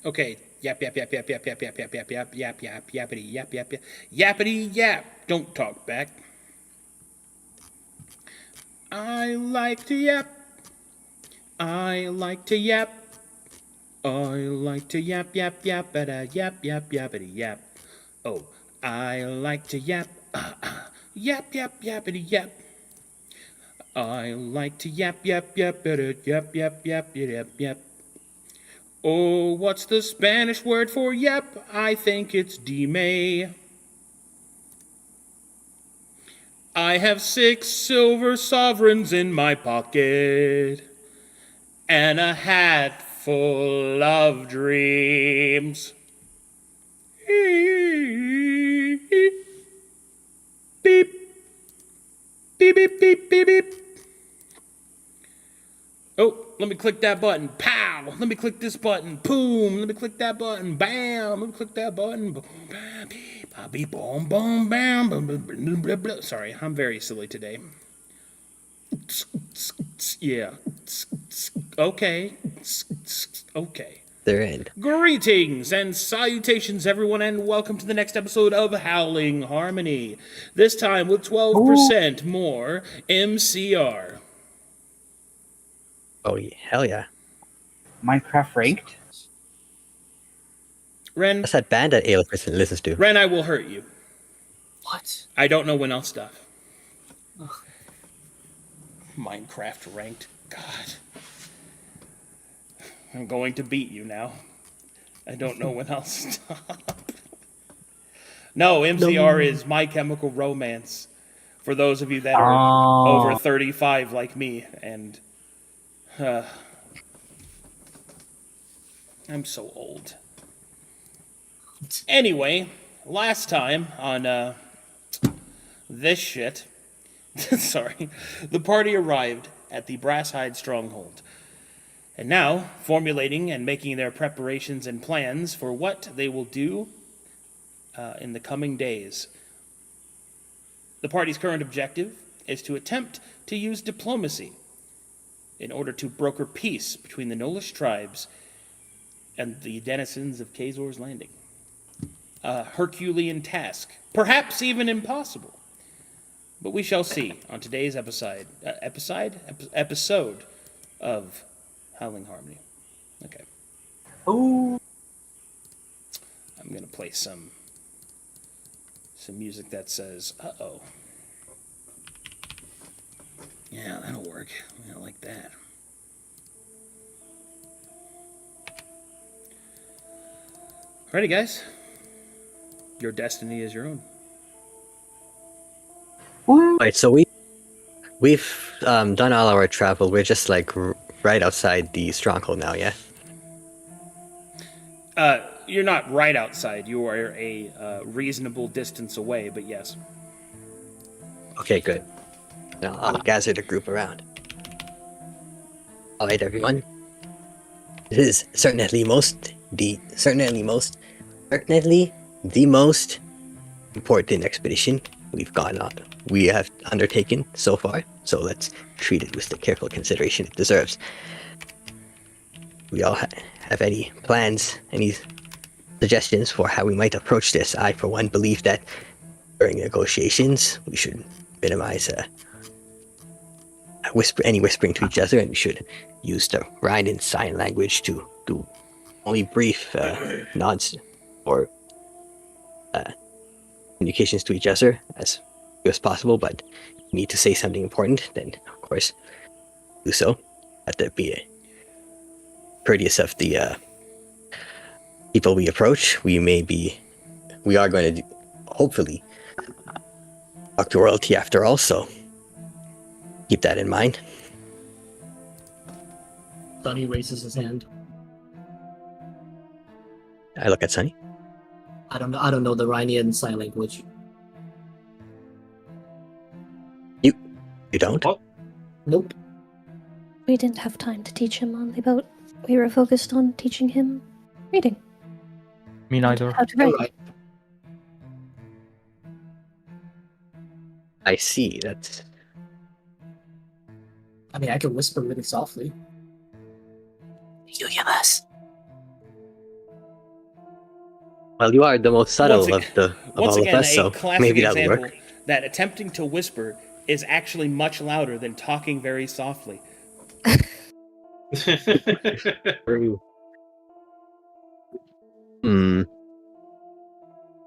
Okay. Yap yap yap yap yap yap yap yap yap yap yap yap yappity yap yap yap yappity yap. Don't talk back. I like to yap. I like to yap. I like to yap yap yap yap yap yappity yap. Oh, I like to yap. Yap yap yappity yap. I like to yap yap yap yap yap yap yap yap. Oh, what's the Spanish word for yep? I think it's dime. I have 6 silver sovereigns in my pocket and a hat full of dreams. Beep, beep, beep, beep, beep, beep. Oh, let me click that button. Pow! Let me click this button. Boom! Let me click that button. Bam! Let me click that button. Boom! Bam! Beep! Boom! Boom! Bam! Blah, blah. Sorry, I'm very silly today. Yeah. Okay. Okay. They're in. Greetings and salutations, everyone, and welcome to the next episode of Howling Harmony. This time with 12% more MCR. Oh, yeah, hell yeah. Minecraft ranked? Ren, That's that band that Aelenclast listens to. Ren, I will hurt you. What? I don't know when I'll stop. Minecraft ranked. God. I'm going to beat you now. I don't know when I'll stop. No, MCR is My Chemical Romance. For those of you that are over 35 like me, and I'm so old. Anyway, last time on this shit, sorry, the party arrived at the Brasshide Stronghold. And now, formulating and making their preparations and plans for what they will do in the coming days. The party's current objective is to attempt to use diplomacy in order to broker peace between the Nolish tribes and the denizens of Kazor's Landing. A Herculean task, perhaps even impossible. But we shall see on today's episode of Howling Harmony. Okay. Oh, I'm going to play some music that says, uh-oh. Yeah, that'll work. I like that. Alrighty, guys. Your destiny is your own. Right, so we've done all our travel. We're just like right outside the stronghold now, yeah? You're not right outside. You are a reasonable distance away, but yes. Okay, good. Now I'll gather the group around. Alright, everyone. This is certainly the most important expedition we have undertaken so far, so let's treat it with the careful consideration it deserves. We all have any plans, any suggestions for how we might approach this? I, for one, believe that during negotiations, we should minimize any whispering to each other, and we should use the Rhine and sign language to do only brief nods or communications to each other as few as possible, but you need to say something important, then of course do so. Let that be courteous of the people we approach. We are going to hopefully talk to royalty after all, so keep that in mind. Sonny raises his hand. I look at Sunny. I don't know the Rhinian sign language. You don't? Oh. Nope. We didn't have time to teach him on the boat. We were focused on teaching him reading. Me neither. How to write. Alright. I see. That's I mean, I can whisper really softly. You give us. Well, you are the most subtle Once of once all of again, us, a so classic maybe that'll example work. that attempting to whisper is actually much louder than talking very softly. True. Hmm.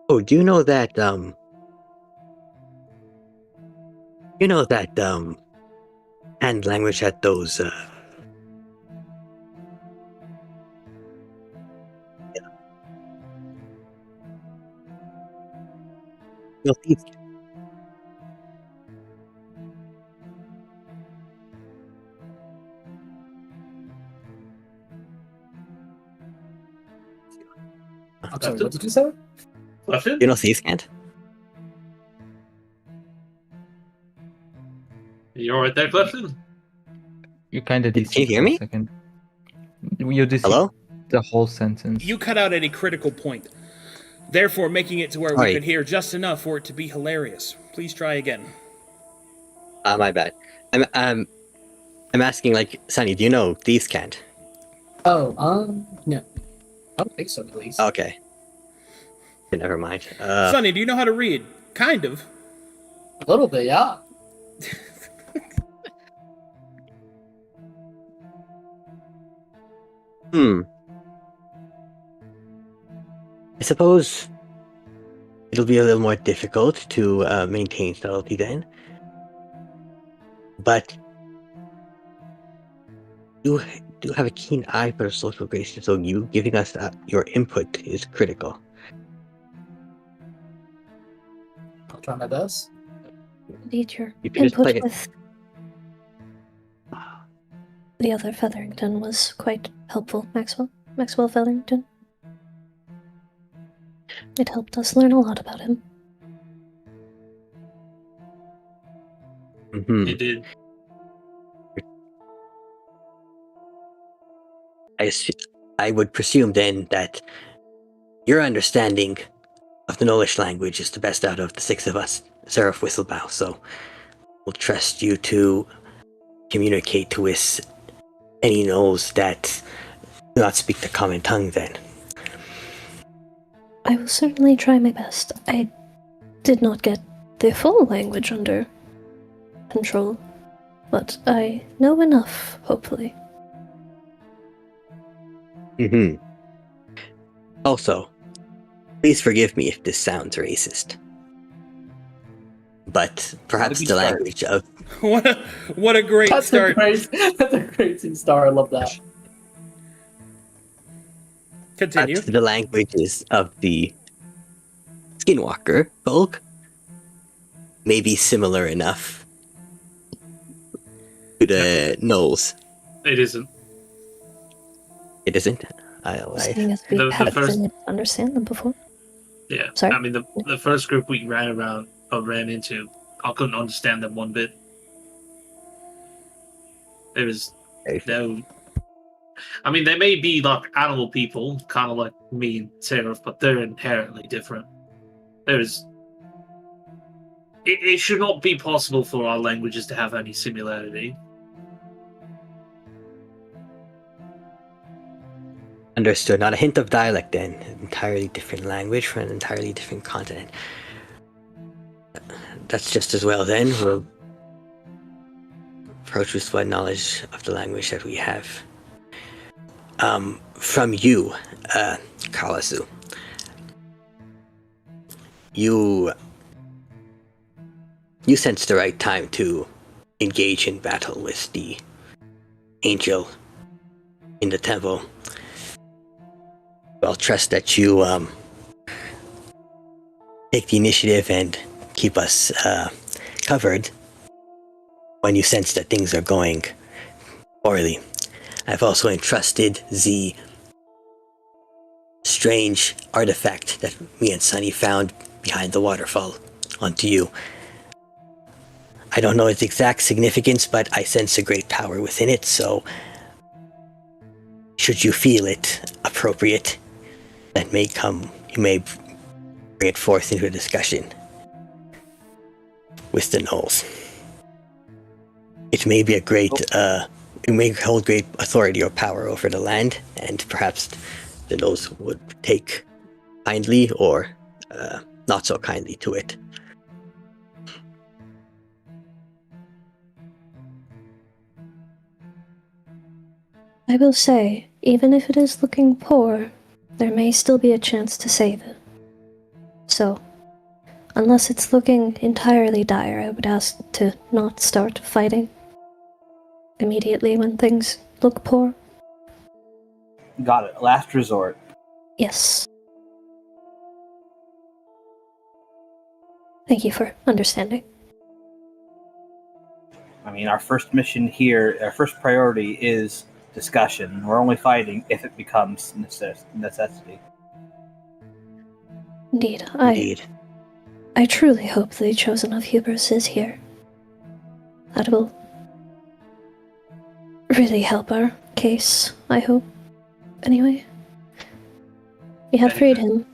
Oh, do you know that hand language had those these I'm sorry, what did you say? Clifton? you know thieves can't? You alright there, Clifton? You kind of Can you deceased hear for me? a second. You deceased Hello? the whole sentence. You cut out at a critical point, therefore making it to where we Sorry. could hear just enough for it to be hilarious. Please try again. My bad. I'm asking, like, Sunny, do you know thieves can't? Oh, no. I don't think so, at least. Okay. Never mind. Sonny, do you know how to read? Kind of. A little bit, yeah. I suppose it'll be a little more difficult to maintain subtlety then. But you do have a keen eye for social grace, so you giving us your input is critical. I'll try my best. Indeed, your You can just input play it. with the other Featherington was quite helpful, Maxwell Featherington. It helped us learn a lot about him. Mm-hmm. It did. I would presume then that your understanding of the Nolish language is the best out of the six of us, Seraph Whistlebow, so we'll trust you to communicate with any Knolls that do not speak the common tongue then. I will certainly try my best. I did not get the full language under control, but I know enough, hopefully. Mm-hmm. Also, please forgive me if this sounds racist, but perhaps the language of what a great That's start. that's a great star. I love that. Continue. perhaps the languages of the Skinwalker folk may be similar enough to the Knolls. It isn't. It isn't. Seeing as we the haven't first- been able to understand them before. Yeah. Sorry? I mean, the first group we ran into, I couldn't understand them one bit. There was no. I mean, they may be like animal people, kind of like me and Seraph, but they're inherently different. There's. It should not be possible for our languages to have any similarity. Understood. Not a hint of dialect then. An entirely different language for an entirely different continent. That's just as well then. We'll approach with what knowledge of the language that we have. From you, Kalasu. You sensed the right time to engage in battle with the angel in the temple. I'll trust that you take the initiative and keep us covered when you sense that things are going poorly. I've also entrusted the strange artifact that me and Sunny found behind the waterfall onto you. I don't know its exact significance, but I sense a great power within it, so should you feel it appropriate, that may come, you may bring it forth into a discussion with the Knolls. It may be a great, it may hold great authority or power over the land, and perhaps the Knolls would take kindly or not so kindly to it. I will say, even if it is looking poor, there may still be a chance to save it. So, unless it's looking entirely dire, I would ask to not start fighting immediately when things look poor. Got it. Last resort. Yes. Thank you for understanding. I mean, our first mission here, our first priority is discussion. We're only fighting if it becomes necessity. Indeed, Indeed. I truly hope the Chosen of Hubris is here. That will really help our case, I hope. Anyway, we had freed him.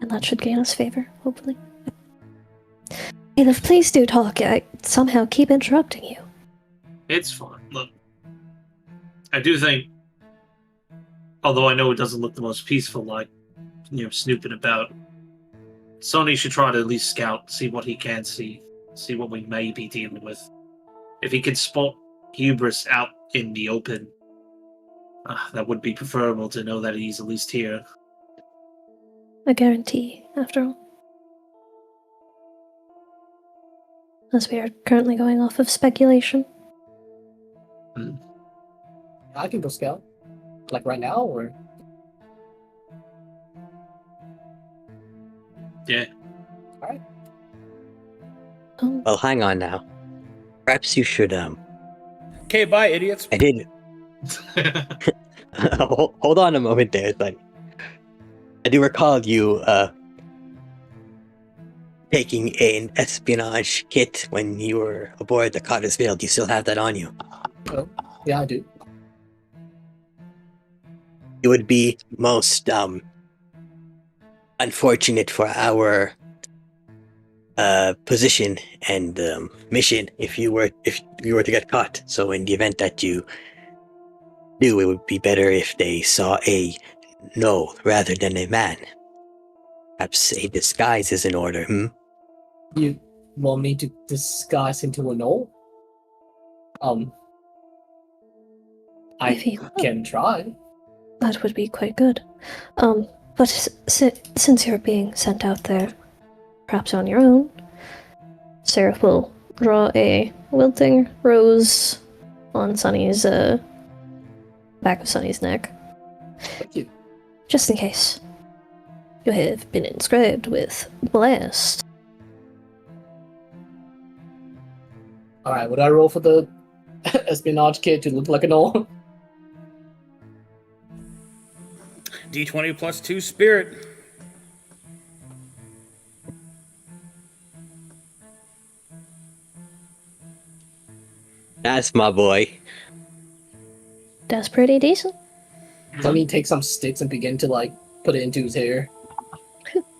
And that should gain us favor, hopefully. Caleb, please do talk. I somehow keep interrupting you. It's fine. Look, I do think, although I know it doesn't look the most peaceful, like, snooping about, Sony should try to at least scout, see what he can see what we may be dealing with. If he can spot Hubris out in the open, that would be preferable to know that he's at least here. A guarantee, after all. As we are currently going off of speculation. I can go scout. Like right now, or? Yeah. Alright. Well, hang on now. Perhaps you should Okay, bye, idiots. I did. Hold on a moment there, but I do recall you taking an espionage kit when you were aboard the Cottersville. Do you still have that on you? Oh, yeah, I do. It would be most unfortunate for our position and mission if you were to get caught. So in the event that you do, it would be better if they saw a no rather than a man. Perhaps a disguise is in order. You want me to disguise into a knoll? I If you- can try. That would be quite good. But since you're being sent out there, perhaps on your own, Seraph will draw a wilting rose on Sunny's, back of Sunny's neck. Thank you. Just in case. You have been inscribed with blessed. Alright, would I roll for the espionage kit to look like a knoll? D20 plus 2 spirit. That's my boy. That's pretty decent. Let me take some sticks and begin to put it into his hair.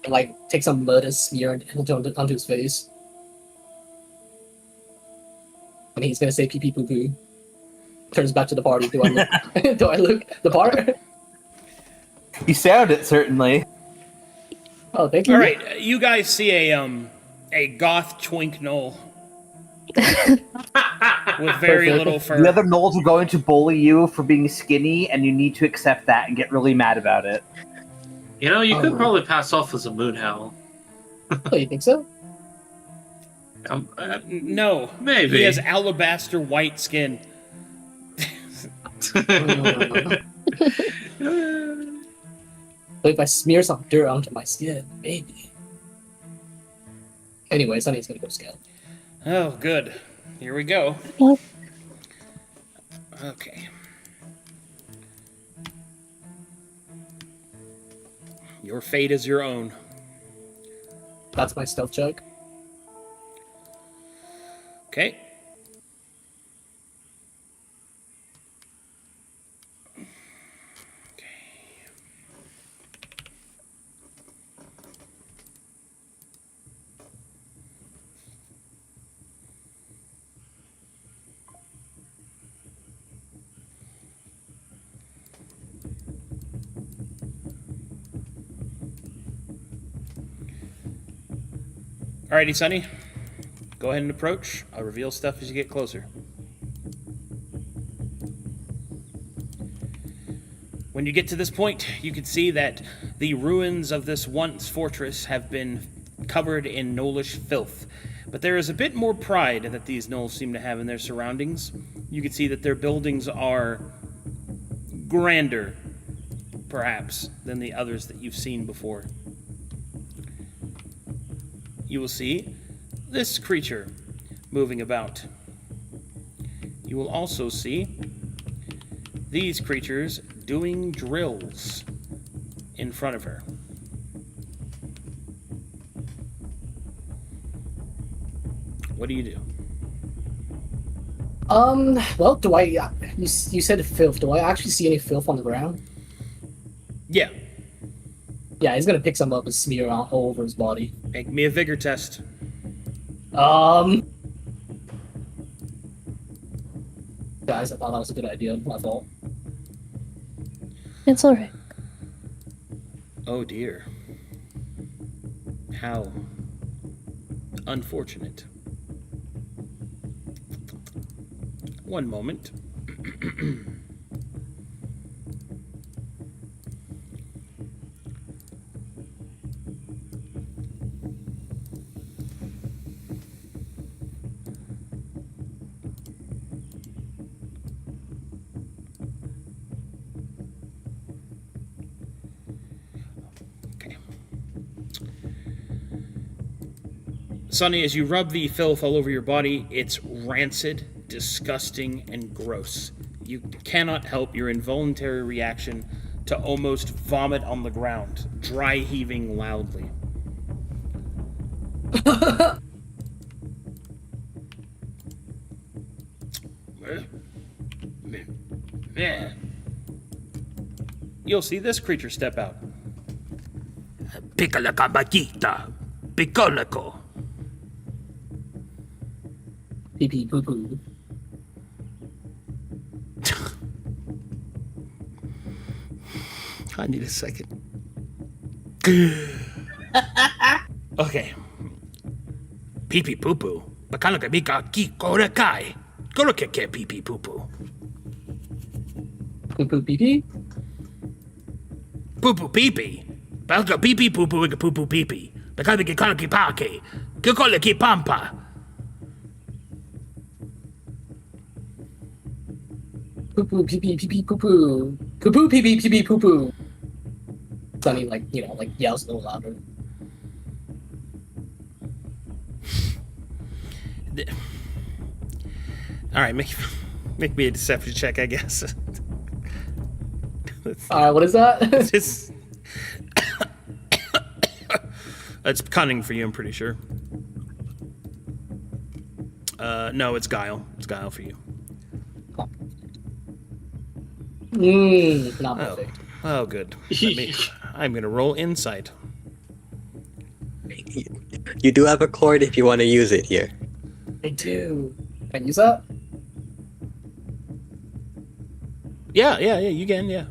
And, take some mud and smear it onto his face. And he's gonna say pee pee poo poo. Turns back to the party. Do I look do I look the part? You sound it, certainly. Oh, thank you. All right, you guys see a goth twink knoll with very Perfect. little fur. The other gnolls are going to bully you for being skinny, and you need to accept that and get really mad about it. You could probably pass off as a moonhowl. Oh, you think so? No, Maybe. he has alabaster white skin. But if I smear some dirt onto my skin, maybe. Anyway, Sunny's gonna go scout. Oh, good. Here we go. What? Okay. Your fate is your own. That's my stealth check. Okay. Alrighty, Sonny. Go ahead and approach. I'll reveal stuff as you get closer. When you get to this point, you can see that the ruins of this once fortress have been covered in gnollish filth. But there is a bit more pride that these gnolls seem to have in their surroundings. You can see that their buildings are grander, perhaps, than the others that you've seen before. You will see this creature moving about. You will also see these creatures doing drills in front of her. What do you do? Well, do I... you said filth. Do I actually see any filth on the ground? Yeah, Yeah, he's gonna pick some up and smear all over his body. make me a vigor test. Guys, I thought that was a good idea. My fault. It's alright. Oh dear. How unfortunate. One moment. Okay. Sonny, as you rub the filth all over your body, it's rancid, disgusting, and gross. You cannot help your involuntary reaction to almost vomit on the ground, dry heaving loudly. You'll see this creature step out. Piccolacabakita, piccolico. Pee pee poo poo. I need a second. Okay. Pee pee poo poo. Bakalakabika ki korakai. Korokeke pee pee poo poo. Poo poo pee pee? Poo poo pee pee. Balka pee pee poo poo poo poo pee pee. Bakalaki kanaki pake. Kikolaki pampa. Poo poo pee pee pee pee poo poo. Poo poo pee pee pee pee poo poo. Sonny, like, yells a little louder. Alright, make me a deception check, I guess. What is that? It's it's cunning for you, I'm pretty sure. No, it's guile. It's guile for you. Not Oh, perfect. oh good. I'm gonna roll insight. You do have a cord if you want to use it here. I do. Can I use that? Yeah, you can, yeah.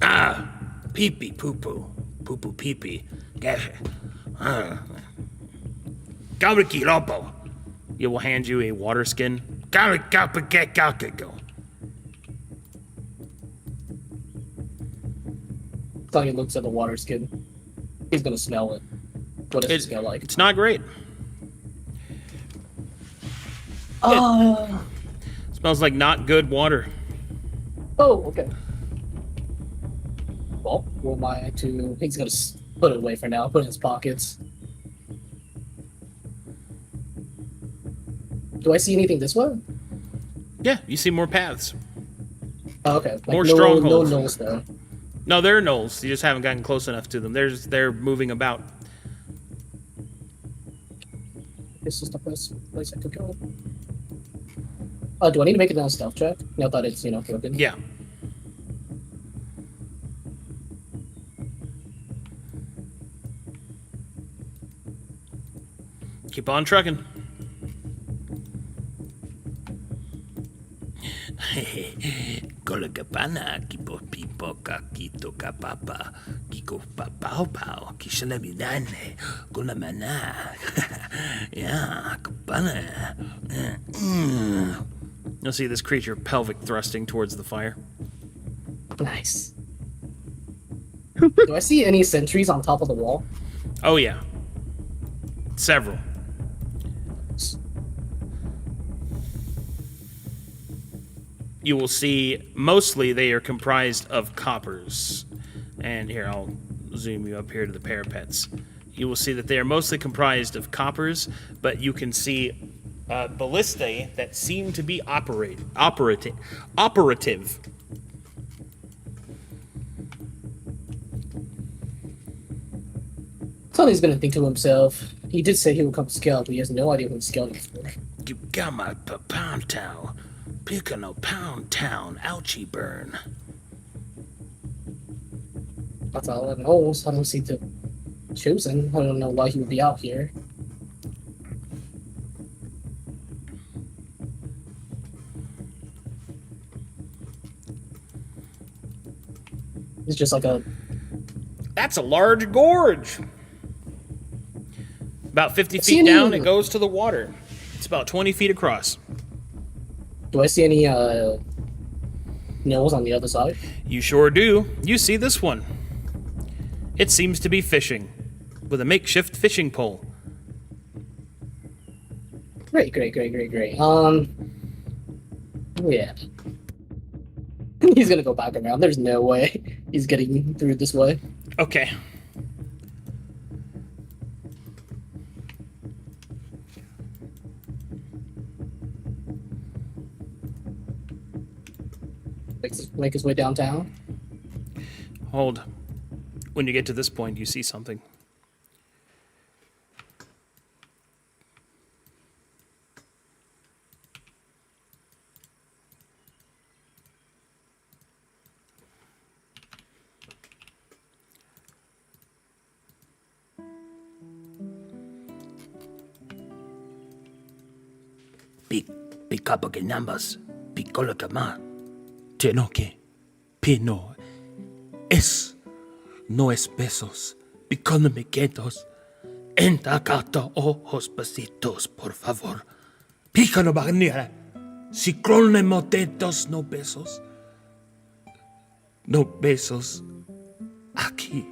Ah, pee pee poo poo, poo poo pee pee. Gauriki lopo. It will hand you a water skin. Gaurikapagekakako. Sonny looks at the water skin. He's gonna smell it. What does it smell like? It's not great. Oh, Smells like not good water. okay. Well, who am I to... He's gonna put it away for now, put it in his pockets. Do I see anything this way? Yeah, you see more paths. Oh, okay. Like, More no strongholds. nose there. No, they're gnolls. You just haven't gotten close enough to them. They're moving about. This is the best place I could go. Do I need to make it down a stealth check? Now that it's, broken. Yeah. Keep on trucking. Picola Capana, Kipo Pipoca, Kito Capapa, Kiko Papau Pau, Kishanabidane, Kulamana. Yeah, Capana. You'll see this creature pelvic thrusting towards the fire. Nice. Do I see any sentries on top of the wall? Oh, yeah. Several. You will see mostly they are comprised of coppers. And here, I'll zoom you up here to the parapets. You will see that they are mostly comprised of coppers, but you can see ballistae that seem to be operative. Sonny's gonna think to himself. He did say he would come scout, but he has no idea what scouting is for. You got my pound town. Picking a pound town. Ouchie burn. That's all I know. I don't see the chosen. I don't know why he would be out here. It's just like a... That's a large gorge. About 50 See feet any- down, it goes to the water. It's about 20 feet across. Do I see any gnolls on the other side? You sure do. You see this one. It seems to be fishing with a makeshift fishing pole. Great. Yeah. He's gonna go back around. There's no way he's getting through this way. Okay. Make his way downtown. Hold. When you get to this point, you see something. Pick up again numbers. Piccolo cama. Tenoque. Pino. Es. No es besos. Piccolo mequetos. Entacata ojos pasitos, por favor. Piccolo bagnera. Ciclone motetos, no besos. No besos. Aquí.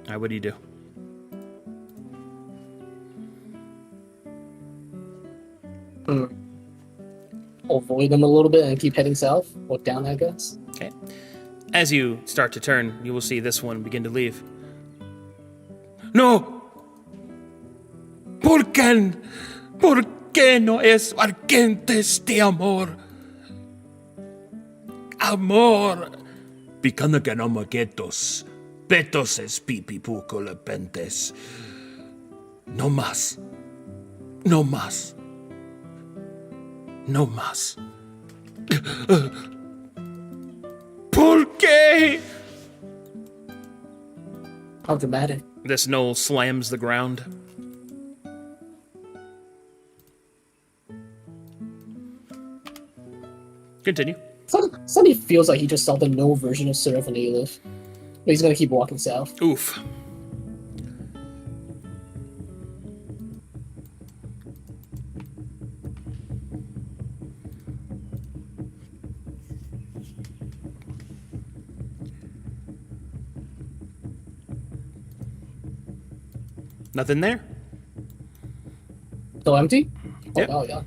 All right, what do you do? Avoid them a little bit and keep heading south. Look down, I guess. Okay. As you start to turn, you will see this one begin to leave. No! ¿Por qué no es argentes de amor? Amor. Picando que no maquetos. Petos es pipipuco lepentes. No más. No más. No más. ¿Por qué? How dramatic. This knoll slams the ground. Continue. Sonny feels like he just saw the no version of Seraph and Aleph. But he's gonna keep walking south. Oof. Nothing there? Still empty? Yep. Oh, yeah.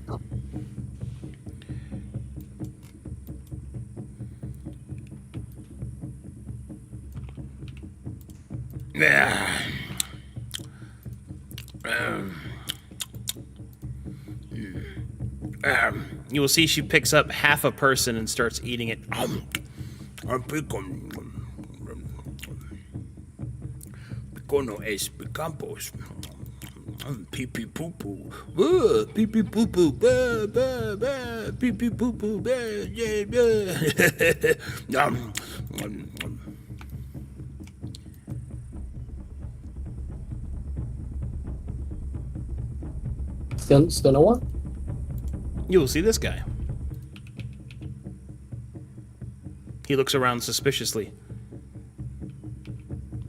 Yeah. You will see she picks up half a person and starts eating it. Picono es picampos. Pee pee poo poo. Pee pee poo poo. Ba ba ba. Pee pee poo poo. Ba yeah ba. Still no one? You will see this guy. He looks around suspiciously.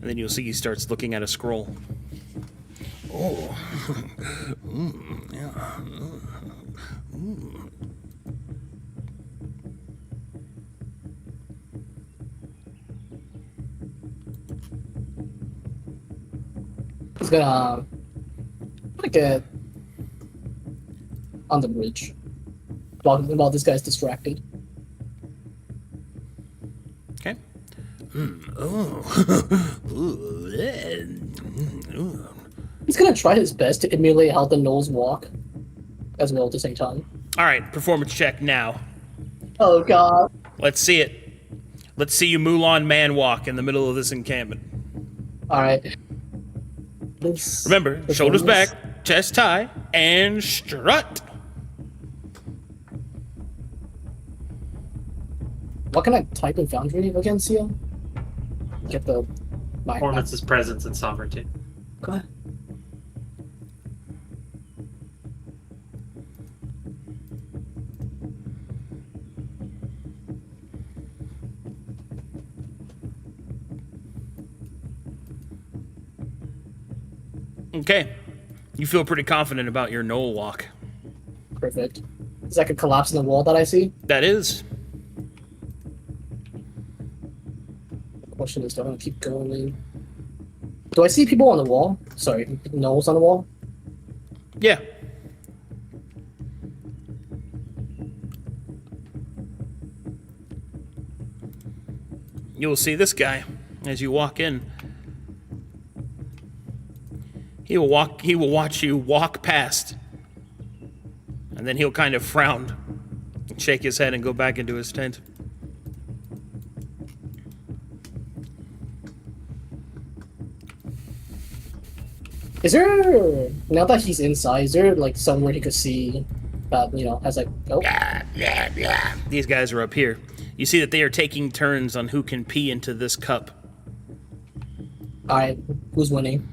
And then you'll see he starts looking at a scroll. Oh. Yeah. He's gonna get on the bridge while this guy's distracted. Okay. He's gonna try his best to emulate how the gnolls walk, as well at the same time. All right, performance check now. Oh god! Let's see it. Let's see you Mulan man walk in the middle of this encampment. All right. Remember, shoulders back, chest high, and strut. What can I type in Foundry again, Seal? Get the Performance is presence and sovereignty. Okay. Okay. You feel pretty confident about your Knoll walk. Perfect. Is that a collapse in the wall that I see? That is. The question is, do I want to keep going? Do I see people on the wall? Sorry, gnolls on the wall? Yeah. You will see this guy as you walk in. He will watch you walk past. And then he'll kind of frown, and shake his head and go back into his tent. Is there, now that he's inside, is there like somewhere he could see that, has like, oh, These guys are up here. You see that they are taking turns on who can pee into this cup. alright, who's winning?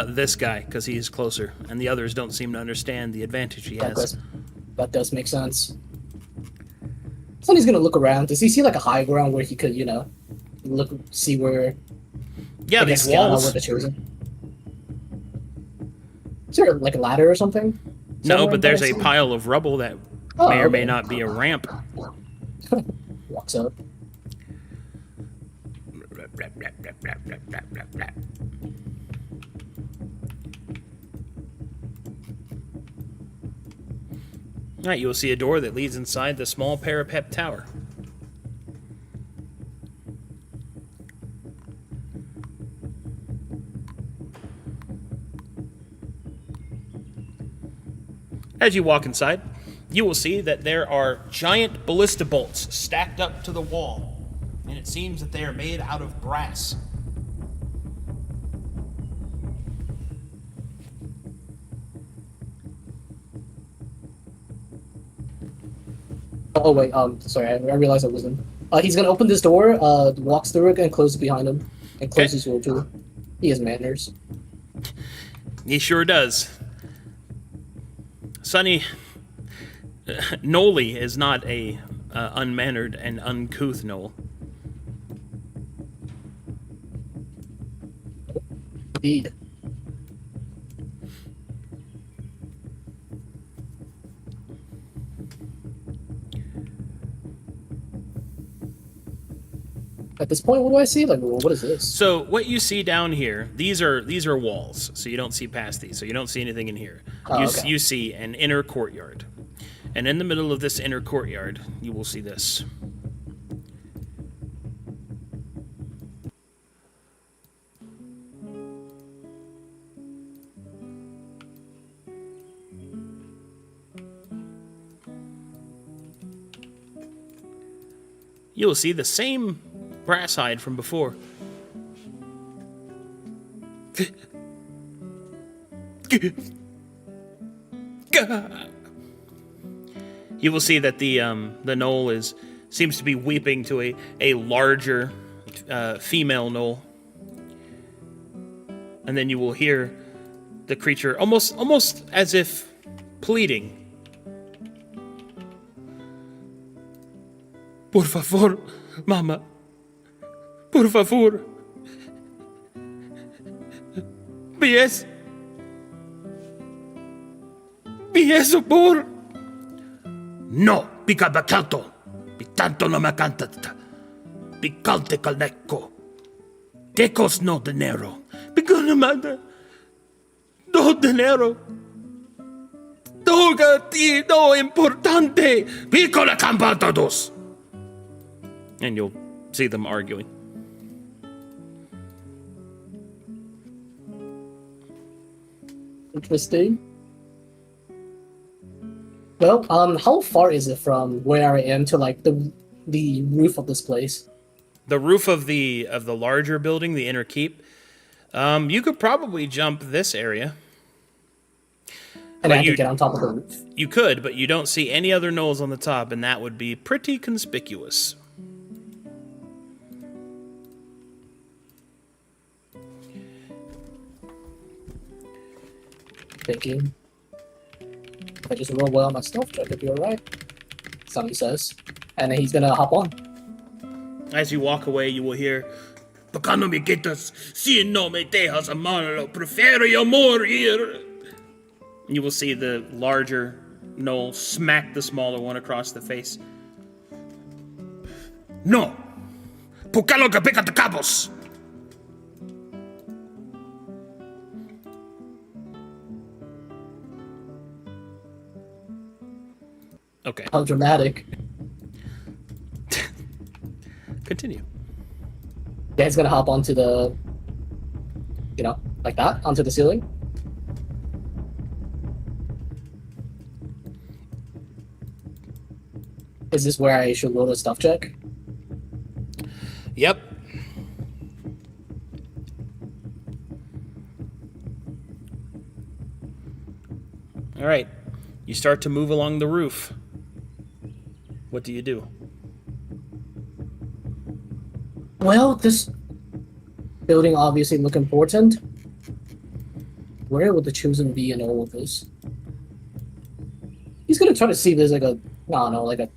This guy, because he's closer, and the others don't seem to understand the advantage he has. That does make sense. So he's gonna look around. Does he see like a high ground where he could, see where? Yeah, I these guess scout out walls. where the chairs are? Is there like a ladder or something? No, somewhere but there's that I a see? pile of rubble that Oh, may or may okay. not be a ramp. Walks up. All right, you will see a door that leads inside the small parapet tower. As you walk inside, you will see that there are giant ballista bolts stacked up to the wall, and it seems that they are made out of brass. Oh wait, sorry, I realized I wasn't. He's gonna open this door, walks through it, and closes it behind him, and closes the door too. He has manners. He sure does. Sonny, Noli is not a unmannered and uncouth Knoll. Indeed. At this point, what do I see? Like, what is this? So what you see down here, these are walls, so you don't see past these, so you don't see anything in here. Oh, okay. You see an inner courtyard, and in the middle of this inner courtyard, you will see this. You will see the same brass hide from before. You will see that the Knoll seems to be weeping to a larger female Knoll, and then you will hear the creature almost as if pleading. Por favor, Mama. Por favor. Pies. Pies por. No, pica bacato. Pitanto no me cantata. Picante calneco. Decos no dinero. Picona manda. No dinero. Toga ti no importante. Piccola campatados. And you'll see them arguing. Interesting. Well, how far is it from where I am to like the roof of this place? The roof of the larger building, the inner keep. You could probably jump this area. And But I have you- to get on top of the roof. You could, but you don't see any other knolls on the top, and that would be pretty conspicuous. Thinking. If I just roll well on my stealth check, it'll be alright. Sonny says. And then he's gonna hop on. As you walk away, you will hear, "Porque no me quitas, si no me dejas amarlo, prefiero yo morir." You will see the larger gnoll smack the smaller one across the face. No! Porque lo que pica te cabos! Okay, How dramatic. continue. Yeah, he's gonna hop onto the, like that, onto the ceiling. Is this where I should roll a stealth check? Yep. All right. You start to move along the roof. What do you do? Well, this building obviously look important. Where would the chosen be in all of this? He's gonna try to see if there's like a, I don't know, like a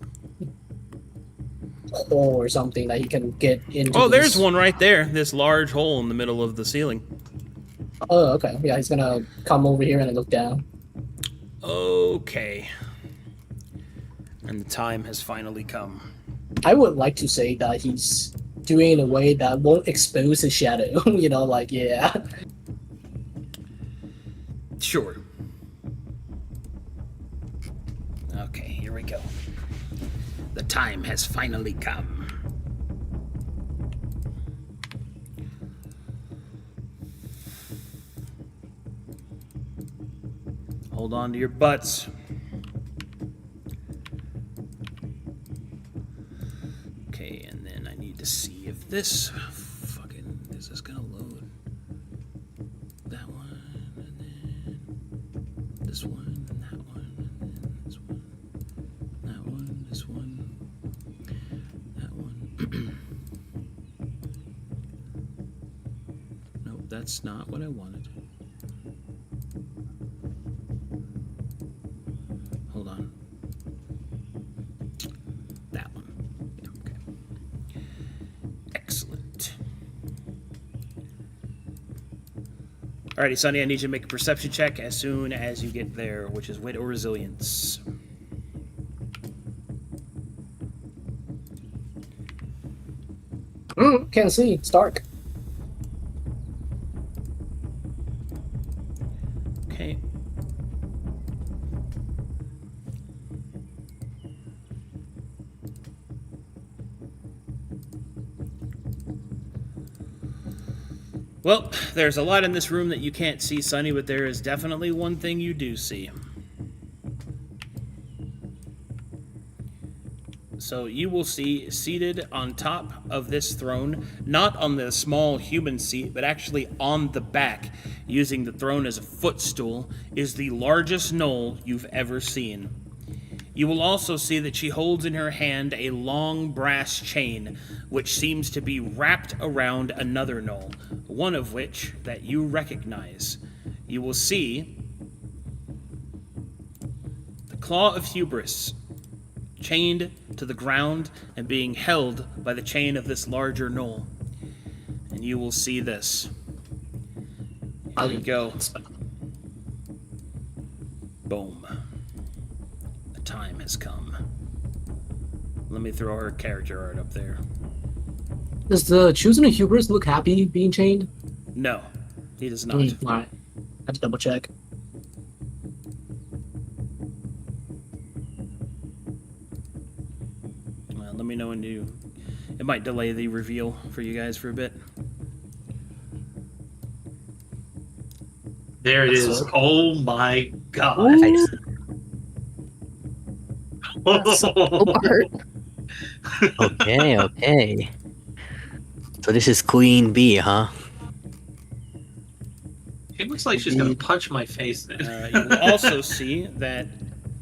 hole or something that he can get into. Oh, there's this. one right there. This large hole in the middle of the ceiling. Oh, okay. Yeah, he's gonna come over here and look down. Okay. And the time has finally come. I would like to say that he's doing it in a way that won't expose his shadow. Like, yeah. Sure. Okay, here we go. The time has finally come. Hold on to your butts. Okay, and then I need to see if this fucking is this gonna load. That one, and then this one, and that one, and then this one, that one, this one, that one. Nope, that's not what I wanted. Hold on. That one. Yeah, okay. Excellent. Alrighty, Sonny, I need you to make a perception check as soon as you get there, which is wit or resilience. Can't see. It's dark. Okay. Well, there's a lot in this room that you can't see, Sonny, but there is definitely one thing you do see. So you will see seated on top of this throne, not on the small human seat, but actually on the back, using the throne as a footstool, is the largest gnoll you've ever seen. You will also see that she holds in her hand a long brass chain, which seems to be wrapped around another gnoll, one of which that you recognize. You will see the Claw of Hubris chained to the ground and being held by the chain of this larger knoll. And you will see this. Here we go. Boom. The time has come. Let me throw her character art up there. Does the chosen of hubris look happy being chained? No, he does not. Alright. I have to double check. Well, let me know when you... It might delay the reveal for you guys for a bit. There it is. Oh my god. Nice. Okay. So this is Queen Bee, huh? It looks like she's gonna punch my face. You will also see that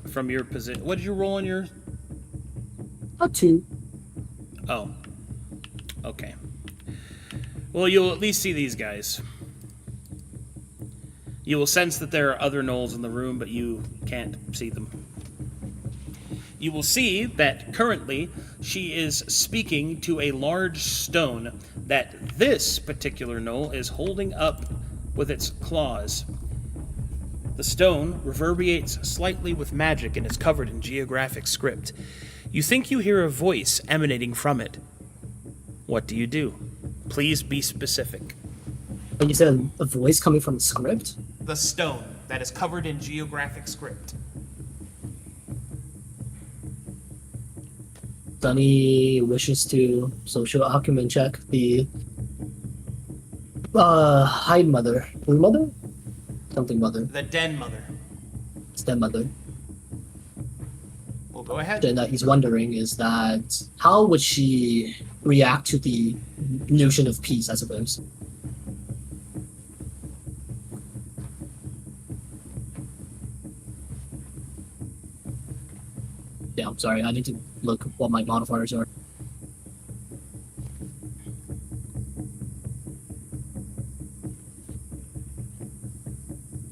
from your position... What did you roll on your... A 2. Oh. Okay. Well, you'll at least see these guys. You will sense that there are other gnolls in the room, but you can't see them. You will see that currently she is speaking to a large stone that this particular gnoll is holding up with its claws. The stone reverberates slightly with magic and is covered in geographic script. You think you hear a voice emanating from it. What do you do? Please be specific. And you said a voice coming from the script? The stone that is covered in geographic script. Sunny wishes to social acumen check the hide mother. Blue mother? Something mother. The den mother. It's den mother. Well, go ahead. Then he's wondering is that how would she react to the notion of peace, I suppose? Yeah, I'm sorry. I need to look what my modifiers are.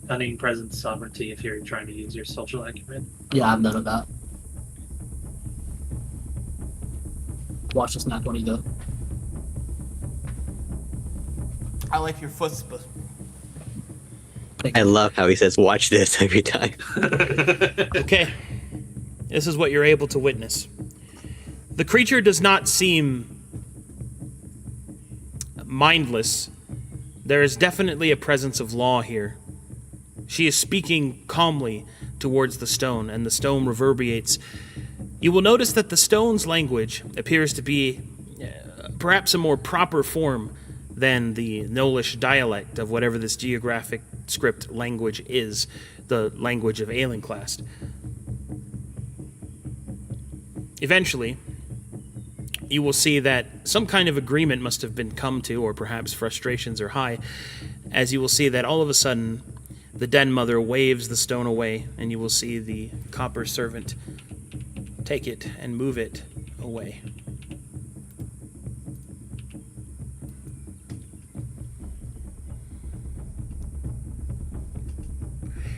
Cunning, presence, sovereignty if you're trying to use your social acumen. Yeah, I have none of that. Watch this nat 20 though. I like your chutzpah. I love how he says, watch this every time. Okay. This is what you're able to witness. The creature does not seem mindless. There is definitely a presence of law here. She is speaking calmly towards the stone, and the stone reverberates. You will notice that the stone's language appears to be perhaps a more proper form than the Gnollish dialect of whatever this geographic script language is, the language of Aelenclast. Eventually, you will see that some kind of agreement must have been come to, or perhaps frustrations are high, as you will see that all of a sudden the den mother waves the stone away, and you will see the copper servant take it and move it away.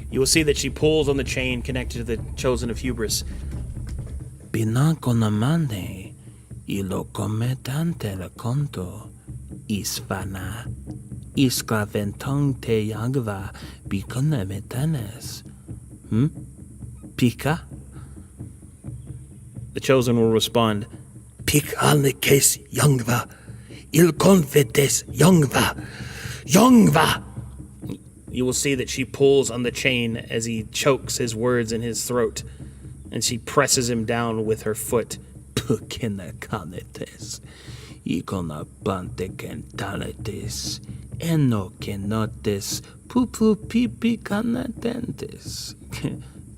You will see that she pulls on the chain connected to the chosen of hubris. Binaconamande, ilo cometante la conto, isvana, iscraventong te yagva, biconametanes. Pika? The chosen will respond, Pikalekes yangva, il confides yangva, yangva! You will see that she pulls on the chain as he chokes his words in his throat, and she presses him down with her foot. Pukinakanetes, iconapante cantaletes, eno kenotes, pupu pipi canatentes,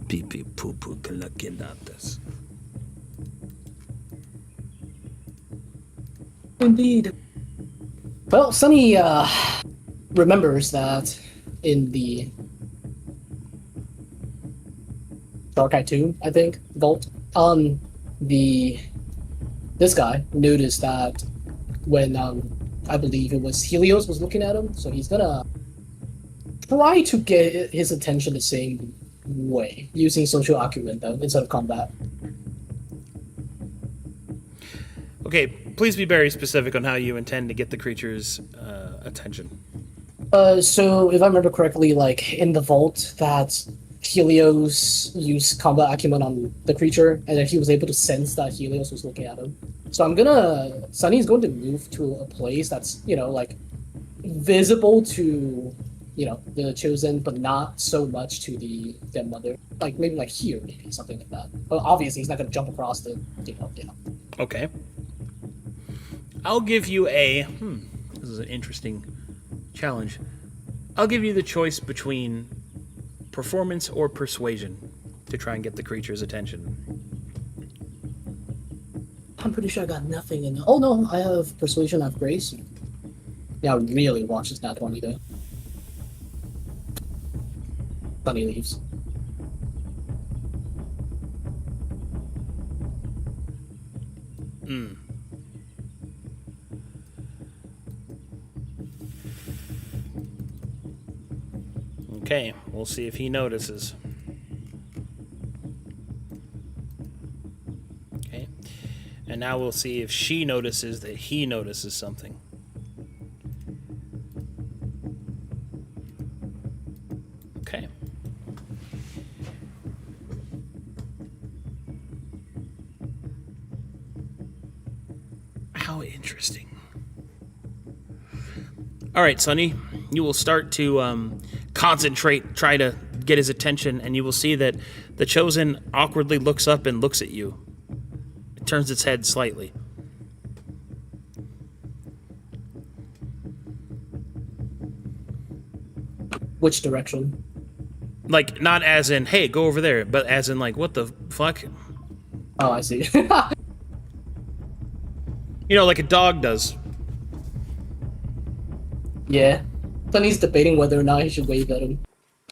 pipi pupu calakinates. Indeed. Well, Sunny remembers that in the Dark-Eyed Tomb, I think, vault, this guy noticed that when I believe it was Helios was looking at him, so he's gonna try to get his attention the same way, using social acumen though, instead of combat. Okay, please be very specific on how you intend to get the creature's attention. So if I remember correctly, like in the vault, that Helios used combat acumen on the creature, and then he was able to sense that Helios was looking at him. So Sunny's going to move to a place that's, like visible to, the chosen, but not so much to their mother. Like maybe like here, maybe something like that. But obviously he's not going to jump across the, Okay. I'll give you a... this is an interesting challenge. I'll give you the choice between performance or persuasion to try and get the creature's attention. I'm pretty sure I got nothing in. Oh no, I have persuasion, I have grace. Yeah, I would really watch this nat 20 though. Sunny leaves. Okay, we'll see if he notices. Okay. And now we'll see if she notices that he notices something. Okay. How interesting. All right, Sonny, you will start to concentrate, try to get his attention, and you will see that the Chosen awkwardly looks up and looks at you. It turns its head slightly. Which direction? Like, not as in, hey, go over there, but as in, like, what the fuck? Oh, I see. Like a dog does. Yeah. Sunny's debating whether or not he should wave at him,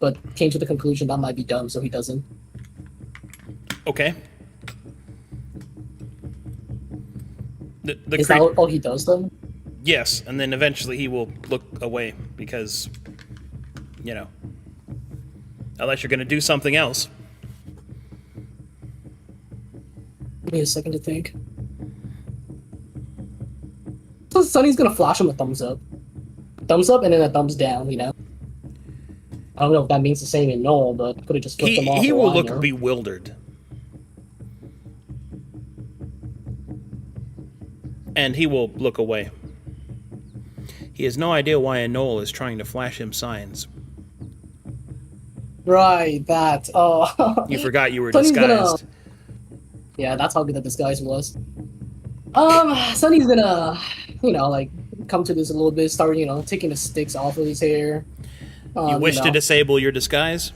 but came to the conclusion that might be dumb, so he doesn't. Okay. Is that all he does, then? Yes, and then eventually he will look away because, unless you're going to do something else. Give me a second to think. So Sunny's gonna flash him a thumbs up. Thumbs up and then a thumbs down, I don't know if that means the same in Null, but could have just flipped them off. He for will all I look know. bewildered. And he will look away. He has no idea why a Knoll is trying to flash him signs. Right, that. Oh. You forgot you were Sunny's disguised. Yeah, that's how good the disguise was. Sunny's gonna, come to this a little bit, start, taking the sticks off of his hair. You wish to disable your disguise?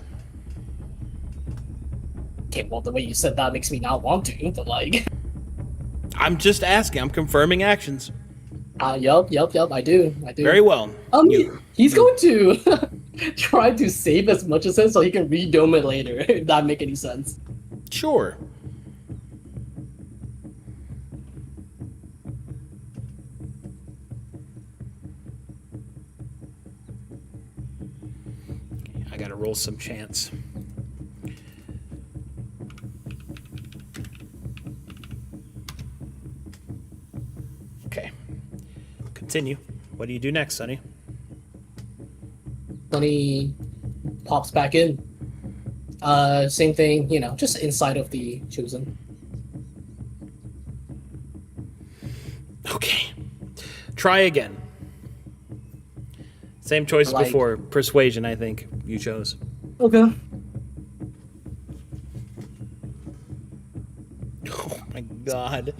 Okay, well, the way you said that makes me not want to, but I'm just asking. I'm confirming actions. Yup, I do. Very well. He's going to try to save as much as it so he can redome it later, if that make any sense. Sure. I gotta roll some chance. Okay. Continue. What do you do next, Sonny? Sunny pops back in. Same thing, just inside of the Chosen. Okay. Try again. Same choice before. Persuasion, I think, you chose. Okay. Oh my god.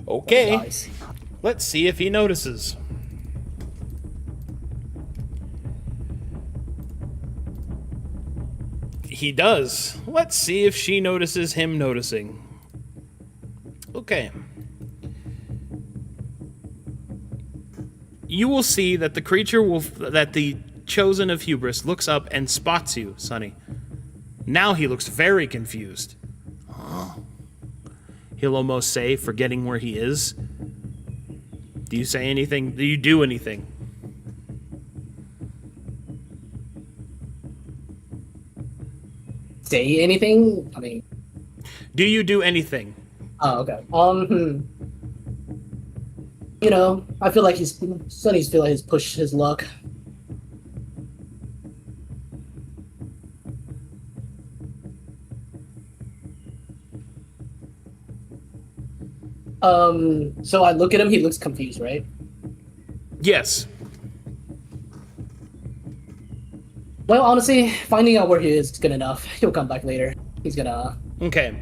Okay. Nice. Let's see if he notices. He does. Let's see if she notices him noticing. Okay. You will see that the creature that the Chosen of Hubris looks up and spots you, Sonny. Now he looks very confused. He'll almost say, forgetting where he is. Do you say anything? Do you do anything? Say anything? I mean... Do you do anything? Oh, okay. You know, I feel like Sonny's feel like he's pushed his luck. So I look at him, he looks confused, right? Yes. Well, honestly, finding out where he is good enough. He'll come back later. He's gonna... Okay.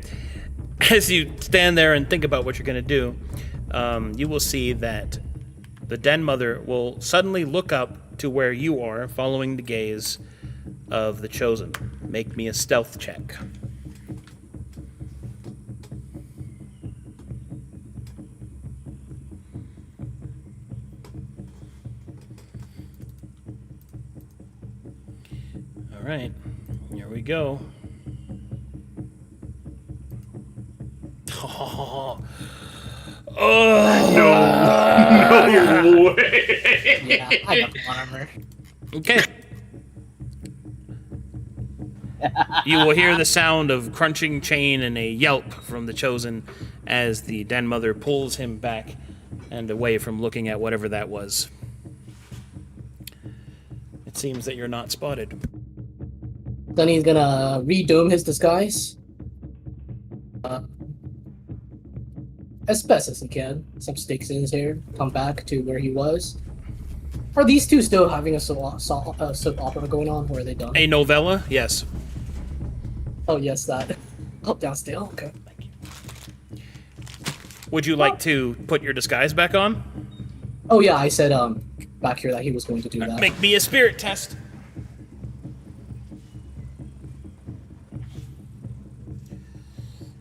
As you stand there and think about what you're going to do, you will see that the Den Mother will suddenly look up to where you are, following the gaze of the Chosen. Make me a stealth check. All right, here we go. No way. Yeah, I got the armor. Okay. You will hear the sound of crunching chain and a yelp from the Chosen as the Den Mother pulls him back and away from looking at whatever that was. It seems that you're not spotted. Then he's gonna redoom his disguise. As best as he can. Some sticks in his hair. Come back to where he was. Are these two still having a soap opera going on, or are they done? A novella? Yes. Oh, yes, that. Oh, down still? Okay. Would you like to put your disguise back on? Oh, yeah, I said back here that he was going to do that. Make me a spirit test.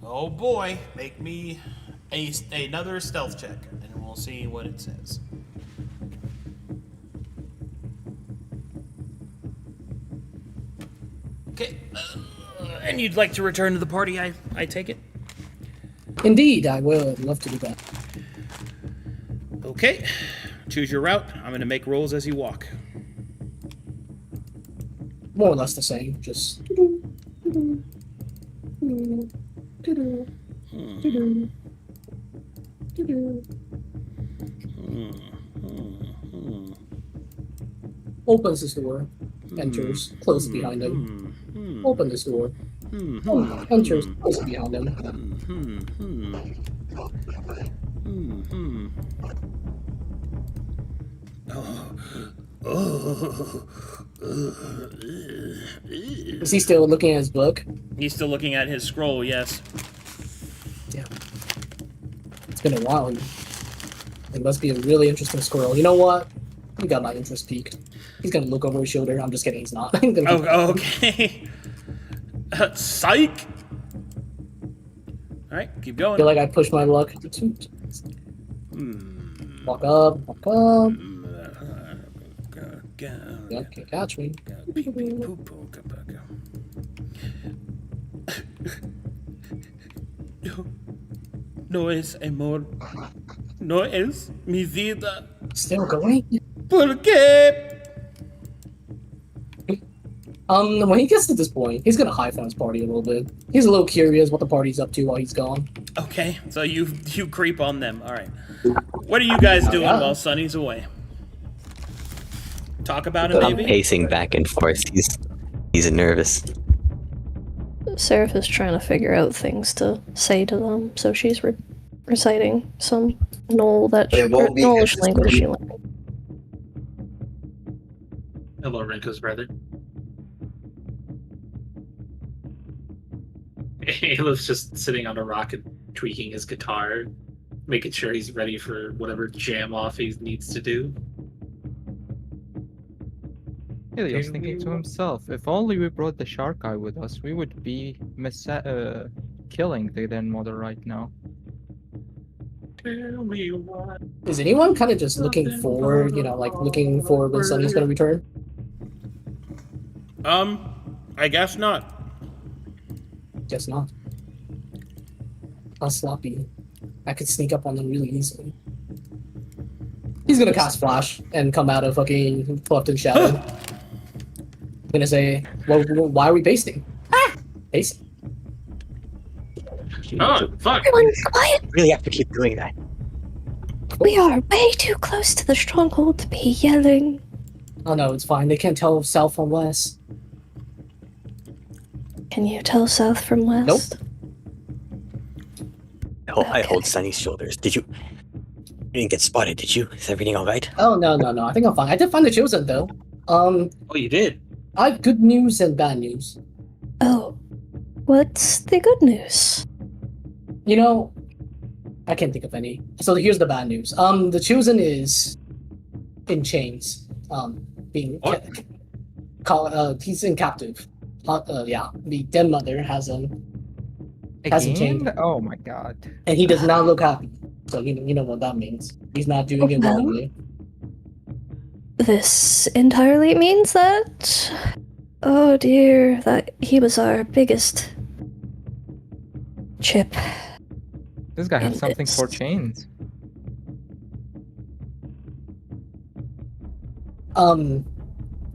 Oh boy, make me another stealth check, and we'll see what it says. Okay, and you'd like to return to the party, I take it? Indeed, I would love to do that. Okay, choose your route. I'm going to make rolls as you walk. More or less the same, just... Opens his door, enters, closes behind him. Open this door. Enters, closes behind him. Is he still looking at his book? He's still looking at his scroll, yes. Yeah. It's been a while. It must be a really interesting squirrel. You know what? He got my interest peaked. He's gonna look over his shoulder. I'm just kidding, he's not. Oh, okay. Psych! Alright, keep I going. feel like I pushed my luck. Walk up, walk up. Yeah, can't catch me. No es amor. No es mi vida. Still going? ¿Por qué? When he gets to this point, he's gonna high-five his party a little bit. He's a little curious what the party's up to while he's gone. Okay, so you creep on them. All right. What are you guys doing while Sonny's away? Talk about it, I'm maybe? pacing back and forth. He's nervous. Seraph is trying to figure out things to say to them, so she's reciting some Gnollish language she learned. Hello, Renko's brother. Alep's just sitting on a rock and tweaking his guitar, making sure he's ready for whatever jam off he needs to do. Helios thinking to himself, if only we brought the shark eye with us, we would be killing the Den Mother right now. Tell me what. Is anyone kind of just looking forward, you know, like looking for when Sonny's gonna return? I guess not. Guess not. How sloppy. I could sneak up on them really easily. He's gonna cast Flash and come out of fucking Cleft and Shadow. Gonna say, well, why are we pasting? Pasting. Oh, fuck. Everyone, quiet! Really have to keep doing that. We are way too close to the stronghold to be yelling. Oh no, it's fine. They can't tell south from west. Can you tell south from west? I hold Okay. Sunny's shoulders. You didn't get spotted, did you? Is everything alright? Oh no. I think I'm fine. I did find the chosen though. Oh, you did? I have good news and bad news. Oh, what's the good news? You know, I can't think of any. So here's the bad news. The chosen is in chains. Being What? he's in captive. Yeah, the den mother has him, hasn't Again? changed. Oh my god. and he does not look happy. So you know what that means. He's not doing it Well. willingly. This entirely means that. Oh dear, that he was our biggest chip. This guy has And something for it's- chains.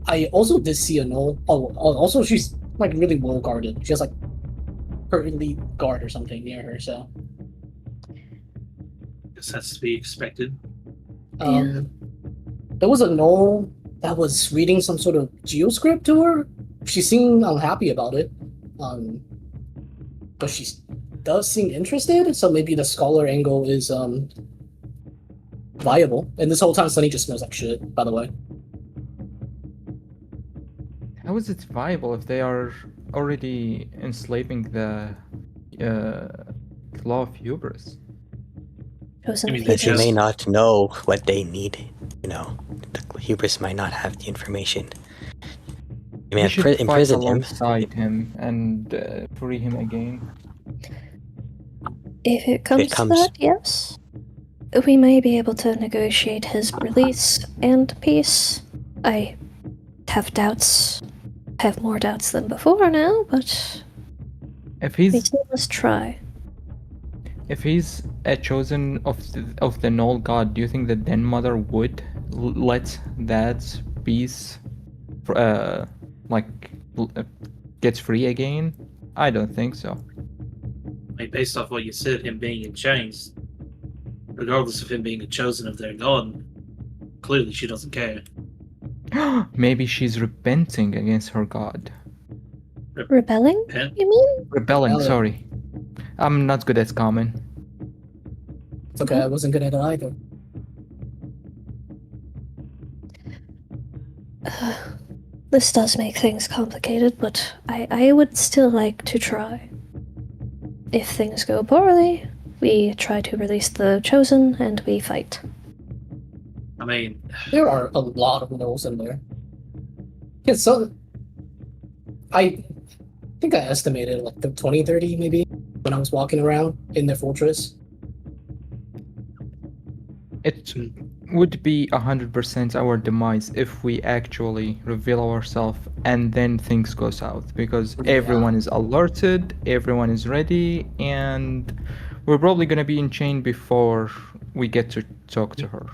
I also did see a null. Also she's like really well guarded. She has like her elite guard or something near her. So Guess that's to be expected. there was a null that was reading some sort of geoscript to her. She seemed unhappy about it. But she does seem interested. So maybe the scholar angle is viable. And this whole time, Sunny just smells like shit. By the way. How is it viable if they are already enslaving the law of hubris? Chosen I mean, people. Because you may Yes. not know what they need. You know, the hubris might not have the information. You may We have should fight imprisoned him. alongside him and free him again. If it comes to comes- that, yes. We may be able to negotiate his release and peace. I have doubts. Have more doubts than before now, but If we he's still must try. if he's a chosen of the null god, do you think the Den Mother would let that peace, like, get free again? I don't think so. I mean, based off what you said, him being in chains, regardless of him being a chosen of their god, clearly she doesn't care. Maybe she's repenting against her god. Rebelling, Repent? you mean? Rebelling, Rebelling. sorry. I'm not good at common. It's okay. I wasn't good at it either. This does make things complicated, but I would still like to try. If things go poorly, we try to release the chosen and we fight. I mean, There are a lot of nulls in there. Yeah, so I think I estimated like the 20, 30 maybe when I was walking around in their fortress. It would be 100% our demise if we actually reveal ourselves and then things go south, because Yeah. everyone is alerted, everyone is ready, and we're probably gonna be in chain before we get to talk to her.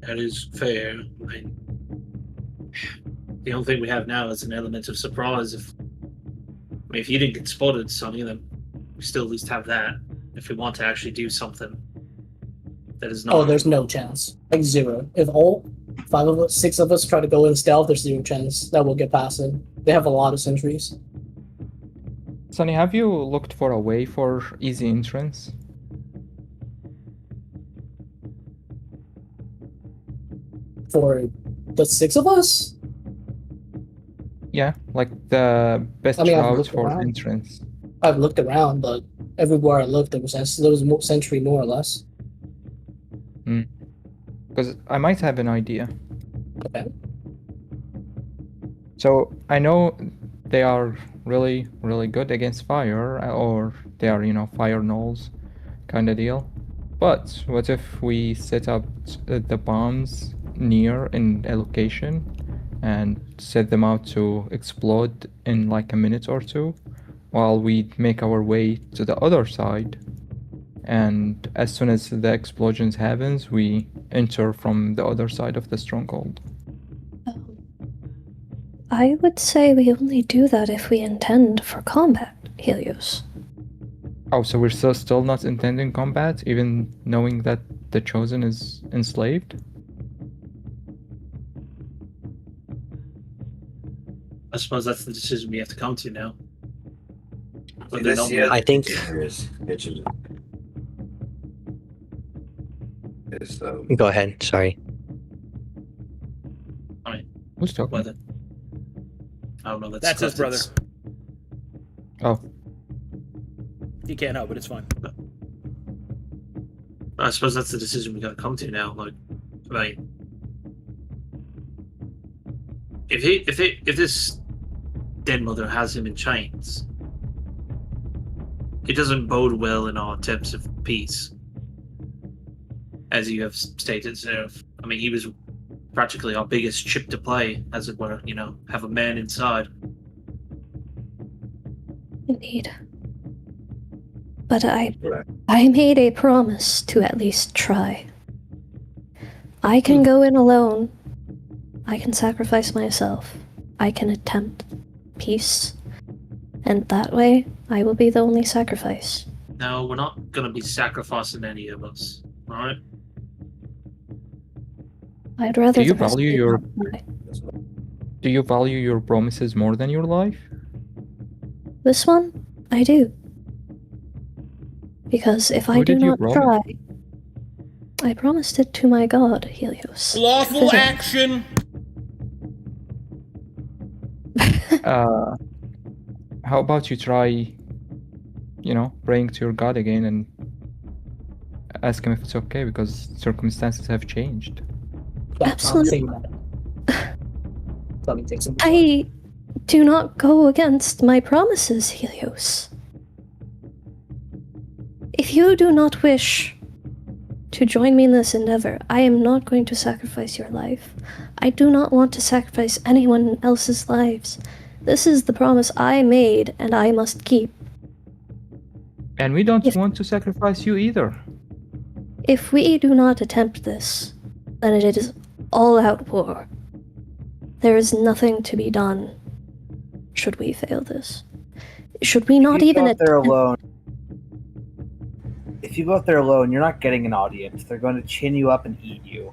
that is fair. I mean, the only thing we have now is an element of surprise. If you didn't get spotted, Sonny, then we still at least have that. If we want to actually do something that is not. Oh, there's no chance. Like zero. If all 5 of us, 6 of us try to go in stealth, there's zero chance that we'll get past it. They have a lot of sentries. Sunny, have you looked for a way for easy entrance? For the 6 of us, Yeah, like the best I mean, I've route looked for around. entrance. I've looked around, but everywhere I looked, there was more sentry more or less. Because I might have an idea. Okay. So I know they are really, really good against fire, or they are, fire nulls kind of deal. But what if we set up the bombs near in a location and set them out to explode in like a minute or two while we make our way to the other side? And as soon as the explosions happens, we enter from the other side of the stronghold. I would say we only do that if we intend for combat, Helios. Oh, so we're still not intending combat, even knowing that the Chosen is enslaved? I suppose that's the decision we have to come to now. But That's they're the not- other I think- thing is Go ahead. Sorry. Who's talking? whether I don't know. That's his brother. Oh, He can't help it. It's fine. I suppose that's the decision we got to come to now. Like, if this dead mother has him in chains, it doesn't bode well in our attempts of peace. As you have stated, so I mean, he was practically our biggest chip to play, as it were. You know, have a man inside. Indeed. But I made a promise to at least try. I can go in alone. I can sacrifice myself. I can attempt peace. And that way, I will be the only sacrifice. No, we're not gonna be sacrificing any of us. All right. I'd rather Do you the rest value of your- not die. do you value your promises more than your life? This one, I do. Because if I Who do did you not promise? try, I promised it to my god, Helios. Lawful action. How about you try, praying to your god again and ask him if it's okay, because circumstances have changed. Yeah, Absolutely. I'm saying that. Let me take some. I do not go against my promises, Helios. If you do not wish to join me in this endeavor, I am not going to sacrifice your life. I do not want to sacrifice anyone else's lives. This is the promise I made, and I must keep. And we don't If- want to sacrifice you either. If we do not attempt this, then it is all-out war. There is nothing to be done should we fail this. Should we not If you even go out there attempt- alone, if you go out there alone, you're not getting an audience. They're going to chin you up and eat you.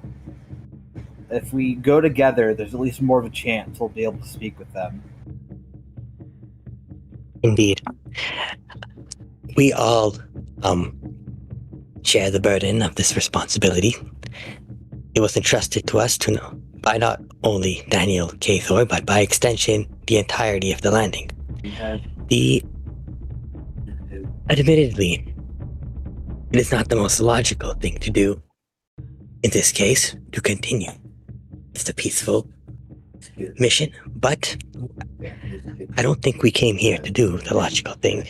If we go together, there's at least more of a chance we'll be able to speak with them. Indeed. We all share the burden of this responsibility. It was entrusted to us to know by not only Daniel Cathor, but by extension, the entirety of the landing. Admittedly, it is not the most logical thing to do in this case, to continue. It's a peaceful mission, but I don't think we came here to do the logical thing.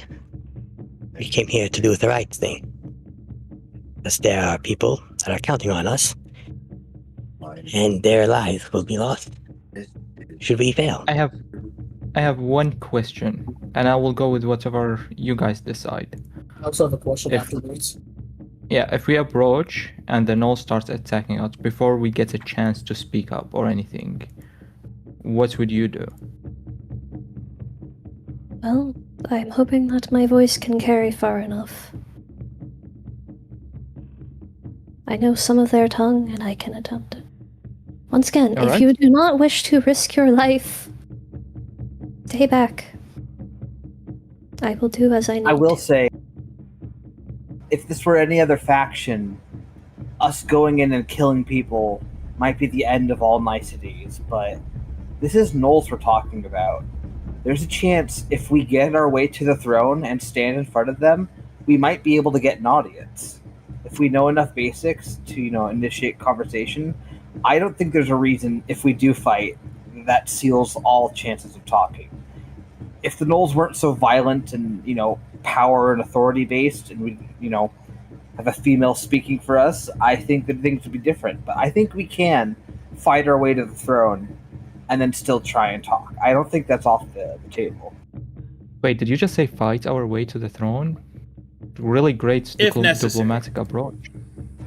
We came here to do the right thing. Because there are people that are counting on us, and their lives will be lost should we fail. I have one question, and I will go with whatever you guys decide. I also have a question If- afterwards. Yeah, if we approach and the Null starts attacking us before we get a chance to speak up or anything, what would you do? Well, I'm hoping that my voice can carry far enough. I know some of their tongue, and I can attempt it. Once again, All if right. you do not wish to risk your life, stay back. I will do as I need I will to. say, if this were any other faction, us going in and killing people might be the end of all niceties, but this is Knowles we're talking about. There's a chance if we get our way to the throne and stand in front of them, we might be able to get an audience. If we know enough basics to, initiate conversation, I don't think there's a reason, if we do fight, that seals all chances of talking. If the Knolls weren't so violent and, power and authority based, and we, have a female speaking for us, I think that things would be different. But I think we can fight our way to the throne and then still try and talk. I don't think that's off the table. Wait, did you just say fight our way to the throne? Really great If necessary. diplomatic approach.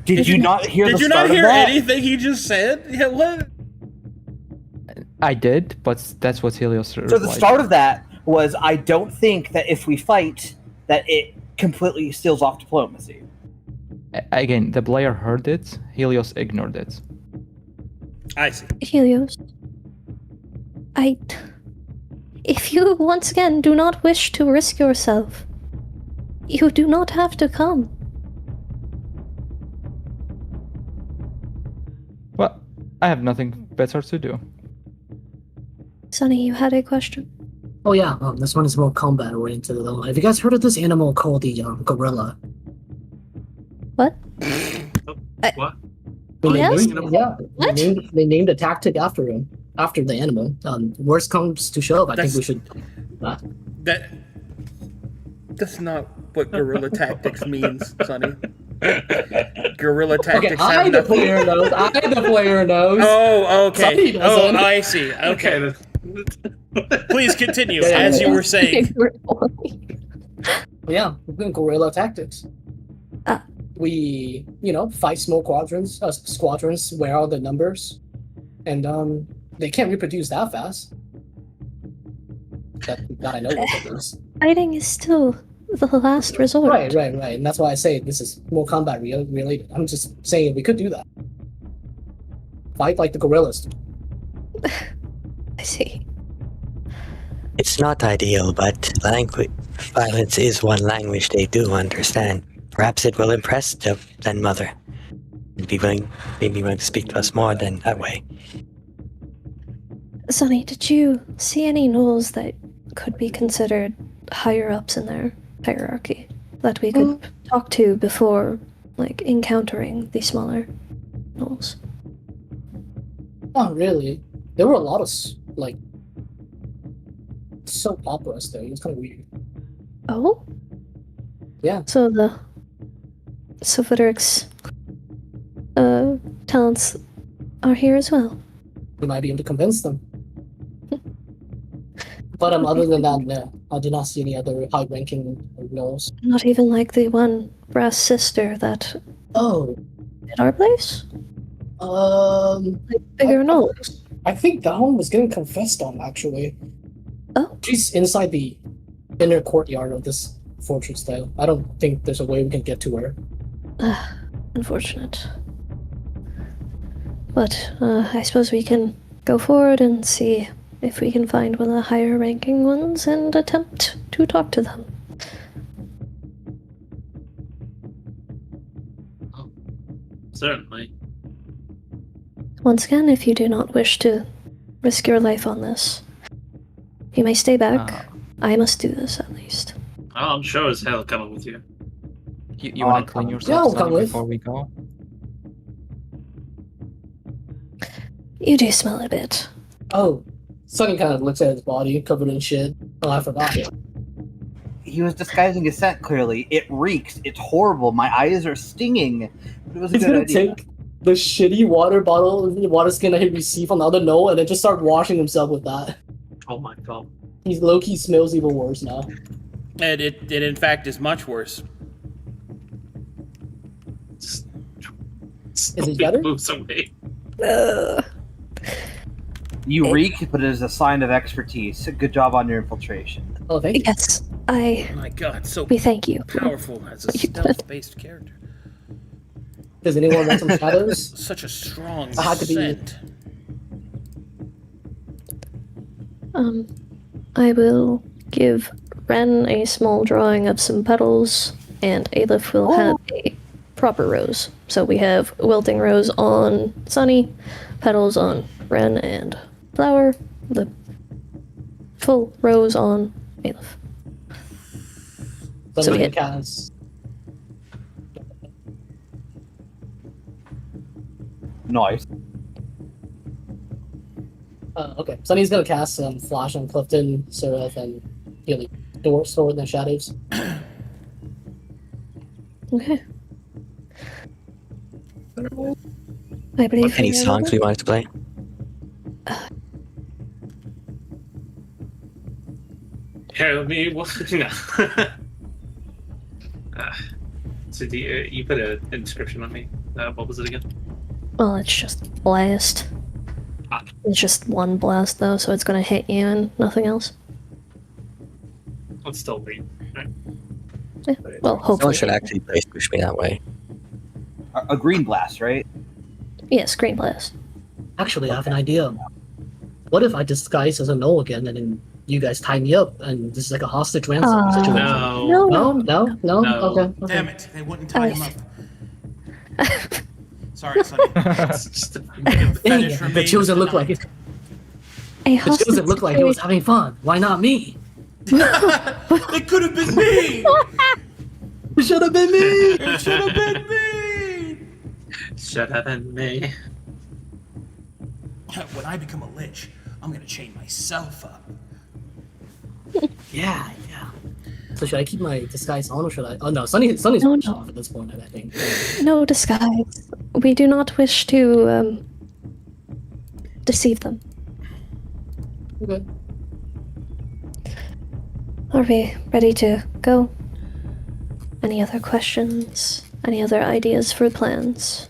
Did you not hear Did the you start not hear of that? anything he just said? Yeah, what? I did, but that's what Helios So the replied. start of that was, I don't think that if we fight, that it completely seals off diplomacy. Again, the player heard it, Helios ignored it. I see. Helios. If you once again do not wish to risk yourself, you do not have to come. Well, I have nothing better to do. Sonny, you had a question? Oh yeah, this one is more combat oriented though. Have you guys heard of this animal called the gorilla? What? What? Yes? Yeah. What? They named a tactic after him, after the animal. Worst comes to shove, I think we should. That's not what guerrilla tactics means, Sonny. Guerrilla tactics Okay, have I the nothing. player knows. I the player knows. Oh, okay. Sonny doesn't. I see. Okay. Okay. Please continue, Yeah, as you yeah. were saying. Yeah, guerrilla tactics. Ah. We, fight small squadrons, wear all the numbers, and they can't reproduce that fast. That I know what it is. Fighting is still the last resort. Right, and that's why I say this is more combat related. I'm just saying we could do that. Fight like the gorillas. I see. It's not ideal, but violence is one language they do understand. Perhaps it will impress the then mother. They'd be willing to speak to us more than that way. Sonny, did you see any gnolls that could be considered higher ups in their hierarchy that we could talk to before, encountering the smaller gnolls? Not really. There were a lot of soap operas there. It was kind of weird. Oh? Yeah. So Frederick's talents are here as well. We might be able to convince them. But other than that, no. I did not see any other high-ranking gnolls. Not even like the one brass sister that Oh. at our place? Bigger gnolls. I think that one was getting confessed on, actually. Oh. She's inside the inner courtyard of this fortress, though. I don't think there's a way we can get to her. Unfortunate. But I suppose we can go forward and see if we can find one of the higher ranking ones and attempt to talk to them. Certainly. Once again, if you do not wish to risk your life on this, you may stay back. I must do this at least. Oh, I'm sure as hell coming with you. You want to clean Yeah, yourself I'll come with. before we go? You do smell a bit. Oh. Sonny kind of looks at his body, covered in shit. Oh, I forgot it. He was disguising his scent clearly. It reeks. It's horrible. My eyes are stinging. It was a He's good gonna idea. take the shitty water skin that he received from the other gnoll and then just start washing himself with that. Oh my god. He's low-key smells even worse now. And it in fact is much worse. Is it better? Moves away. You reek, but it is a sign of expertise. Good job on your infiltration. Oh, thank you. Yes, Oh my god, so we thank you. powerful as a stealth-based character. Does anyone want some shadows? Such a strong I had to be- scent. I will give Ren a small drawing of some petals, and Aleph will have a proper rose. So we have wilting rose on Sunny, petals on Ren and Flower, the full rose on Aleph. Somebody we can cast. Nice. Okay, Sunny's gonna cast Flash on Clifton, Seraph, and Healy. Sword in the shadows. Okay. I believe Any we are songs ready. we wanted to play? Help me. What? No. So you put an inscription on me. What was it again? Well, it's just blast. Ah. It's just one blast though, so it's gonna hit you and nothing else. Let's still wait. Right. Yeah. Well, Someone hopefully. should actually play Push Me That Way. a green blast, right? Yes, green blast. Actually, I have an idea. What if I disguise as a gnoll again, and then you guys tie me up, and this is like a hostage ransom situation? No. No. No. Okay. Damn it! They wouldn't tie him up. I- Sorry, Sonny. It's just a Dang Fetish it, the remains chosen looked like denied. it. A The hostage chosen looked like he was having fun. Why not me? It could have been me. It should have been me. It should have been me. Should have been me. When I become a lich, I'm gonna chain myself up. Yeah. So should I keep my disguise on, or should I? Oh no, Sunny's No, pushed no. off at this point, I think. No disguise. We do not wish to deceive them. Okay. Are we ready to go? Any other questions? Any other ideas for plans?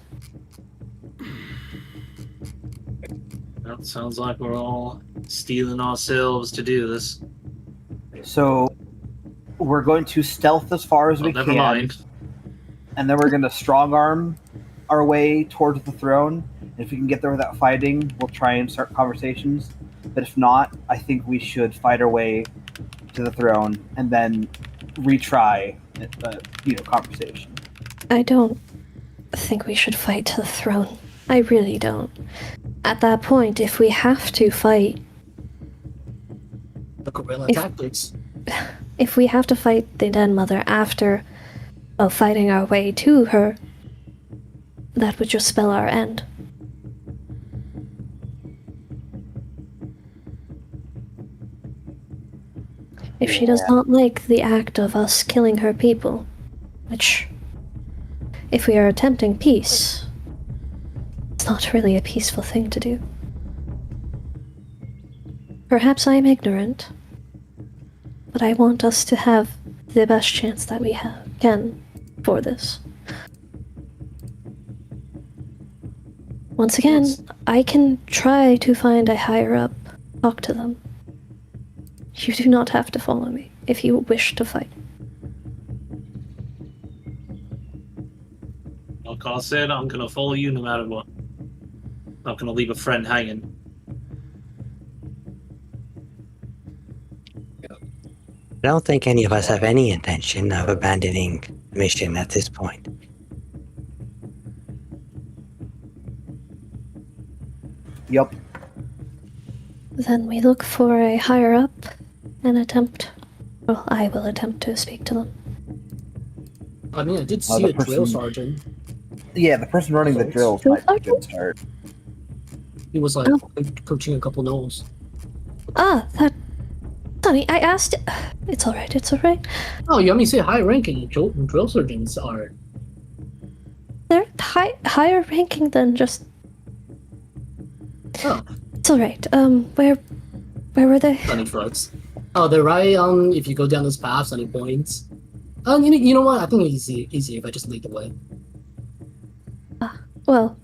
Well, it sounds like we're all stealing ourselves to do this. So we're going to stealth as far as Well, we never can, mind. and then we're going to strong arm our way towards the throne. If we can get there without fighting, we'll try and start conversations. But if not, I think we should fight our way to the throne and then retry the conversation. I don't think we should fight to the throne. I really don't. At that point, if we have to fight, The guerrilla If- tactics. if we have to fight the Den Mother after fighting our way to her, that would just spell our end. If she does not like the act of us killing her people, which, if we are attempting peace, it's not really a peaceful thing to do. Perhaps I am ignorant, but I want us to have the best chance that we can for this. Once again, I can try to find a higher up, talk to them. You do not have to follow me if you wish to fight. Like I said, I'm gonna follow you no matter what. Not gonna leave a friend hanging. I don't think any of us have any intention of abandoning the mission at this point. Yup. Then we look for a higher up and attempt. Well, I will attempt to speak to them. I mean, I did Oh, see the a drill person- sergeant. Yeah, the person running the drills Drill might be a good sergeant? start. He was like Oh. coaching a couple gnolls. Ah, that. Sonny, I asked. It's alright, it's alright. Oh, you want me to say high-ranking drill sergeants are? They're higher ranking than just. Oh, It's alright. Where were they? Sunny shrugs. Oh, they're right. If you go down this path, Sunny points. You know what? I think it's easy if I just lead the way. Well.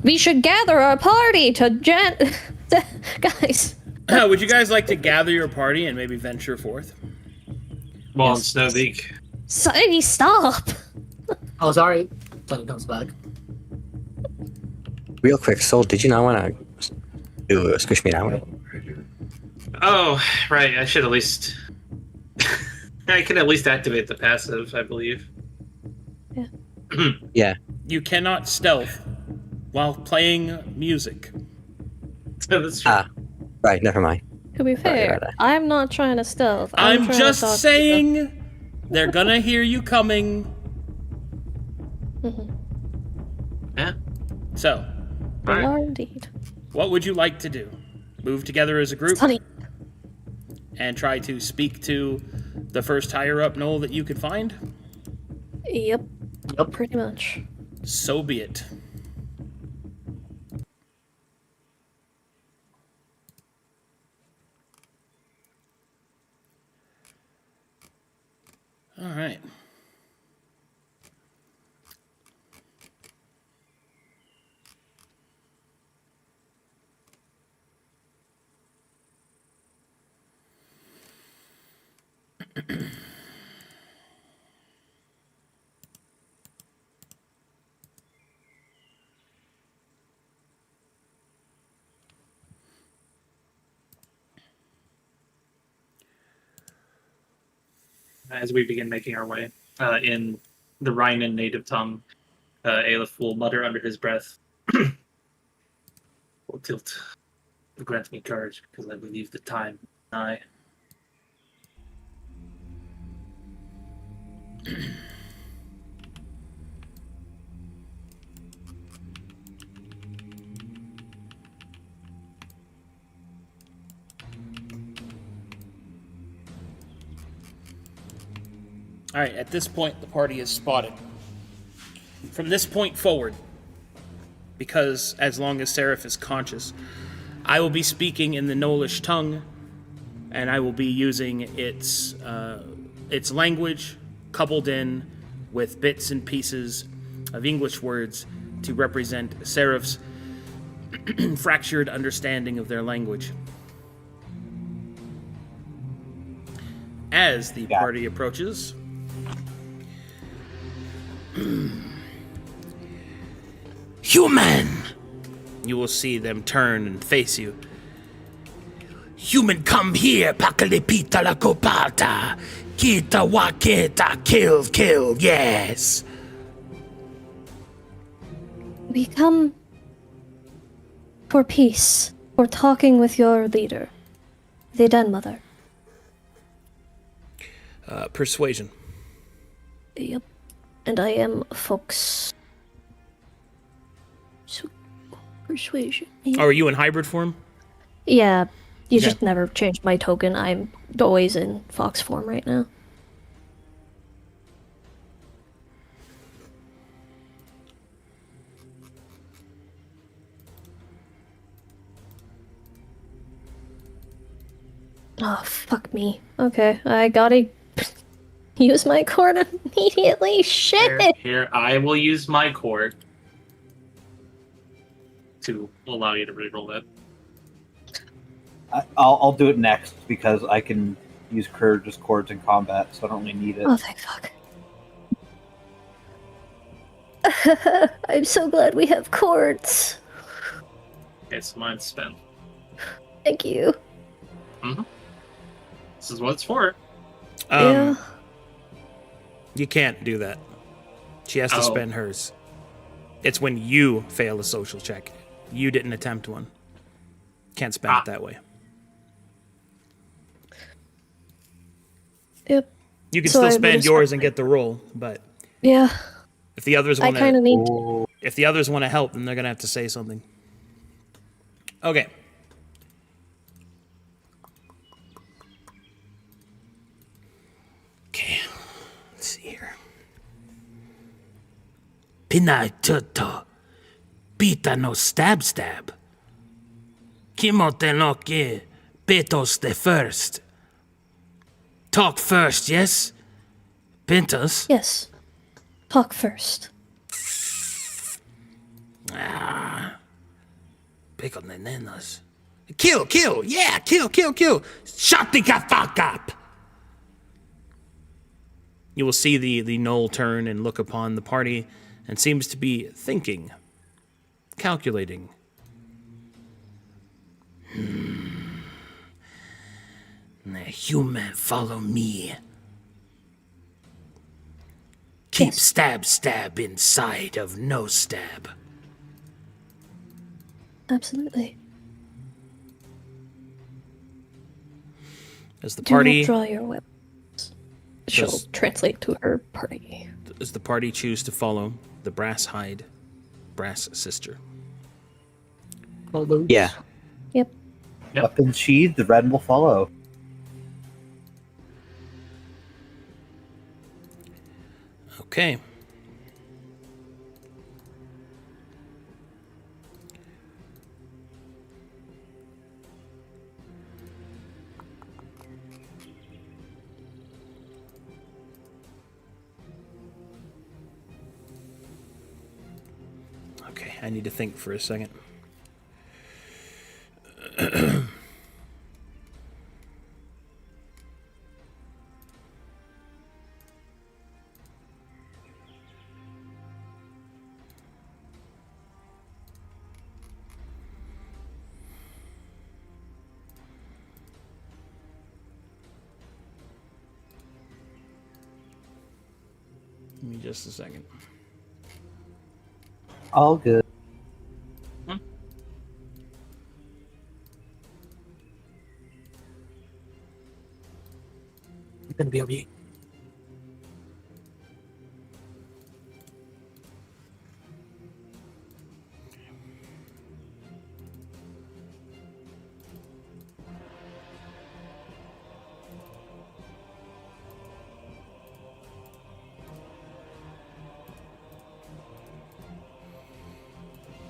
We should gather our party to guys. Would you guys like to gather your party and maybe venture forth? Come on, Yes. Snowbeak. Sonny, stop! Oh, sorry. Sunny comes back. Real quick, Soul, did you not want to do Squish Me Down? Oh, right. I should at least. I can at least activate the passive, I believe. Yeah. You cannot stealth while playing music. That's true. Ah, right, never mind. To be fair, right. I'm not trying to stealth. I'm trying to just talk to saying they're gonna hear you coming. Mhm. Yeah. So, They Alright. are indeed. what would you like to do? Move together as a group Sonny, and try to speak to the first higher up knoll that you could find? yep, Yep. pretty much. So be it. All right. as we begin making our way in the Rhinan native tongue. Aleph will mutter under his breath, "Will tilt grant me courage, because I believe the time is nigh." All right, at this point, the party is spotted. From this point forward, because as long as Seraph is conscious, I will be speaking in the Nolish tongue, and I will be using its language coupled in with bits and pieces of English words to represent Seraph's fractured understanding of their language. As the party approaches, human! You will see them turn and face you. Human, come here, pakalipita la copata. Kita waketa, kill, yes. We come for peace, for talking with your leader, the Den Mother. Persuasion. Yep. And I am Fox. So, persuasion. Yeah. Oh, are you in hybrid form? Yeah, you Okay. just never changed my token. I'm always in Fox form right now. Oh, fuck me. Okay, I gotta use my cord immediately. Shit! Here, I will use my cord to allow you to reroll that. I'll do it next because I can use Courageous Chords in combat, so I don't really need it. Oh, thank fuck. I'm so glad we have cords. Okay, so mine's spent. Thank you. This is what it's for. Yeah. You can't do that. She has to Oh. spend hers. It's when you fail a social check. You didn't attempt one. Can't spend it that way. Yep. You can So still I spend would've yours and get the roll, but Yeah. if the others I want kind of to, need to. if the others want to help, then they're gonna have to say something. Okay. Okay. Let's see here. Pinai tutto. Pita no stab. Kimote no ke. Petos the first. Talk first, yes? Pintos? Yes. Talk first. Pick on the nenas. Kill! Yeah, kill! Shut the fuck up! You will see the gnoll turn and look upon the party and seems to be thinking, calculating. The human, follow me. Keep Yes. stab inside of no stab. Absolutely. As the Do party not draw your weapons. She'll Does- translate to her party. choose to follow the brass sister. Although- Yeah. Yep. Yep. Weapons sheathed, the red will follow. Okay. Okay, I need to think for a second. me just a second. All good. I'm gonna be okay.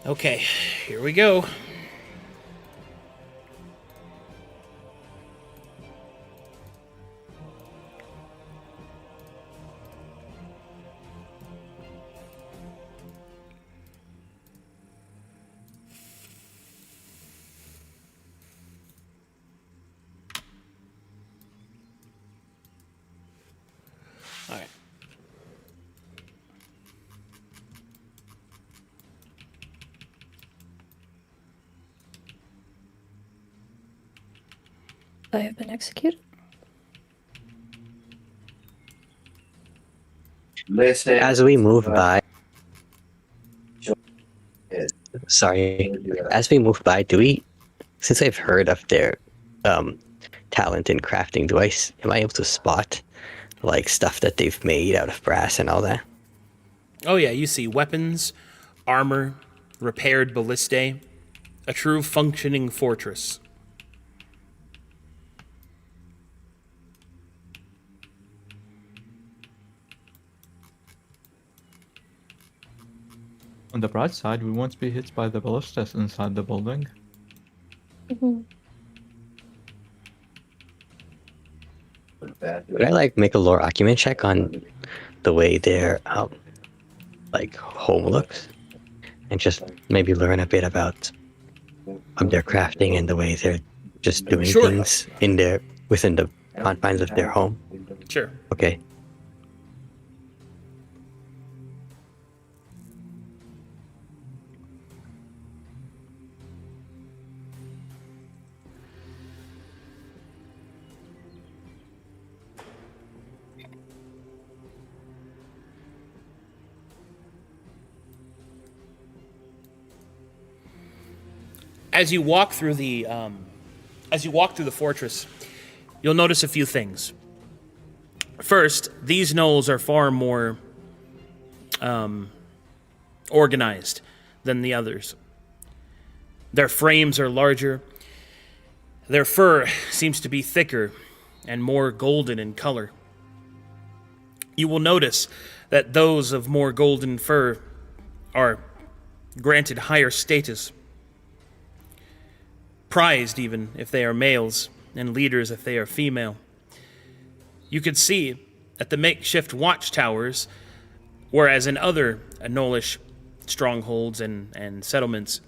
Okay, here we go. All right. I have been executed. As we move by, sorry, as we move by, since I've heard of their talent in crafting, am I able to spot like stuff that they've made out of brass and all that? Oh yeah, you see weapons, armor, repaired ballistae, a true functioning fortress. On the bright side, we won't be hit by the ballistas inside the building. Mhm. Would I like make a lore acumen check on the way their like home looks, and just maybe learn a bit about their crafting and the way they're just doing Sure. things within the confines of their home? Sure. Okay. As you walk through the fortress, you'll notice a few things. First, these gnolls are far more organized than the others. Their frames are larger. Their fur seems to be thicker and more golden in color. You will notice that those of more golden fur are granted higher status, prized even if they are males, and leaders if they are female. You could see that the makeshift watchtowers, whereas in other gnollish strongholds and settlements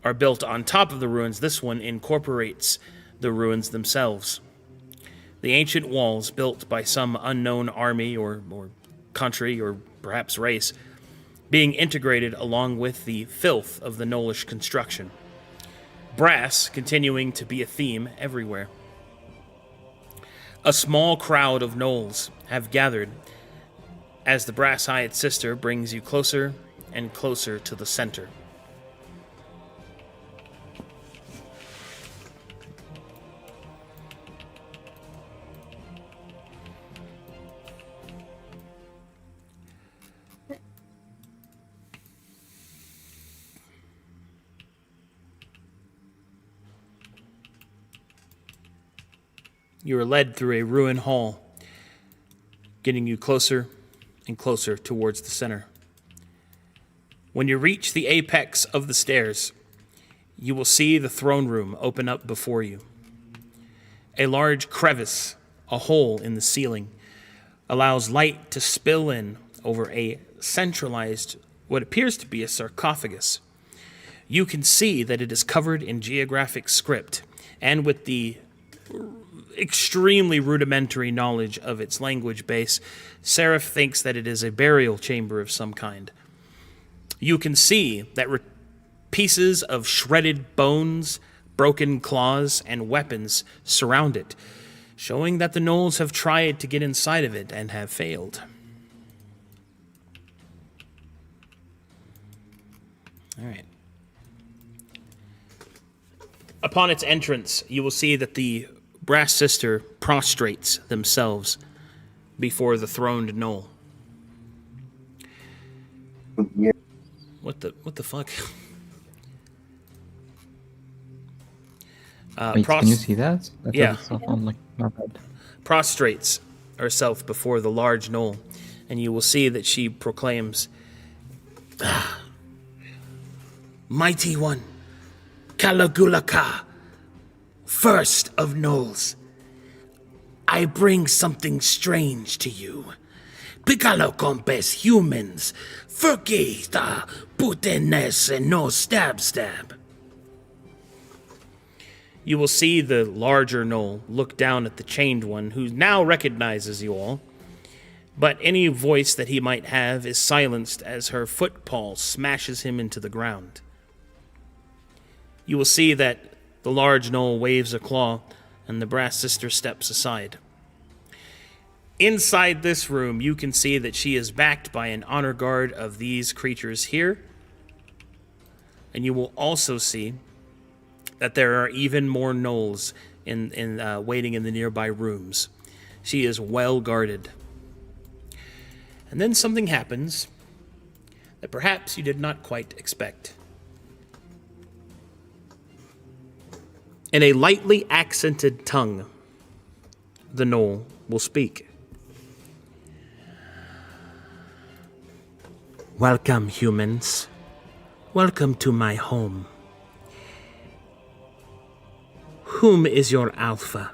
are built on top of the ruins, this one incorporates the ruins themselves. The ancient walls, built by some unknown army or country or perhaps race, being integrated along with the filth of the gnollish construction. Brass continuing to be a theme everywhere. A small crowd of gnolls have gathered as the brass-eyed sister brings you closer and closer to the center. You are led through a ruined hall, getting you closer and closer towards the center. When you reach the apex of the stairs, you will see the throne room open up before you. A large crevice, a hole in the ceiling, allows light to spill in over a centralized, what appears to be a sarcophagus. You can see that it is covered in geographic script, and with the extremely rudimentary knowledge of its language base, Seraph thinks that it is a burial chamber of some kind. You can see that pieces of shredded bones, broken claws, and weapons surround it, showing that the gnolls have tried to get inside of it and have failed. All right. Upon its entrance, you will see that the Brass Sister prostrates themselves before the throned knoll. What the fuck? Wait, can you see that? I thought Yeah. it's not on, like, my bad. Prostrates herself before the large knoll, and you will see that she proclaims, Mighty One, Kalagulaka, first of gnolls, I bring something strange to you. Picalocompes humans, Furgita, Putenes, and no stab. You will see the larger gnoll look down at the chained one, who now recognizes you all, but any voice that he might have is silenced as her footpaw smashes him into the ground. You will see that the large gnoll waves a claw, and the Brass Sister steps aside. Inside this room, you can see that she is backed by an honor guard of these creatures here, and you will also see that there are even more gnolls waiting in the nearby rooms. She is well guarded. And then something happens that perhaps you did not quite expect. In a lightly accented tongue, the gnoll will speak. Welcome, humans. Welcome to my home. Whom is your alpha?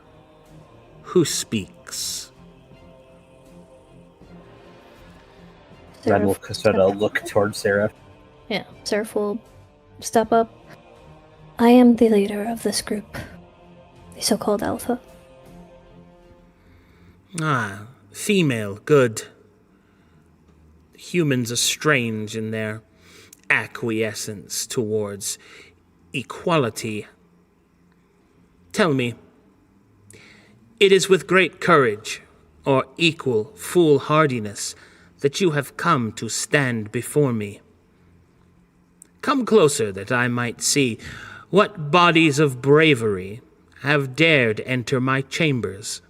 Who speaks? Ren will Seraph sort of look towards Seraph. Yeah, Seraph will step up. I am the leader of this group, the so-called Alpha. Ah, female, good. Humans are strange in their acquiescence towards equality. Tell me, it is with great courage or equal foolhardiness that you have come to stand before me. Come closer that I might see what bodies of bravery have dared enter my chambers.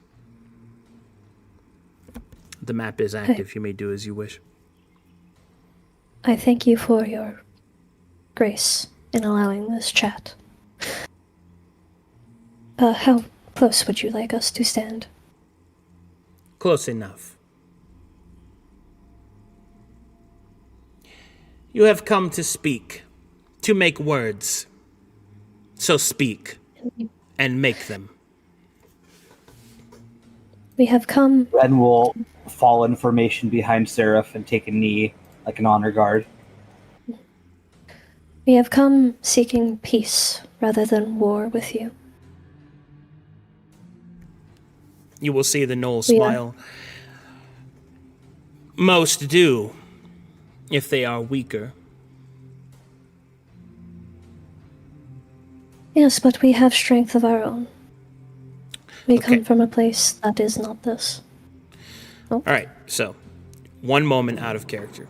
The map is active. You may do as you wish. I thank you for your grace in allowing this chat. How close would you like us to stand? Close enough. You have come to speak, to make words. So speak, and make them. We have come. Ren will fall in formation behind Seraph and take a knee like an honor guard. We have come seeking peace rather than war with you. You will see the gnoll smile. Most do, if they are weaker. Yes, but we have strength of our own. We Okay. come from a place that is not this. All right, so one moment out of character.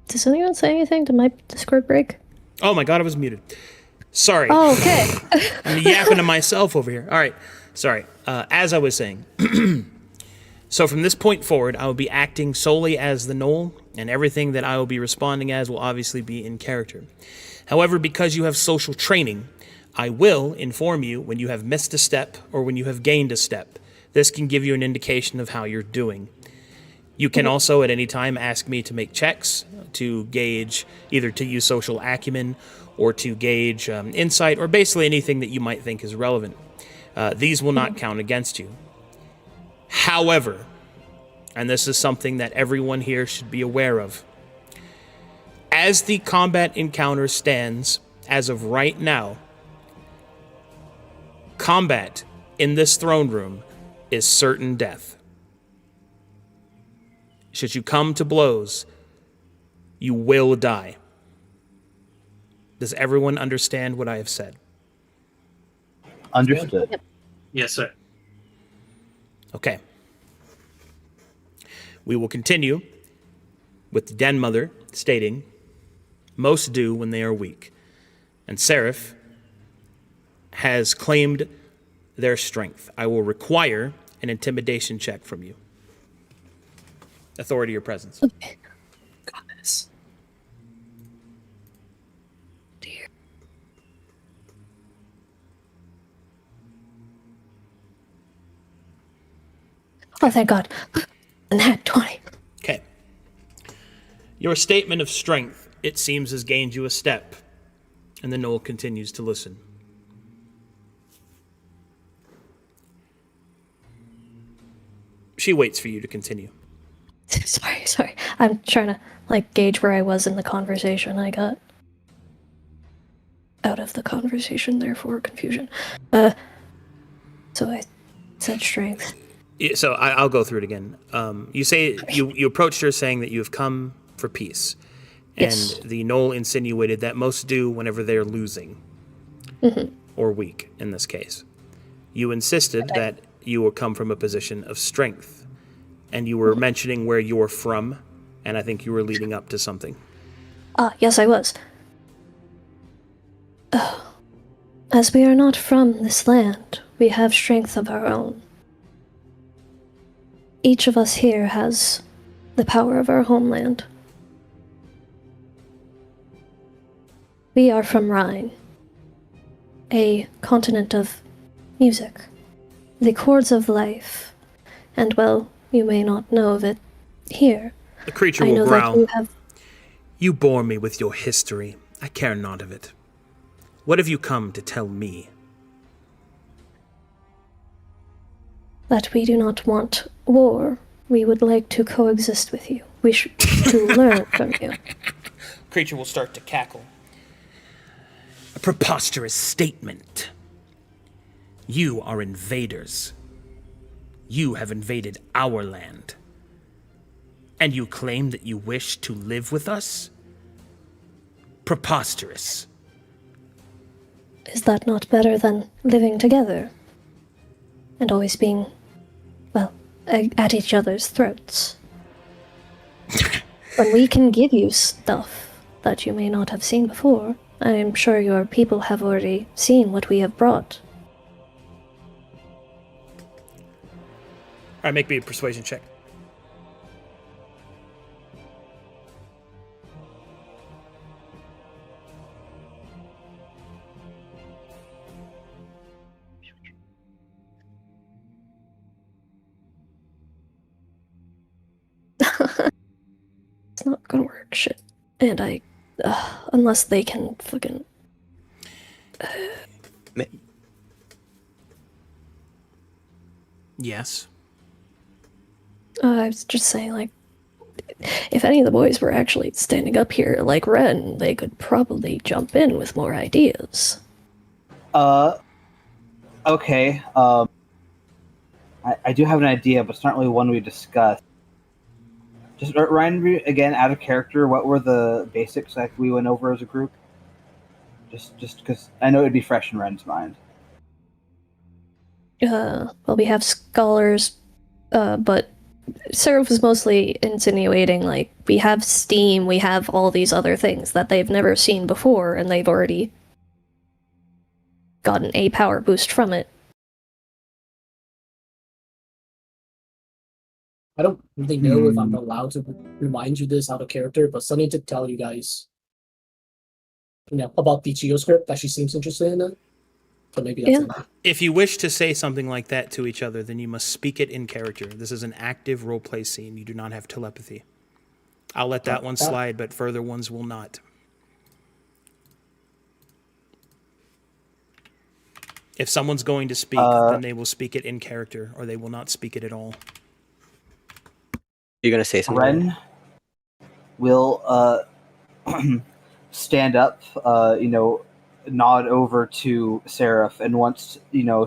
Does anyone say anything? Did my Discord break? Oh my god, I was muted. Sorry. Oh, okay. I'm yapping to myself over here. All right, sorry. As I was saying, so from this point forward, I will be acting solely as the gnoll, and everything that I will be responding as will obviously be in character. However, because you have social training, I will inform you when you have missed a step or when you have gained a step. This can give you an indication of how you're doing. You can also at any time ask me to make checks to gauge, either to use social acumen or to gauge insight, or basically anything that you might think is relevant. These will not count against you. However, and this is something that everyone here should be aware of, as the combat encounter stands as of right now, combat in this throne room is certain death. Should you come to blows, you will die. Does everyone understand what I have said? Understood. Yes, sir. Okay. We will continue with the Den Mother stating, most do when they are weak. And Seraph has claimed their strength. I will require an intimidation check from you. Authority or presence. Okay. Got this. Dear. Oh, thank God. Nat 20. Okay. Your statement of strength, it seems, has gained you a step. And the Knoll continues to listen. She waits for you to continue. Sorry. I'm trying to, gauge where I was in the conversation. I got out of the conversation, therefore confusion. So I said strength. Yeah, so I'll go through it again. You say you approached her saying that you have come for peace. And Yes. the Knoll insinuated that most do whenever they're losing. Or weak, in this case. You insisted that you will come from a position of strength. And you were mentioning where you're from, and I think you were leading up to something. Yes, I was. As we are not from this land, we have strength of our own. Each of us here has the power of our homeland. We are from Rhine, a continent of music, the chords of life, and well, you may not know of it here. The creature I will know growl. that you have. You bore me with your history. I care not of it. What have you come to tell me? That we do not want war. We would like to coexist with you. We should to learn from you. Creature will start to cackle. A preposterous statement. You are invaders. You have invaded our land. And you claim that you wish to live with us? Preposterous. Is that not better than living together? And always being, well, at each other's throats? When we can give you stuff that you may not have seen before, I am sure your people have already seen what we have brought. All right, make me a persuasion check. It's not gonna work, shit. And unless they can fucking... Yes. I was just saying, if any of the boys were actually standing up here like Ren, they could probably jump in with more ideas. Okay. I do have an idea, but it's not really one we discussed. Just remind me again, out of character, what were the basics that we went over as a group? Just because I know it'd be fresh in Ren's mind. Well, we have scholars, but Seraph was mostly insinuating, we have steam, we have all these other things that they've never seen before, and they've already gotten a power boost from it. I don't really know if I'm allowed to remind you this out of character, but Sunny did tell you guys, about the geoscript that she seems interested in it. So maybe that's Yeah. enough. If you wish to say something like that to each other, then you must speak it in character. This is an active roleplay scene. You do not have telepathy. I'll let that one slide, but further ones will not. If someone's going to speak, then they will speak it in character, or they will not speak it at all. You're gonna say something. Ren will stand up, nod over to Seraph, and once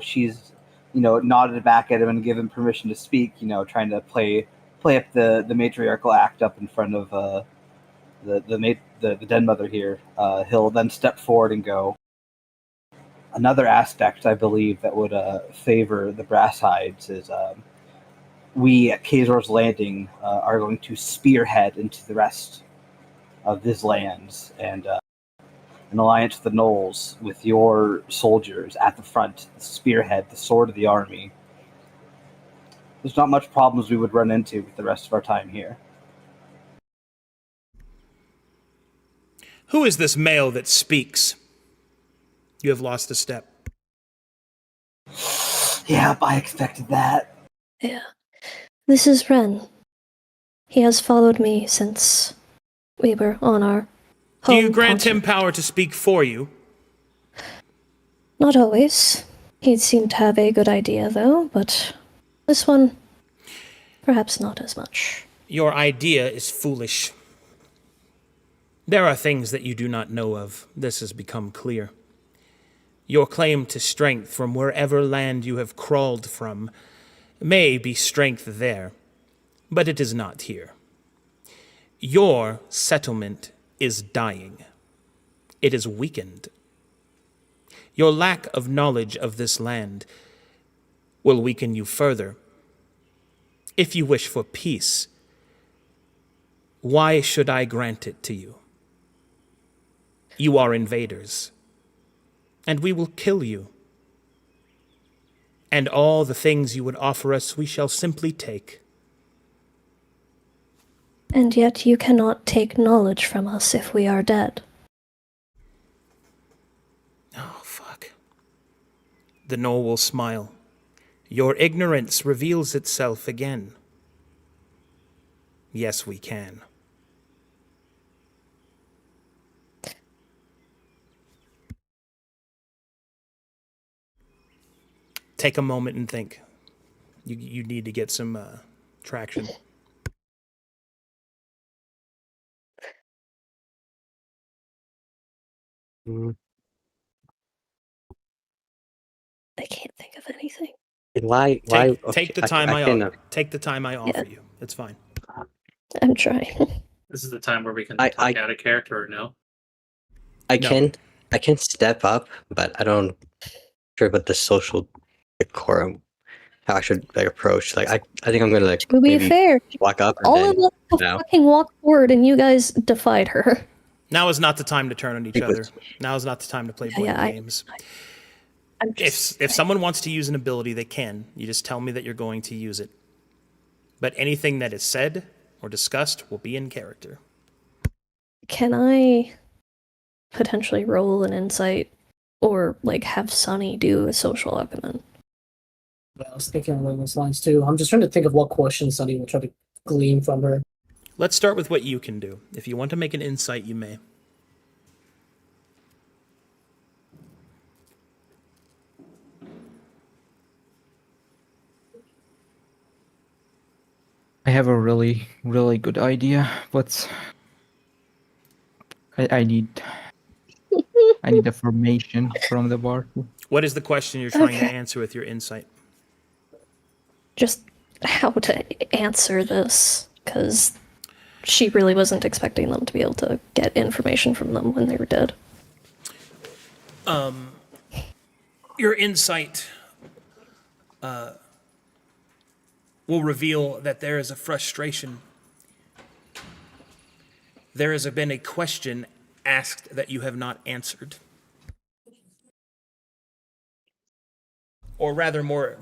she's nodded back at him and given permission to speak, trying to play up the matriarchal act up in front of the den mother here. He'll then step forward and go. Another aspect, I believe, that would favor the Brass Hides is we at Kazor's Landing are going to spearhead into the rest of these lands, and an alliance with the Knolls, with your soldiers at the front, the spearhead, the sword of the army. There's not much problems we would run into with the rest of our time here. Who is this male that speaks? You have lost a step. Yeah, I expected that. Yeah. This is Ren. He has followed me since we were on our Do home you grant him continent. power to speak for you? Not always. He seemed to have a good idea, though, but this one, perhaps not as much. Your idea is foolish. There are things that you do not know of. This has become clear. Your claim to strength from wherever land you have crawled from may be strength there, but it is not here. Your settlement is dying. It is weakened. Your lack of knowledge of this land will weaken you further. If you wish for peace, why should I grant it to you? You are invaders, and we will kill you. And all the things you would offer us, we shall simply take. And yet you cannot take knowledge from us if we are dead. Oh, fuck. The Knoll will smile. Your ignorance reveals itself again. Yes, we can. Take a moment and think. You need to get some traction. Mm. I can't think of anything. Why? Take the time take the time I offer you. It's fine. I'm trying. This is the time where we can I- talk out of character or no? I No. can step up, but I don't sure about the social decorum. How I should approach. I think I'm gonna To be maybe fair, walk up and all then of us no. fucking walked forward and you guys defied her. Now is not the time to turn on each It was- other. Now is not the time to play Yeah, blame yeah, games. I'm just If someone wants to use an ability, they can. You just tell me that you're going to use it. But anything that is said or discussed will be in character. Can I potentially roll an insight or have Sunny do a social argument? I was thinking along those lines too. I'm just trying to think of what questions Sunny will try to glean from her. Let's start with what you can do. If you want to make an insight, you may. I have a really, really good idea, but I need affirmation from the bar. What is the question you're trying to Okay. answer with your insight? Just how to answer this, because she really wasn't expecting them to be able to get information from them when they were dead. Your insight will reveal that there is a frustration. There has been a question asked that you have not answered. Or rather, more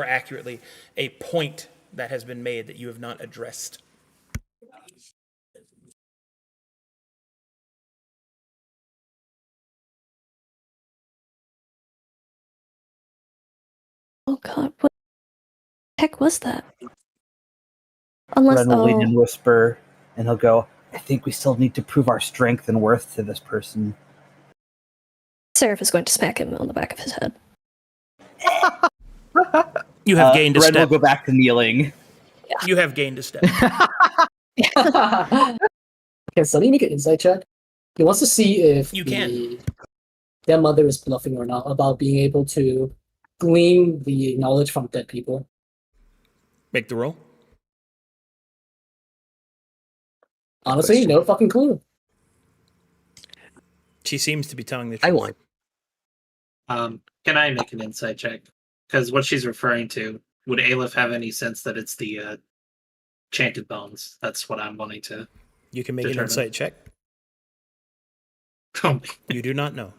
accurately, a point that has been made that you have not addressed. God, what the heck was that? Unless, Ren will lean and whisper, and he'll go, I think we still need to prove our strength and worth to this person. Seraph is going to smack him on the back of his head. You have gained a Ren step. will go back to kneeling. You have gained a step. Can Sunny make an insight check? He wants to see if You can. their mother is bluffing or not about being able to glean the knowledge from dead people. Make the roll. Honestly, no fucking clue. She seems to be telling the truth. I won. Can I make an insight check? Because what she's referring to, would Aleph have any sense that it's the chanted bones? That's what I'm wanting to. You can make Determine. an insight check. Oh, You do not know.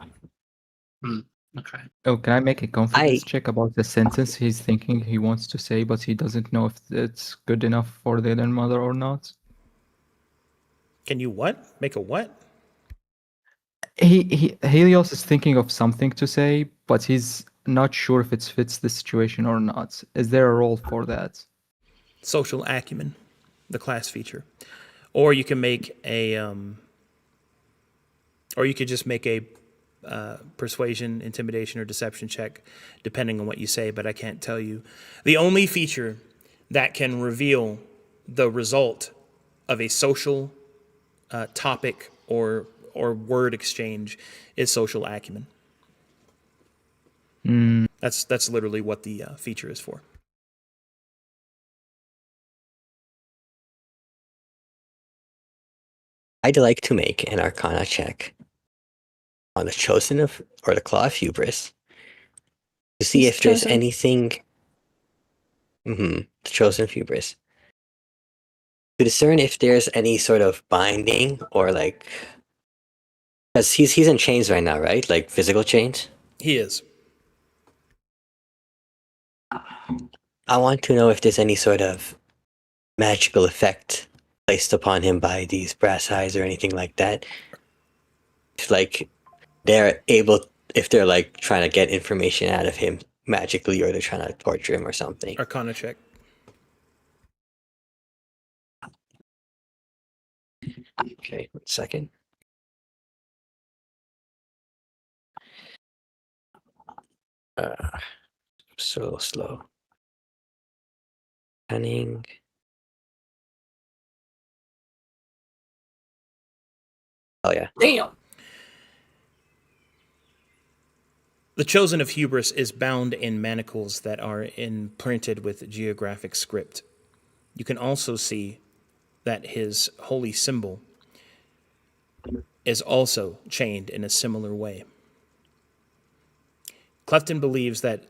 okay. Oh, can I make a confidence check about the sentence he's thinking he wants to say, but he doesn't know if it's good enough for the other mother or not? Can you what? Make a what? Helios is thinking of something to say, but he's not sure if it fits the situation or not. Is there a role for that? Social acumen, the class feature. Or you can make a, or you could just make a persuasion, intimidation, or deception check, depending on what you say, but I can't tell you. The only feature that can reveal the result of a social topic or word exchange is social acumen. That's literally what the feature is for. I'd like to make an Arcana check on the Chosen of, or the Claw of Hubris, to see Who's if there's chosen? anything. The Chosen of Hubris. To discern if there's any sort of binding or like, because he's in chains right now, right? Like physical chains. He is. I want to know if there's any sort of magical effect placed upon him by these brass eyes or anything like that. If like they're able, if they're like trying to get information out of him magically, or they're trying to torture him or something. Arcana check. Okay, 1 second. So slow. Cunning. Oh yeah. Damn! The Chosen of Hubris is bound in manacles that are imprinted with geographic script. You can also see that his holy symbol is also chained in a similar way. Clefton believes that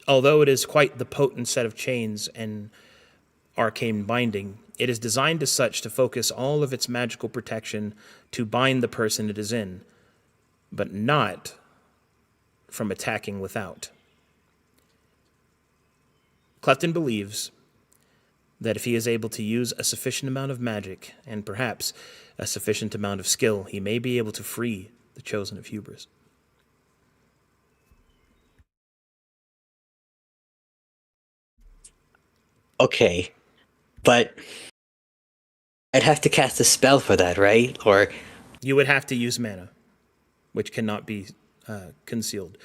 although it is quite the potent set of chains and arcane binding, it is designed as such to focus all of its magical protection to bind the person it is in, but not from attacking without. Clefton believes that if he is able to use a sufficient amount of magic, and perhaps a sufficient amount of skill, he may be able to free the Chosen of Hubris. Okay, but I'd have to cast a spell for that, right? Or You would have to use mana, which cannot be concealed,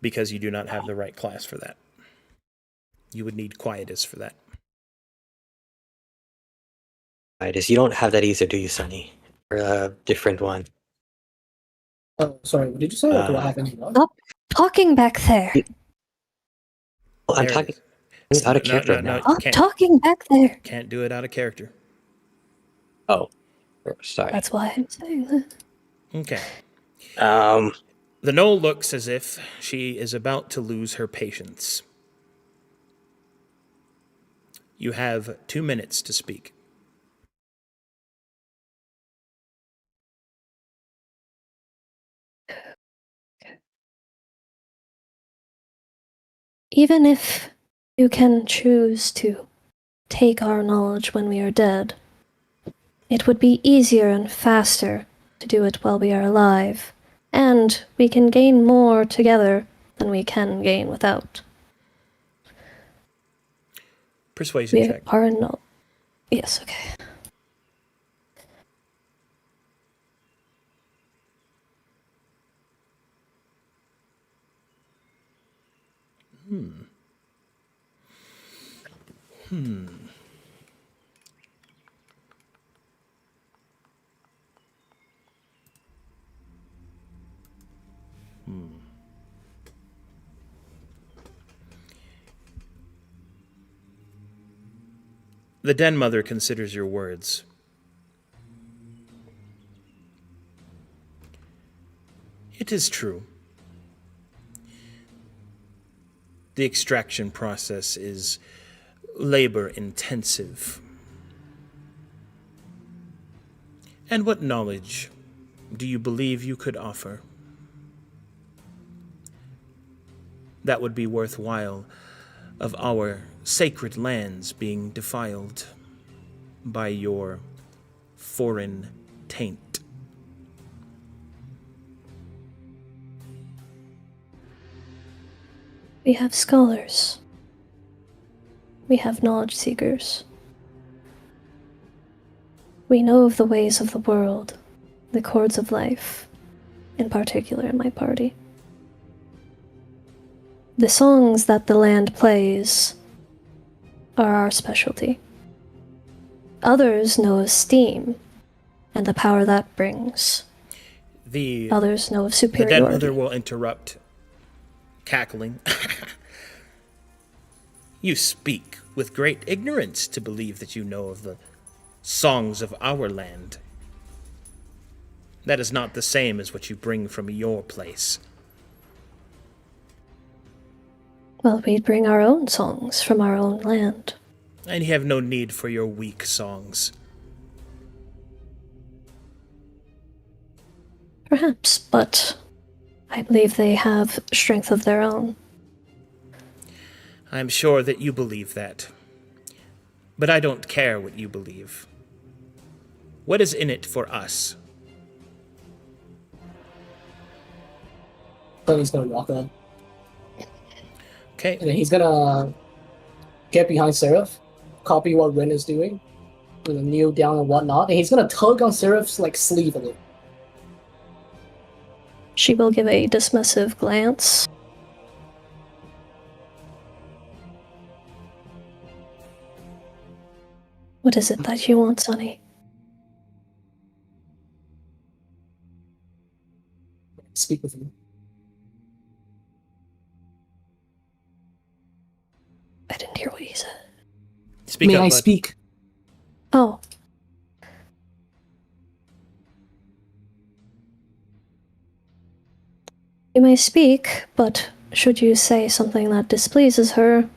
because you do not have the right class for that. You would need Quietus for that. you don't have that either, do you, Sunny? Or a different one? Oh, sorry, what did you say? Do I have any what? Stop talking back there. Well, I'm There it talking is. out of No, character no, right no, now. you Stop can't. talking back there. Can't do it out of character. Oh, sorry. That's why I'm saying that. Okay. Um, The gnoll looks as if she is about to lose her patience. You have 2 minutes to speak. Even if you can choose to take our knowledge when we are dead, it would be easier and faster to do it while we are alive, and we can gain more together than we can gain without. Persuasion We check. are not. Yes, okay. The Den Mother considers your words. It is true. The extraction process is labor intensive. And what knowledge do you believe you could offer that would be worthwhile of our sacred lands being defiled by your foreign taint? We have scholars. We have knowledge seekers. We know of the ways of the world, the chords of life, in particular in my party. The songs that the land plays are our specialty. Others know of steam and the power that brings. Others know of The superiority. Den Mother will interrupt, cackling. You speak with great ignorance to believe that you know of the songs of our land. That is not the same as what you bring from your place. Well, we bring our own songs from our own land. And you have no need for your weak songs. Perhaps, but I believe they have strength of their own. I am sure that you believe that. But I don't care what you believe. What is in it for us? Then he's gonna walk up. Okay. And then he's gonna get behind Seraph, copy what Ren is doing, and then kneel down and whatnot, and he's gonna tug on Seraph's sleeve a little. She will give a dismissive glance. What is it that you want, Sonny? Speak with him. I didn't hear what he said. Speak May up, I bud. speak? Oh. You may speak, but should you say something that displeases her,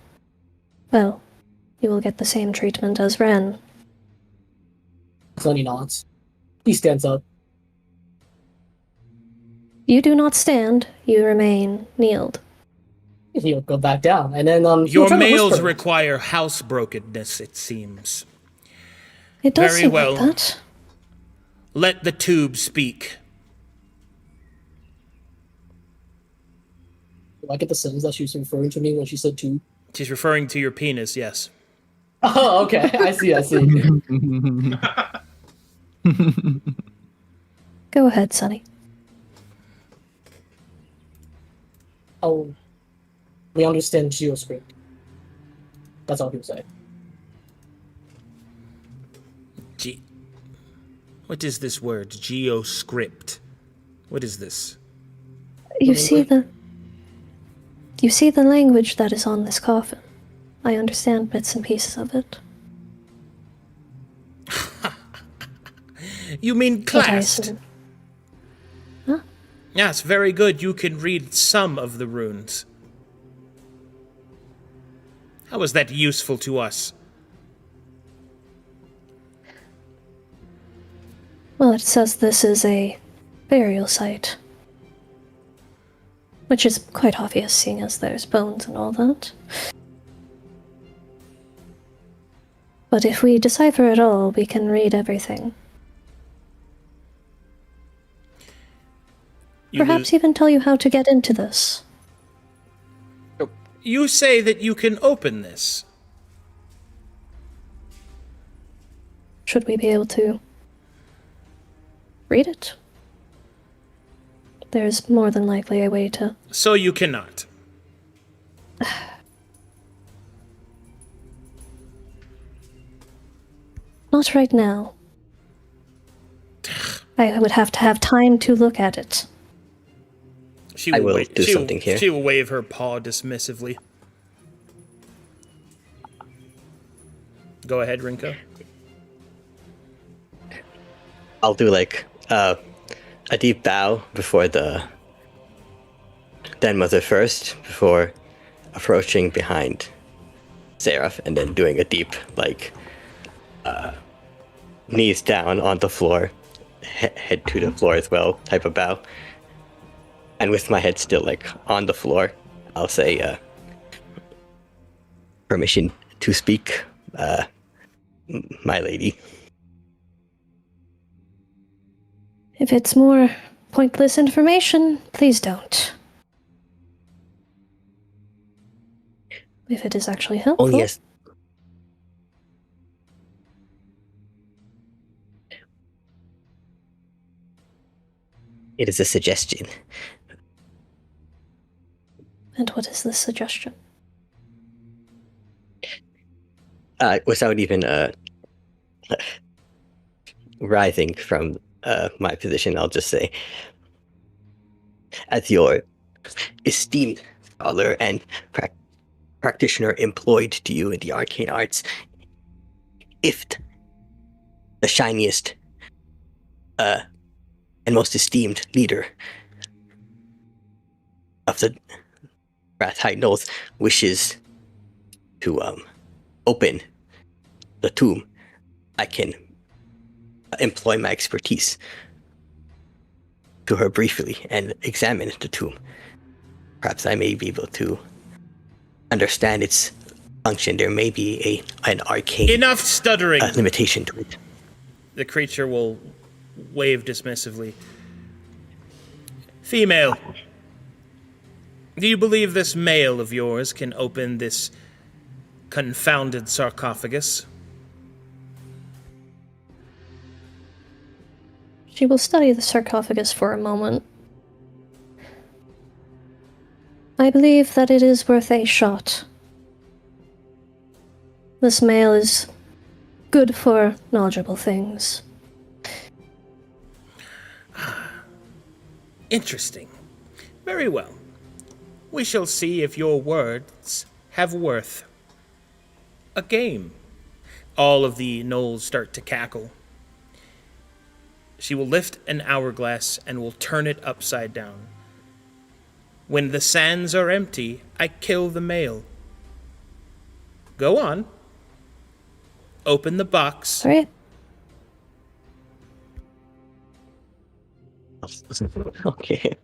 well, you will get the same treatment as Ren. Sonny nods. He stands up. You do not stand, you remain kneeled. He'll go back down, and then he'll Your try to males whisper. require housebrokenness, it seems. It does Very seem well. like that. Let the tube speak. Do I get the sense that she was referring to me when she said two? She's referring to your penis, yes. Oh, okay. I see. Go ahead, Sonny. Oh, we understand geoscript. That's all he'll say. What is this word? Geoscript. What is this? You see the language that is on this coffin. I understand bits and pieces of it. You mean But I classed? assume- Yes, very good. You can read some of the runes. How is that useful to us? Well, it says this is a burial site. Which is quite obvious, seeing as there's bones and all that. But if we decipher it all, we can read everything. Perhaps even tell you how to get into this. You say that you can open this. should we be able to read it? There's more than likely a way to. So you cannot. Not right now. I would have to have time to look at it. I will do something here. She will wave her paw dismissively. Go ahead, Rinko. I'll do like a deep bow before the Den Mother first, before approaching behind Seraph, and then doing a deep knees down on the floor, head to the floor as well type of bow. And with my head still on the floor, I'll say permission to speak, my lady. If it's more pointless information, please don't. If it is actually helpful. Only as it is a suggestion. And what is this suggestion? Without even writhing from my position, I'll just say, as your esteemed scholar and practitioner employed to you in the arcane arts, if the shiniest and most esteemed leader of the Wrathhide Knolls wishes to open the tomb, I can employ my expertise to her briefly and examine the tomb. Perhaps I may be able to understand its function. There may be an arcane Enough stuttering! limitation to it. The creature will wave dismissively. Female, do you believe this male of yours can open this confounded sarcophagus? She will study the sarcophagus for a moment. I believe that it is worth a shot. This male is good for knowledgeable things. Interesting. Very well. We shall see if your words have worth. A game. All of the gnolls start to cackle. She will lift an hourglass and will turn it upside down. When the sands are empty, I kill the male. Go on. Open the box. All right. Okay.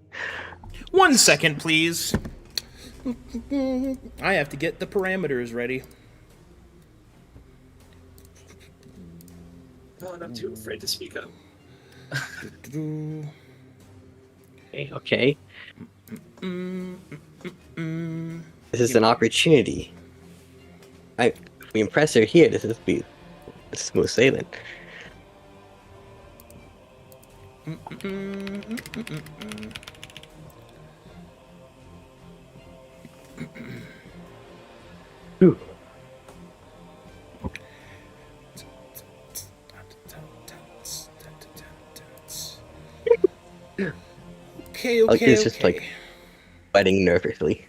1 second, please. I have to get the parameters ready. Oh, I'm too afraid to speak up. Okay. This is an opportunity. If we impress her here, this is smooth sailing. Ooh. Okay. It's just sweating nervously.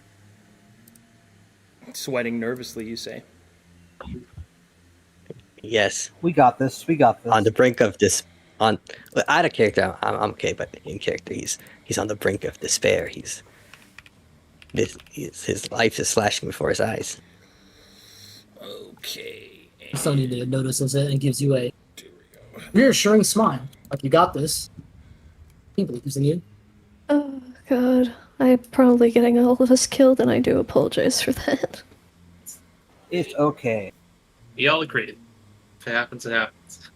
Sweating nervously, you say? Yes. We got this. We got this. On the brink of out of character, I'm okay, but in character, he's on the brink of despair. His life is flashing before his eyes. Okay. Sunny notices it and gives you a reassuring smile. Like, you got this. He believes in you. Oh, God. I'm probably getting all of us killed, and I do apologize for that. It's okay. We all agreed. If it happens, it happens.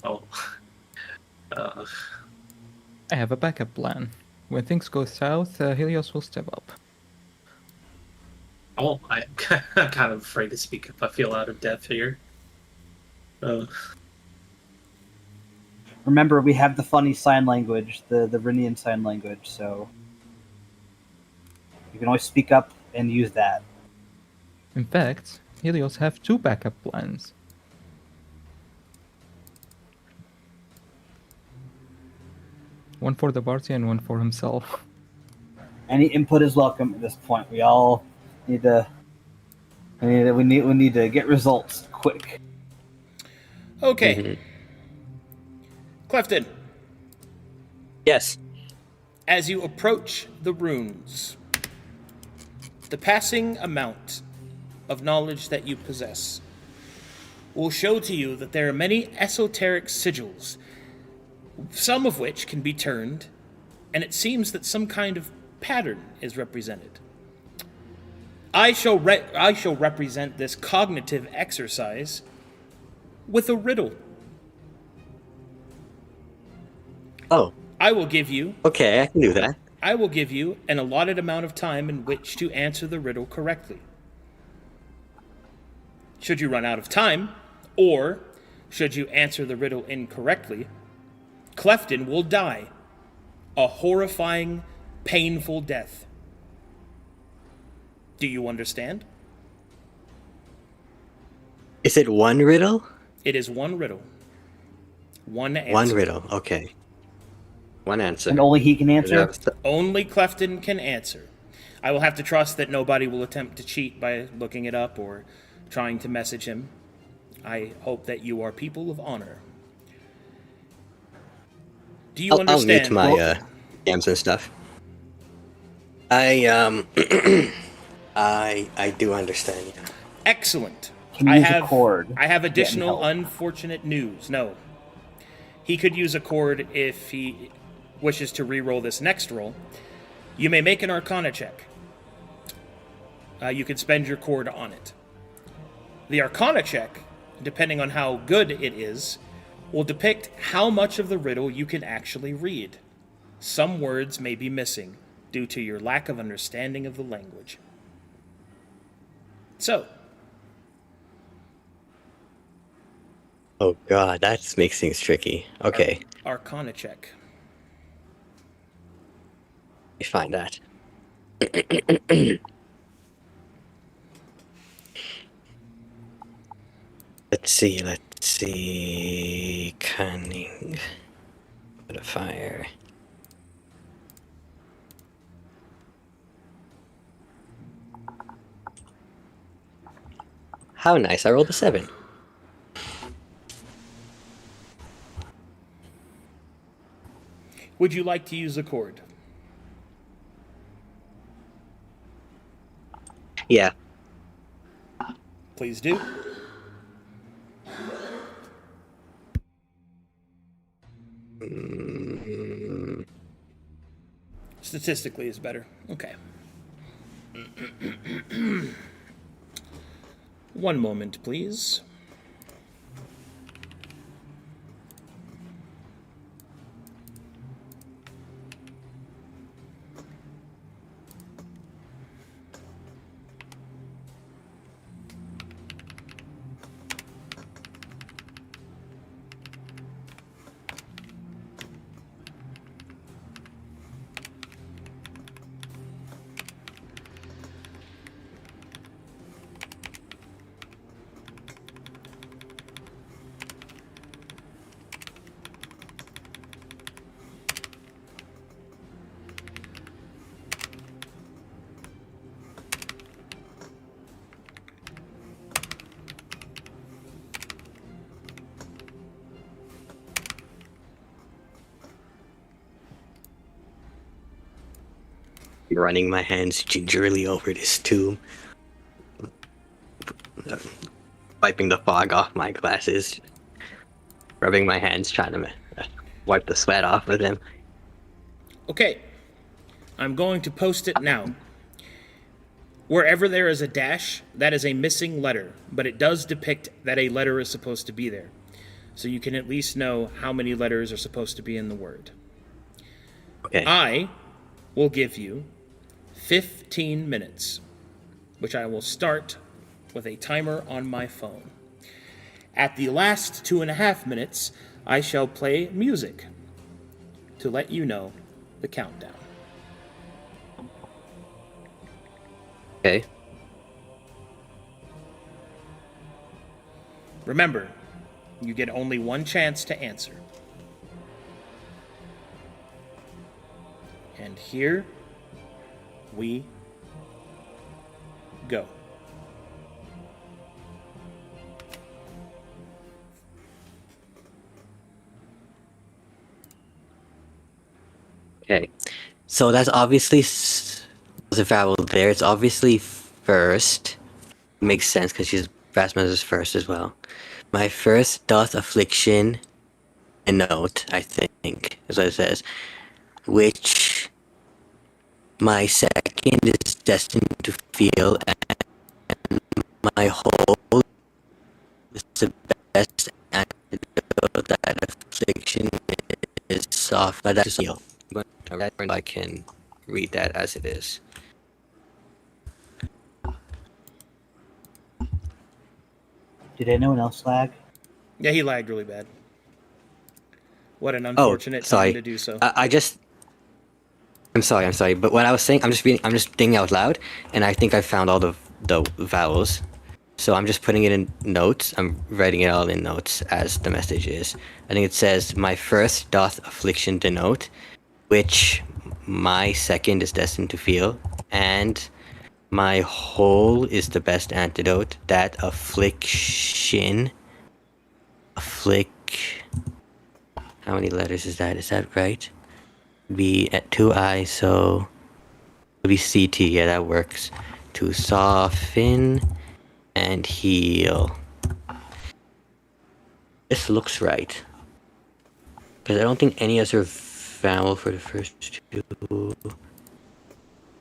Oh. I have a backup plan. When things go south, Helios will step up. I'm kind of afraid to speak if I feel out of depth here. Remember, we have the funny sign language, the Rinian sign language, so you can always speak up and use that. In fact, Helios have 2 backup plans. One for the party and one for himself. Any input is welcome at this point. We all need to. We need to get results quick. Okay. Clefton, Yes. as you approach the runes, the passing amount of knowledge that you possess will show to you that there are many esoteric sigils, some of which can be turned, and it seems that some kind of pattern is represented. I shall represent this cognitive exercise with a riddle. Oh, I will give you okay, I can do that. an allotted amount of time in which to answer the riddle correctly. Should you run out of time, or should you answer the riddle incorrectly, Clefton will die a horrifying, painful death. Do you understand? Is it one riddle? It is one riddle. One answer. One riddle, okay. One answer. And only he can answer? Only Clefton can answer. I will have to trust that nobody will attempt to cheat by looking it up or trying to message him. I hope that you are people of honor. Do you I'll understand? mute my games and stuff. I do understand. Yeah. Excellent. Can you use a cord? I have additional help? unfortunate news. No. He could use a cord if he wishes to re-roll this next roll. You may make an Arcana check. You could spend your cord on it. The Arcana check, depending on how good it is, will depict how much of the riddle you can actually read. Some words may be missing due to your lack of understanding of the language. So, Oh god, that makes things tricky. Okay, Arcana check. let me find that. Let's see. Cunning. Modifier. How nice, I rolled a 7. Would you like to use a cord? Yeah. Please do. Statistically is better. Okay. One moment, please. Running my hands gingerly over this tomb. Wiping the fog off my glasses. Rubbing my hands, trying to wipe the sweat off of them. Okay. I'm going to post it now. Wherever there is a dash, that is a missing letter, but it does depict that a letter is supposed to be there. So you can at least know how many letters are supposed to be in the word. Okay. I will give you 15 minutes, which I will start with a timer on my phone. At the last 2.5 minutes, I shall play music to let you know the countdown. Okay. Remember, you get only one chance to answer. And here we go. Okay. So that's obviously there's a vowel there. It's obviously first. Makes sense because she's Rasmus's first as well. My first doth affliction denote, I think, is what it says. Which my second is destined to feel, and my whole is the best antidote. That affliction is soft, but that's feel. But I can read that as it is. Did anyone else lag? Yeah, he lagged really bad. What an unfortunate time to do so. I'm sorry. But what I was saying, I'm just thinking out loud, and I think I found all the vowels. So I'm just putting it in notes. I'm writing it all in notes as the message is. I think it says, my first doth affliction denote, which my second is destined to feel, and my whole is the best antidote. That affliction. How many letters is that? Is that right? Be at 2I, so it'll be CT. Yeah, that works. To soften and heal. This looks right. Because I don't think any other vowel for the first two.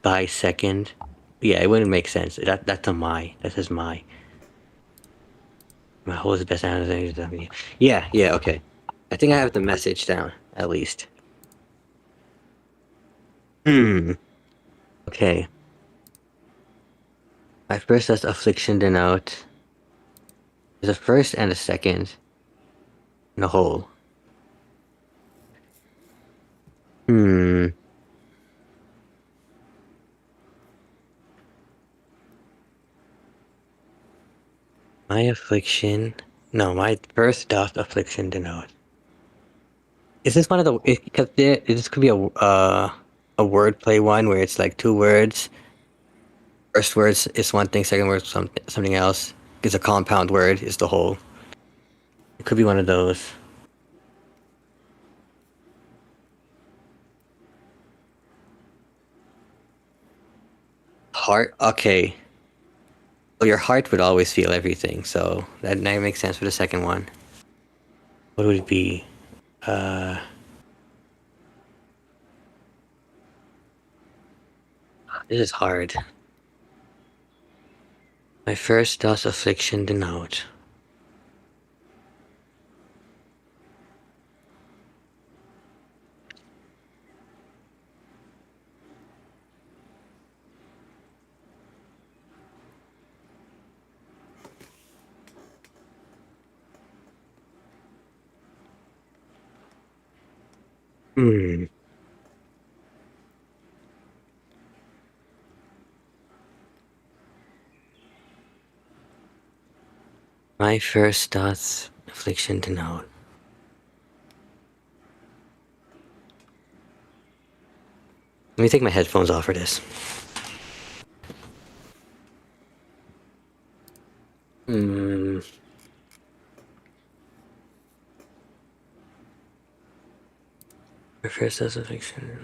By second. Yeah, it wouldn't make sense. That's a my. That says my. My whole is the best antidote. Yeah, okay. I think I have the message down, at least. Okay. My first does affliction denote. There's a first and a second. And a whole. My affliction. No, my first doth affliction denote. Is this one of the? Because this could be a wordplay one where it's like two words. First words is one thing, second word is something else. It's a compound word is the whole. It could be one of those. Heart. Okay. Well, your heart would always feel everything, so that makes sense for the second one. What would it be? This is hard. My first doth affliction denote. My first doth affliction denote. Let me take my headphones off for this. My first doth affliction.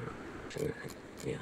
Yeah.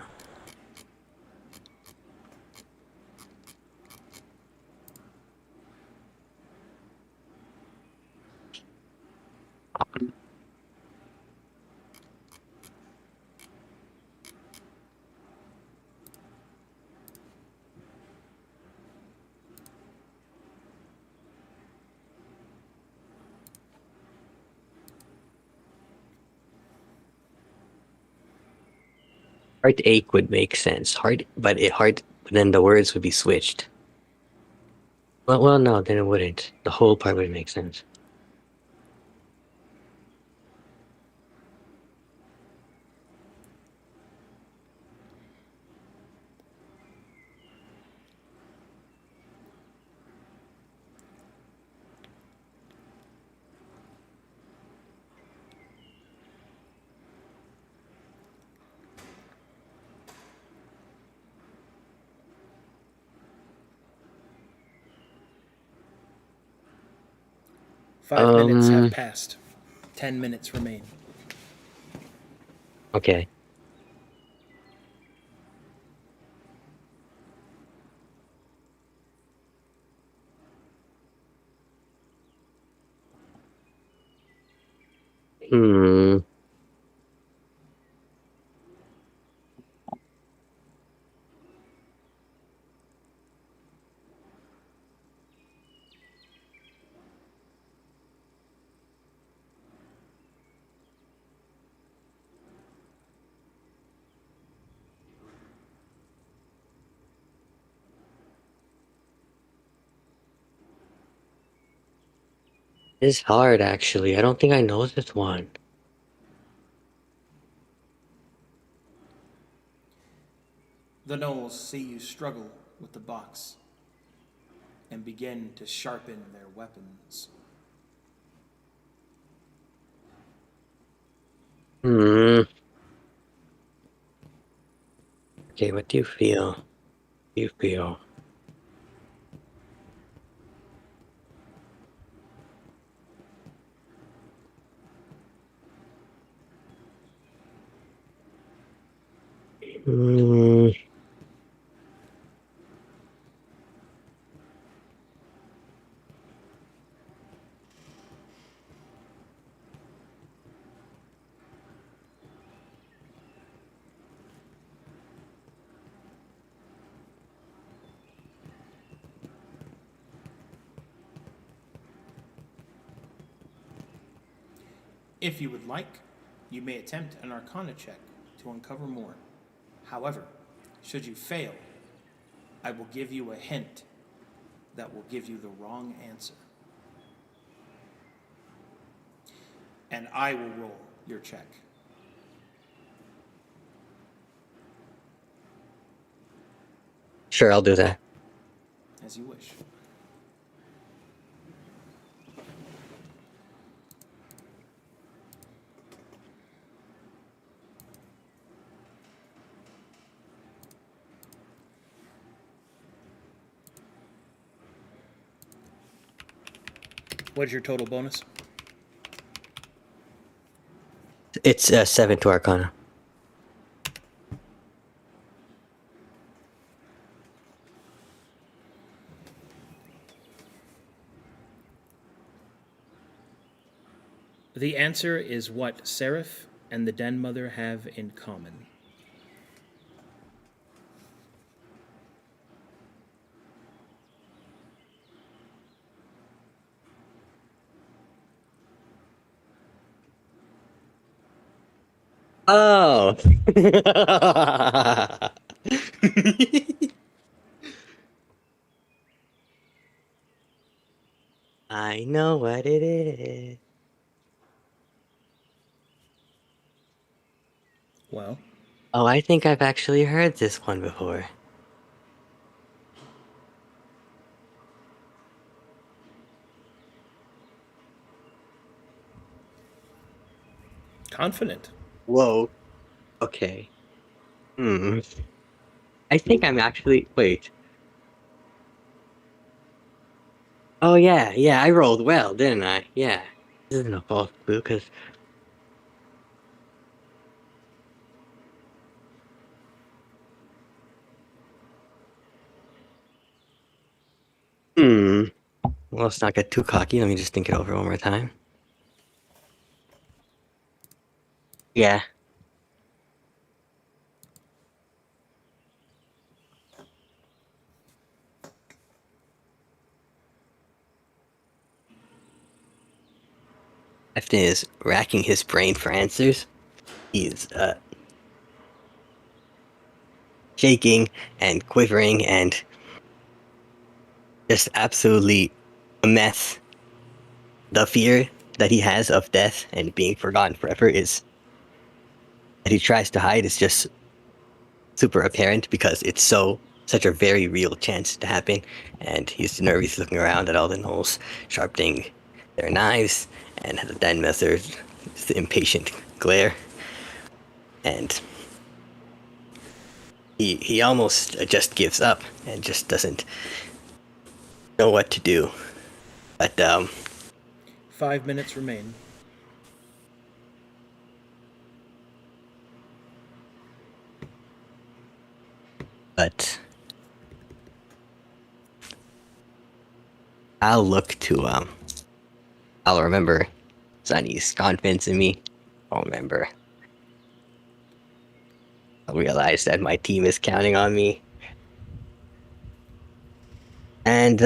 Heartache would make sense. But then the words would be switched. Well, no, then it wouldn't. The whole part would make sense. Five minutes have passed. 10 minutes remain. Okay. Hmm. It's hard, actually. I don't think I know this one. The gnolls see you struggle with the box and begin to sharpen their weapons. Hmm. Okay, what do you feel? What do you feel? Hmm. If you would like, you may attempt an Arcana check to uncover more. However, should you fail, I will give you a hint that will give you the wrong answer. And I will roll your check. Sure, I'll do that. As you wish. What's your total bonus? It's 7 to Arcana. The answer is what Seraph and the Den Mother have in common. Oh! I know what it is. Well, Oh, I think I've actually heard this one before. confident. Whoa. Okay. Hmm. I think I'm actually. Wait. Oh, yeah, I rolled well, didn't I? Yeah. This isn't a false clue, because. Hmm. Well, let's not get too cocky. Let me just think it over one more time. Yeah. Efton is racking his brain for answers. He's shaking and quivering and just absolutely a mess. The fear that he has of death and being forgotten forever is that he tries to hide is just super apparent because it's such a very real chance to happen, and he's nervous looking around at all the gnolls sharpening their knives and at the den messers the impatient glare, and he almost just gives up and just doesn't know what to do. But 5 minutes remain. But I'll look to I'll remember Sunny's confidence in me. I'll remember. I'll realize that my team is counting on me. And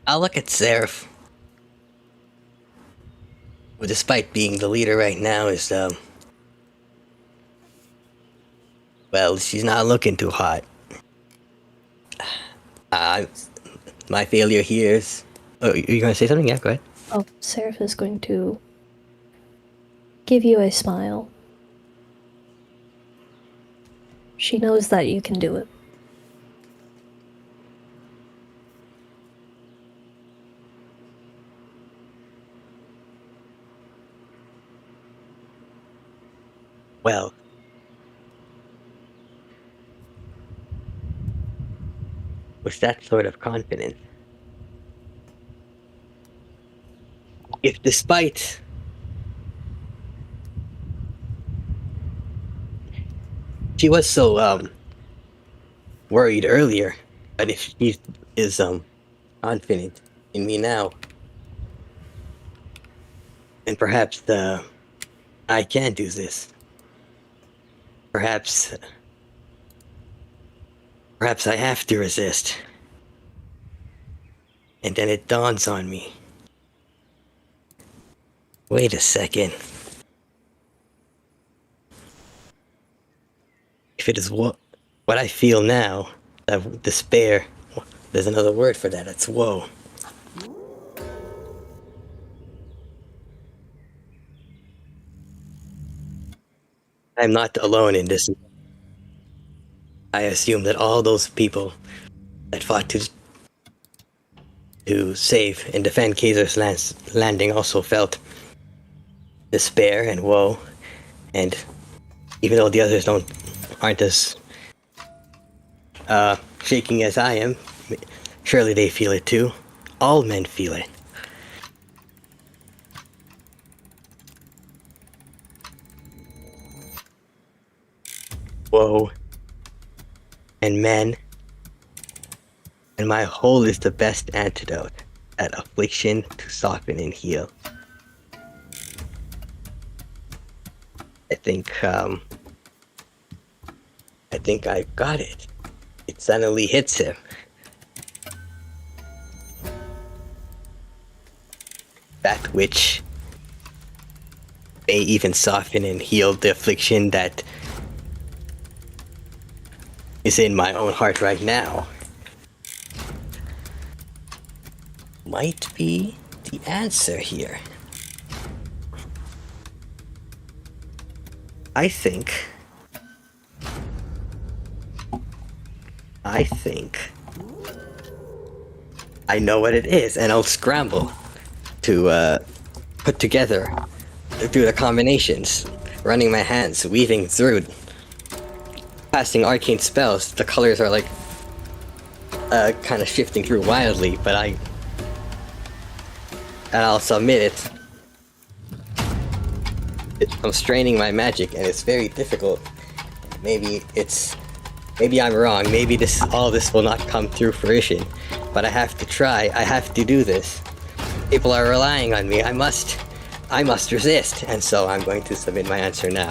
I'll look at Seraph, who, despite being the leader right now, is well, she's not looking too hot. My failure here is. Oh, you're gonna say something? Yeah, go ahead. Oh, Seraph is going to give you a smile. She knows that you can do it. Well, with that sort of confidence, if despite she was so worried earlier, but if she is confident in me now, then perhaps I can do this. Perhaps I have to resist. And then it dawns on me. Wait a second. If it is what I feel now, that despair, there's another word for that, it's woe. I'm not alone in this. I assume that all those people that fought to save and defend Kaiser's Landing also felt despair and woe, and even though the others aren't as shaking as I am, surely they feel it too. All men feel it. Woe and men, and my whole is the best antidote at affliction to soften and heal. I think I've got it. It suddenly hits him. That which may even soften and heal the affliction that is in my own heart right now might be the answer here. I think I know what it is, and I'll scramble to put together through the combinations, running my hands, weaving through, casting arcane spells. The colors are like kind of shifting through wildly, but I'll submit it. I'm straining my magic, and it's very difficult. Maybe I'm wrong. Maybe all this will not come through fruition, but I have to try. I have to do this. People are relying on me. I must resist, and so I'm going to submit my answer now.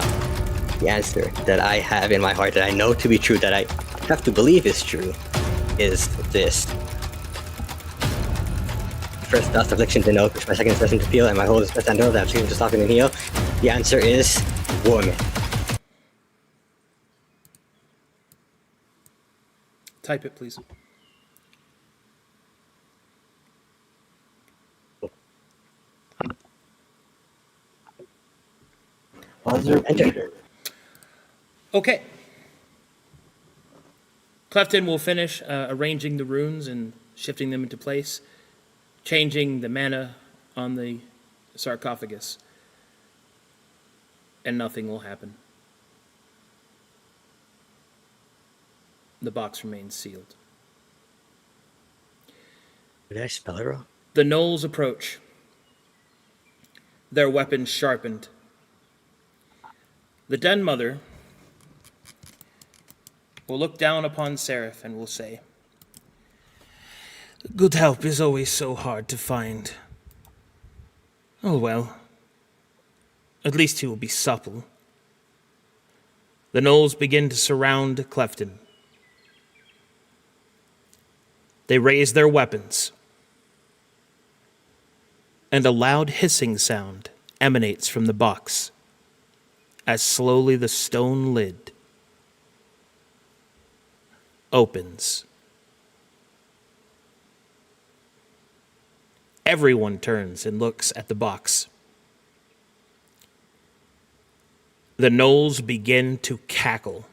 The answer that I have in my heart, that I know to be true, that I have to believe is true, is this. first dust affliction to know, push my second person to feel, and my hold is percentile that I'm choosing to stop and heal? The answer is woman. Type it, please. Buzzer Enter. beater. Okay. Clefton will finish arranging the runes and shifting them into place, changing the mana on the sarcophagus, and nothing will happen. The box remains sealed. Did I spell it wrong? The gnolls approach, their weapons sharpened. The Den Mother will look down upon Seraph and will say, "Good help is always so hard to find. Oh well, at least he will be supple." The gnolls begin to surround Clefton. They raise their weapons, and a loud hissing sound emanates from the box as slowly the stone lid opens. Everyone turns and looks at the box. The gnolls begin to cackle.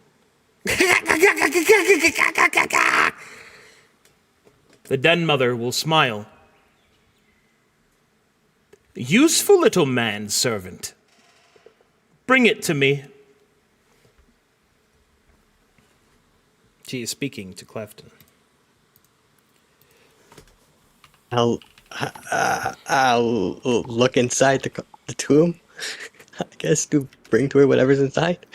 The Den Mother will smile. "Useful little manservant. Bring it to me." She is speaking to Clefton. I'll look inside the tomb, I guess, to bring to her whatever's inside.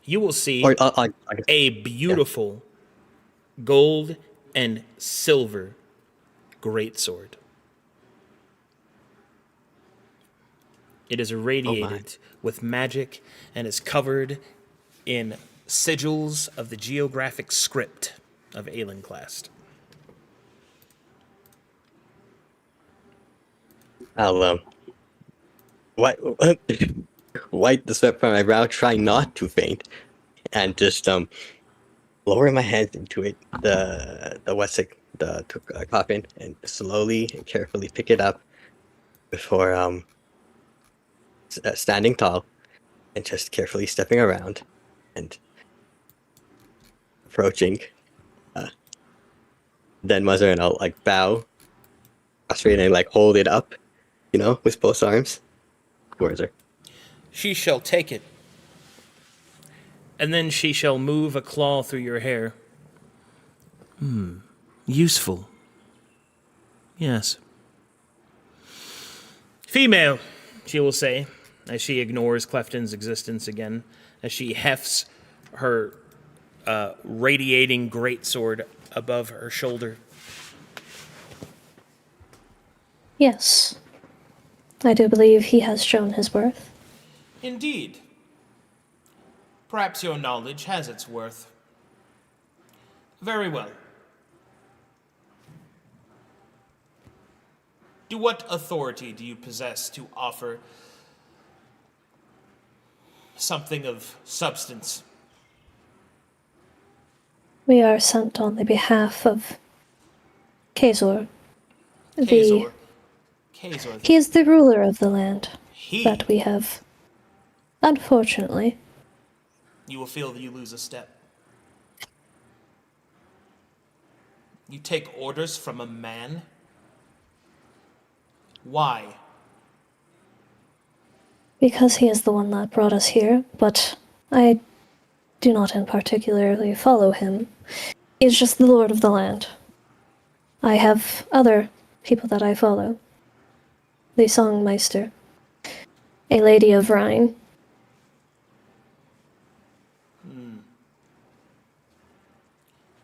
You will see Or I guess, a beautiful gold and silver greatsword. It is irradiated with magic and is covered in sigils of the geographic script of Aelenclast. I'll wipe the sweat from my brow, try not to faint, and just lower my hands into it, the coffin, and slowly and carefully pick it up before standing tall and just carefully stepping around and approaching then Mother, and I'll like bow, prostrate, and like hold it up, with both arms towards her. She shall take it, and then she shall move a claw through your hair. Useful. Yes. Female, she will say, as she ignores Clefton's existence again, as she hefts her radiating greatsword above her shoulder. Yes. I do believe he has shown his worth. Indeed. Perhaps your knowledge has its worth. Very well. What authority do you possess to offer something of substance? We are sent on the behalf of Kazor. Kazor. He is the ruler of the land He. that we have. Unfortunately, You will feel that you lose a step. You take orders from a man? Why? because he is the one that brought us here, but I do not in particularly follow him. He is just the lord of the land. I have other people that I follow. The Songmeister, a lady of Rhine.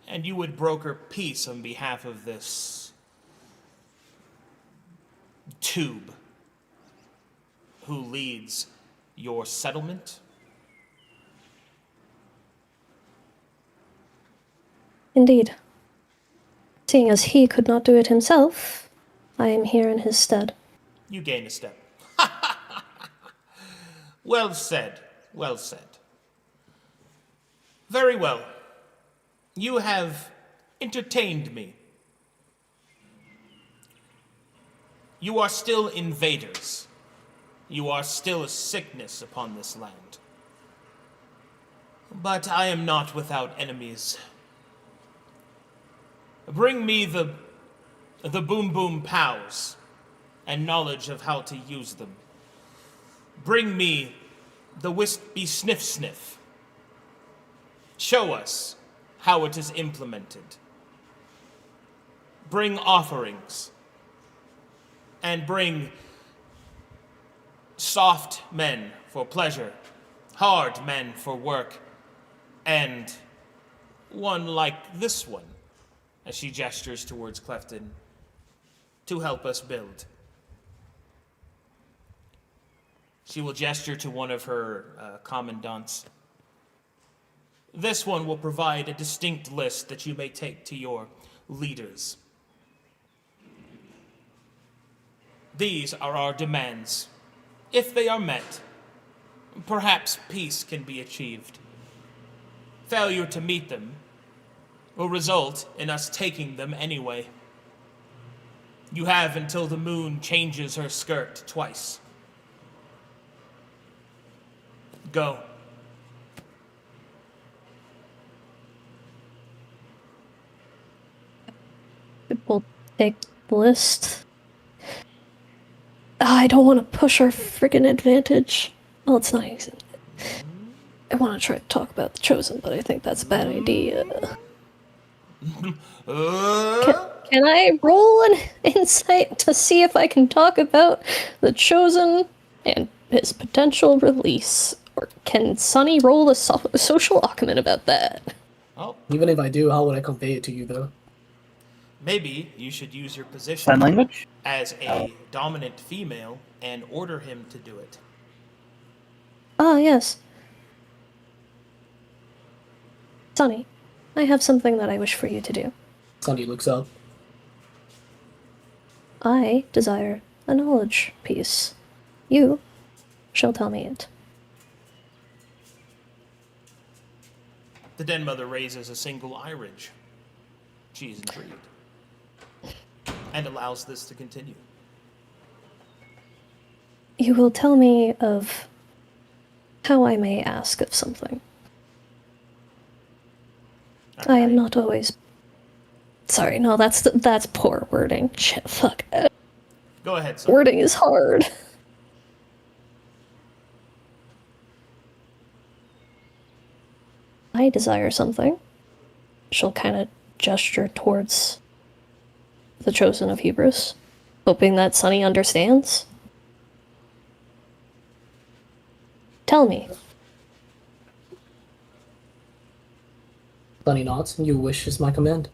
And you would broker peace on behalf of this tube who leads your settlement? Indeed. Seeing as he could not do it himself, I am here in his stead. You gain a step. Well said. Well said. Very well. You have entertained me. You are still invaders. You are still a sickness upon this land. But I am not without enemies. Bring me the boom boom pows and knowledge of how to use them. Bring me the wispy sniff sniff. Show us how it is implemented. Bring offerings. And bring soft men for pleasure, hard men for work, and one like this one, as she gestures towards Clefton, to help us build. She will gesture to one of her commandants. This one will provide a distinct list that you may take to your leaders. These are our demands. If they are met, perhaps peace can be achieved. Failure to meet them will result in us taking them anyway. You have until the moon changes her skirt twice. Go. We'll take the list. I don't want to push our friggin' advantage. Well, it's not easy. I want to try to talk about the Chosen, but I think that's a bad idea. Can I roll an insight to see if I can talk about the Chosen and his potential release? Or can Sunny roll a social acumen about that? Oh, Even if I do, how would I convey it to you, though? maybe you should use your position Sign language? as a dominant female and order him to do it. Ah, yes. Sunny, I have something that I wish for you to do. Sunny looks up. I desire a knowledge piece. You shall tell me it. The Den Mother raises a single eye ridge. She is intrigued. And allows this to continue. You will tell me of how I may ask of something. I am not always... Sorry, no, that's poor wording. Shit, fuck. Go ahead, son. Wording is hard. I desire something. She'll kind of gesture towards the Chosen of Hubris, hoping that Sunny understands. Tell me. Sunny nods. Your wish is my command.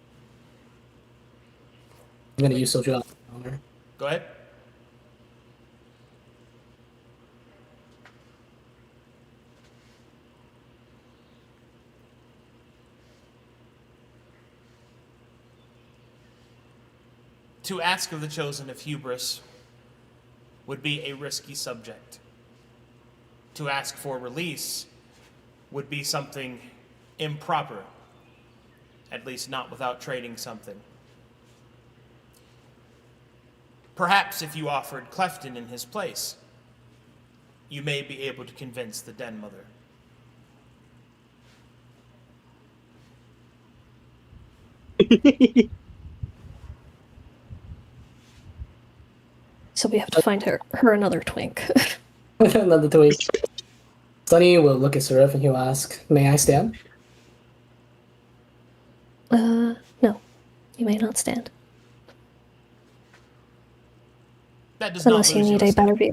I'm gonna use social on her. Go ahead. To ask of the Chosen of Hubris would be a risky subject. To ask for release would be something improper, at least not without trading something. Perhaps if you offered Clefton in his place, you may be able to convince the Den Mother. So we have to find her another twink. Another twink. Sunny will look at Seraph and he'll ask, "May I stand?" No. You may not stand. That does Unless not you lose need your a step. better view.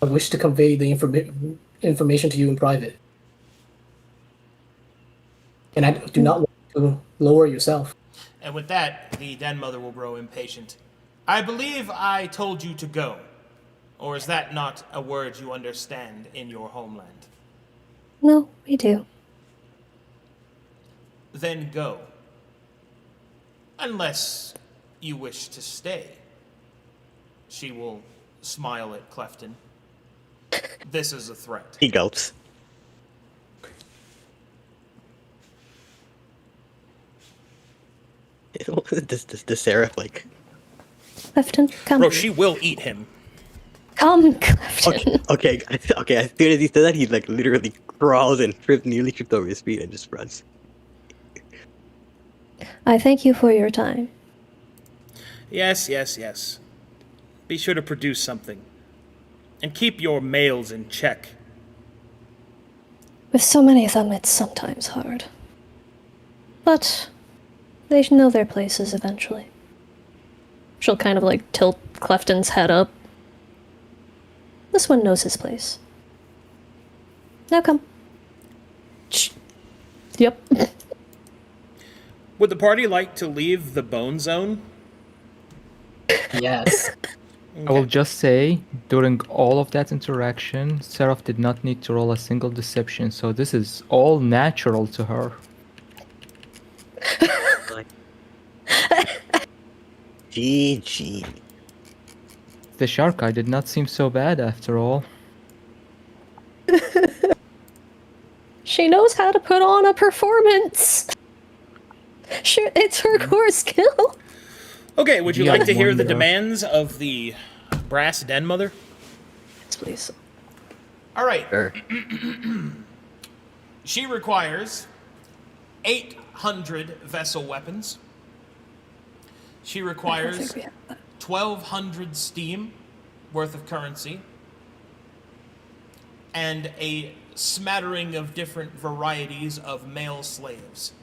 I wish to convey the information to you in private. And I do not want to lower yourself. And with that, the Den Mother will grow impatient. I believe I told you to go. Or is that not a word you understand in your homeland? No, we do. Then go. Unless you wish to stay. She will smile at Clefton. This is a threat. He gulps. the Seraph, like... Clifton, come. Bro, she will eat him. Come, Clifton. Okay, as soon as he said that, he like literally crawls and nearly tripped over his feet and just runs. I thank you for your time. Yes. Be sure to produce something. And keep your mails in check. With so many of them, it's sometimes hard. But they know their places eventually. She'll kind of like tilt Clefton's head up. This one knows his place. Now come. Shh. Yep. Would the party like to leave the bone zone? Yes. I will just say, during all of that interaction, Seraph did not need to roll a single deception, so this is all natural to her. GG. The shark eye did not seem so bad after all. She knows how to put on a performance. Sure, it's her core skill. Okay, would you Yeah, like to hear the wonder. demands of the brass den mother? Yes, please. All right. Sure. She requires 800 vessel weapons. She I don't requires think we have that. 1,200 steam worth of currency. And a smattering of different varieties of male slaves,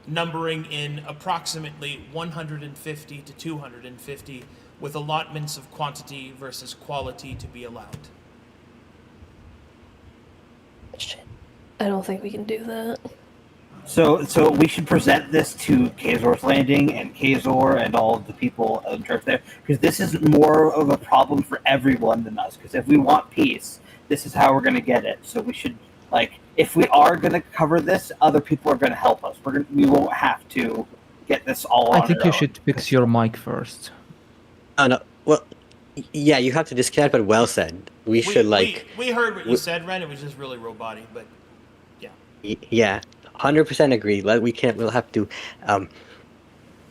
numbering in approximately 150 to 250, with allotments of quantity versus quality to be allowed. Shit. I don't think we can do that. So we should present this to Kazor's Landing and Kazor and all of the people in charge there, because this is more of a problem for everyone than us. Because if we want peace, this is how we're going to get it. So we should, like, if we are going to cover this, other people are going to help us. We won't have to get this all on I think our you own. should fix your mic first. Oh no. Well, yeah, you have to disconnect, but well said. We should like. We heard what you said, Ren. It was just really roboty, but yeah. Yeah, 100% agree. We'll have to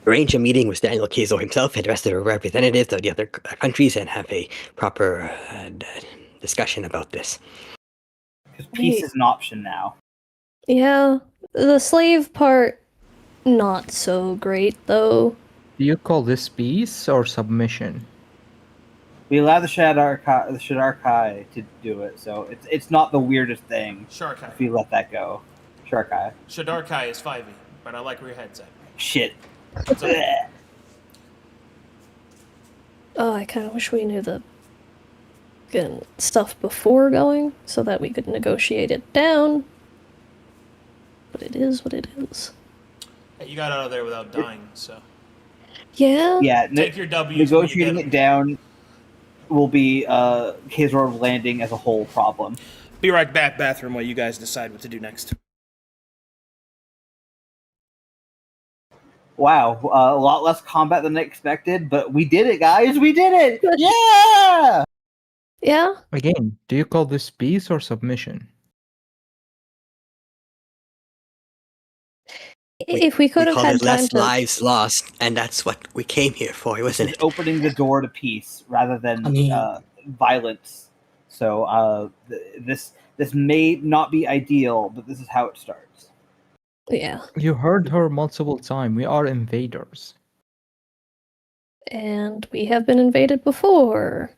arrange a meeting with Daniel Kazor himself and the rest of the representatives of the other countries and have a proper discussion about this. Because peace is an option now. Yeah, the slave part, not so great, though. Do you call this peace or submission? We allow the Shadarkai to do it, so it's not the weirdest thing Sharkai. if we let that go. Sharkai. Shadarkai is 5e, but I like where your head's at. Shit. It's okay. Bleh. Oh, I kind of wish we knew the stuff before going, so that we could negotiate it down. But it is what it is. Hey, you got out of there without dying, so Yeah? Yeah, take your W's. when you get negotiating it down will be Kazor Landing as a whole problem. Be right back, bathroom, while you guys decide what to do next. Wow, a lot less combat than expected, but we did it, guys! We did it! Yeah! Yeah? Again, do you call this peace or submission? If we could have call had it time less to... lives lost, and that's what we came here for, wasn't It's it? opening the door to peace rather than I mean- violence. So this may not be ideal, but this is how it starts. Yeah. You heard her multiple times. We are invaders. And we have been invaded before.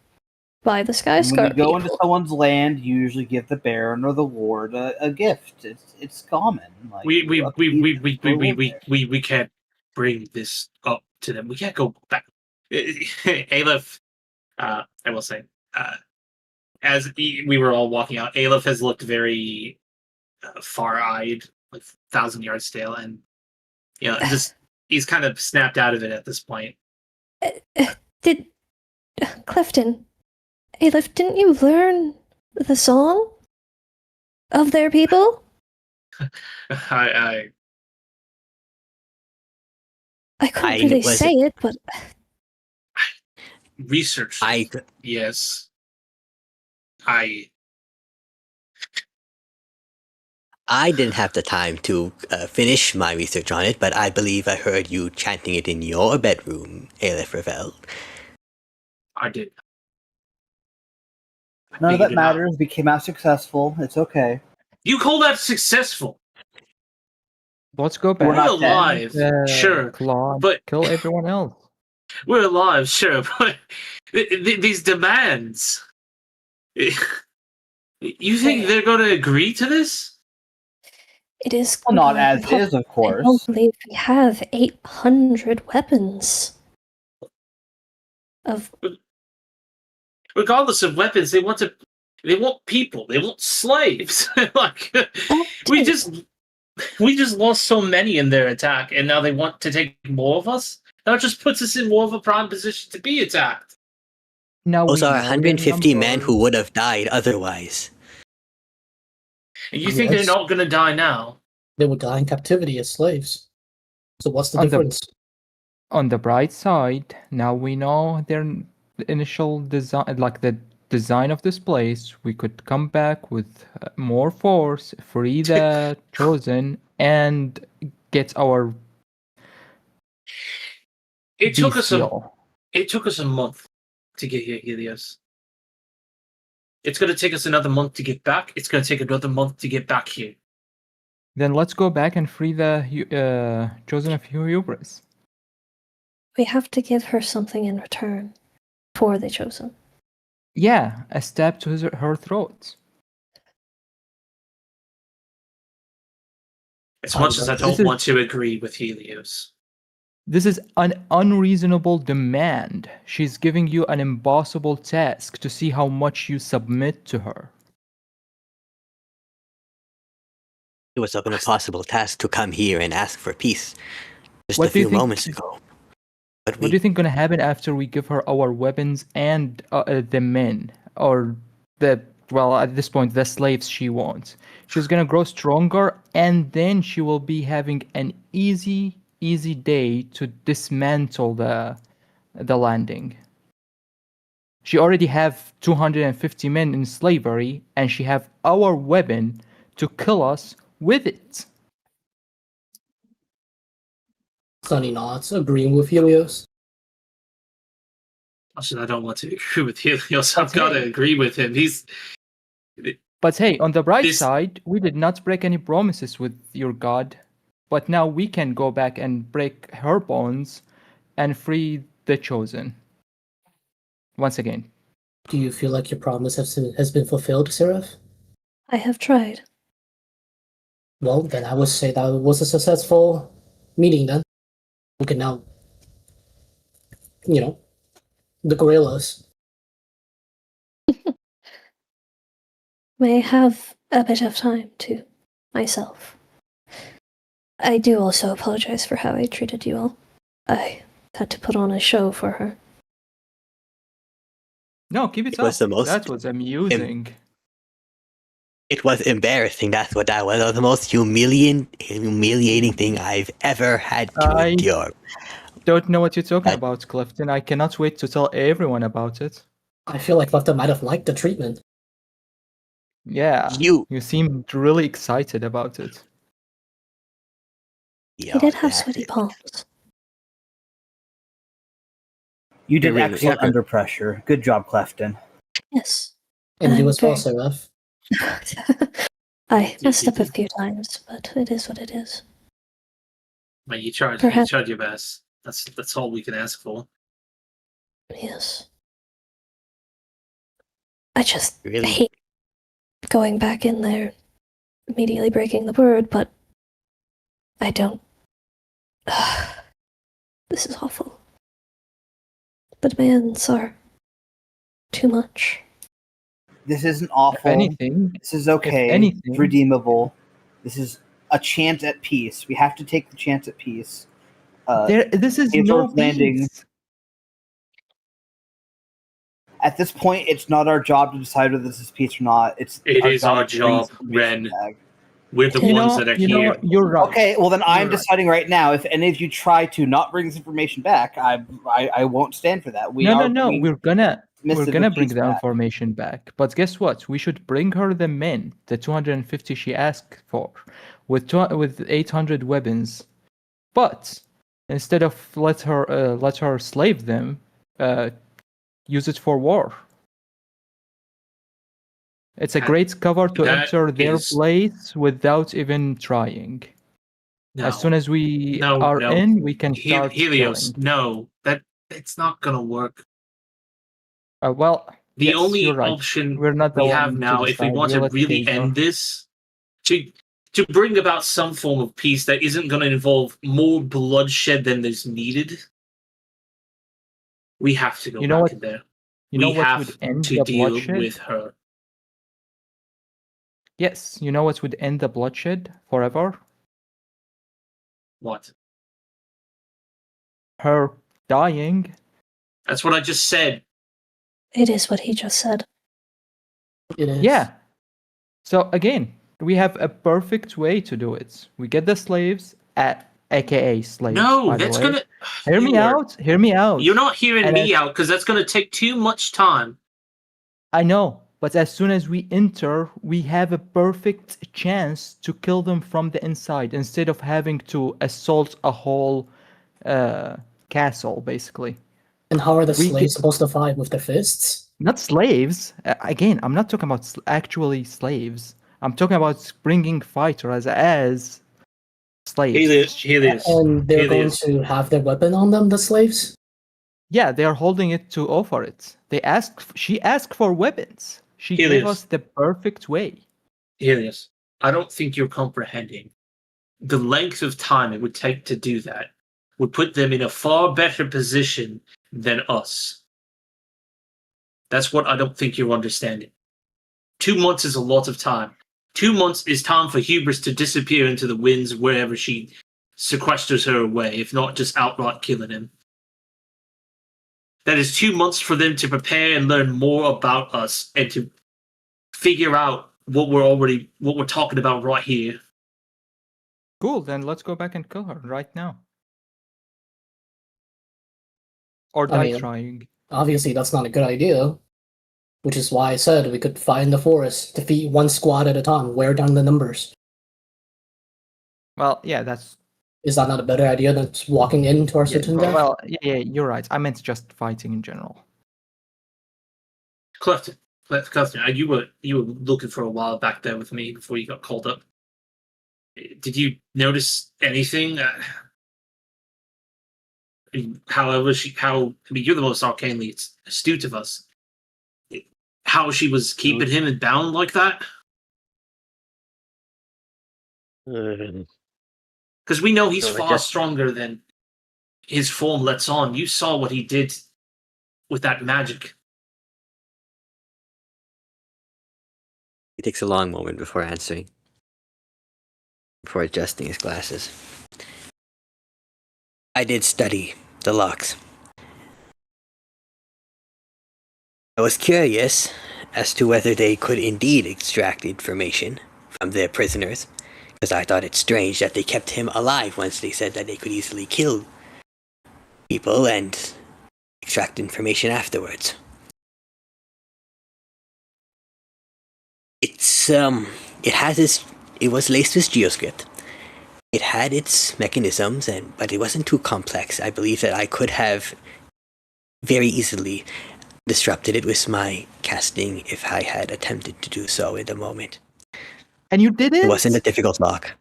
By the Sky And Scar when you go people. into someone's land, you usually give the Baron or the Lord a gift. It's common. Like, We can't bring this up to them. We can't go back. Aleph, I will say, as we were all walking out, Aleph has looked very far-eyed, like 1,000-yard stale, and just he's kind of snapped out of it at this point. Did... Clifton, Aleph, didn't you learn the song? Of their people? I I couldn't I really was- say it, but Research. Yes. I didn't have the time to finish my research on it, but I believe I heard you chanting it in your bedroom, Aleph Ravel. I did. None of figured that it out. matters. We came out successful. It's okay. You call that successful? Let's go We're back. not dead. alive, sure, Claude, but- kill everyone else. We're alive, sure, but these demands. You think they're going to agree to this? it is Well, not as impossible. is, of I don't course. believe we have 800 weapons. Of Regardless of weapons, they want people. They want slaves. Like we just lost so many in their attack, and now they want to take more of us. That just puts us in more of a prime position to be attacked. Now Those we are know their 150 men numbers. who would have died otherwise. And you think they're Yes. not going to die now? They would die in captivity as slaves. So what's the On the- difference? On the bright side, now we know their initial design, like the design of this place. We could come back with more force, free the chosen, and get our It took us bestial. It took us a month to get here, Helios. It's going to take us another month to get back. It's going to take another month to get back here. Then let's go back and free the chosen of Hubris. we have to give her something in return for the chosen. Yeah, a stab to her throat. As much as I This don't is- want to agree with Helios. This is an unreasonable demand. She's giving you an impossible task to see how much you submit to her. It was an impossible task to come here and ask for peace just What a do you few think- moments ago. But What do you think gonna happen after we give her our weapons and the men, or at this point the slaves she wants? She's gonna grow stronger, and then she will be having an easy day to dismantle the landing. She already have 250 men in slavery, and she have our weapon to kill us with it. Sunny nods, agreeing with Helios. I don't want to agree with Helios. I've Okay. got to agree with him. But hey, on the bright This- side, we did not break any promises with your god. But now we can go back and break her bonds and free the chosen. Once again. Do you feel like your promise has been fulfilled, Seraph? I have tried. Well, then I would say that was a successful meeting then. We can now, the gorillas. May I have a bit of time to myself. I do also apologize for how I treated you all. I had to put on a show for her. No, keep it It up. was the most That was amusing. It was embarrassing, that's what that was. It was the most humiliating thing I've ever had to I- endure. Don't know what you're talking I- about, Clifton. I cannot wait to tell everyone about it. I feel like Lefta might have liked the treatment. Yeah, You seemed really excited about it. He did have sweaty palms. You did You're really excellent accurate. under pressure. Good job, Clefton. Yes. And you I'm as well, very- Seraph. I messed up a few times, but it is what it is. Mate, you tried Perhaps- your best. That's all we can ask for. Yes. I just Really? hate going back in there, immediately breaking the word, but I don't. This is awful. The demands are too much. This isn't If awful. anything, This is okay. anything- It's redeemable. This is a chance at peace. We have to take the chance at peace. this is Azor's no Landing- peace. At this point, it's not our job to decide whether this is peace or not. It our is our to bring job, information Ren. back. We're the You ones that are here. You're right. Okay, well then I'm You're right. deciding right now. If any of you try to not bring this information back, I won't stand for that. No. We're gonna Missive bring of the peace back. information back. But guess what? We should bring her the men, the 250 she asked for, with 800 weapons. But instead of let her slave them, use it for war. It's a great cover to That enter their is- place without even trying. No. As soon as we No, are no. in, we can start Helios, killing. no, it's not gonna work. Well, The yes, only you're right. option We're not the we have one to now, if we decide. want We'll to let really Kay go. end this, to bring about some form of peace that isn't going to involve more bloodshed than is needed, we have to go You know back what- in there. You know We what have would end to the deal bloodshed? with her. Yes, you know what would end the bloodshed forever? What? Her dying. That's what I just said. It is what he just said. It is. Yeah. So again, we have a perfect way to do it. We get the slaves, aka slaves. No, by the that's way. gonna. Hear me out. Hear me out. You're not hearing And me out because that's gonna take too much time. I know, but as soon as we enter, we have a perfect chance to kill them from the inside instead of having to assault a whole castle, basically. And how are the We slaves supposed to fight with their fists? Not slaves. Again, I'm not talking about actually slaves. I'm talking about bringing fighters as slaves. Helios. And they're going Helios. to have their weapon on them, the slaves? Yeah, they are holding it to offer it. She asked for weapons. She gave Helios. us the perfect way. Helios, I don't think you're comprehending. The length of time it would take to do that would put them in a far better position than us. That's what I don't think you're understanding. 2 months is a lot of time. 2 months is time for Hubris to disappear into the winds wherever she sequesters her away, if not just outright killing him. That is 2 months for them to prepare and learn more about us and to figure out what we're talking about right here. Cool, then let's go back and kill her right now. Or I die mean- trying. Obviously, that's not a good idea. Which is why I said we could fight in the forest, defeat one squad at a time, wear down the numbers. Well, yeah, that's Is that not a better idea than just walking into our certain death? well, yeah, you're right. I meant just fighting in general. Clifton, you were looking for a while back there with me before you got called up. Did you notice anything? You're the most arcanely astute of us. How she was keeping him and bound like that? Because we know he's So I far guess- stronger than his form lets on. You saw what he did with that magic. He takes a long moment before answering, before adjusting his glasses. I did study the locks. I was curious as to whether they could indeed extract information from their prisoners, because I thought it strange that they kept him alive once they said that they could easily kill people and extract information afterwards. It was laced with geoscript. It had its mechanisms, but it wasn't too complex. I believe that I could have very easily disrupted it with my casting if I had attempted to do so in the moment. And you did it? It wasn't a difficult lock.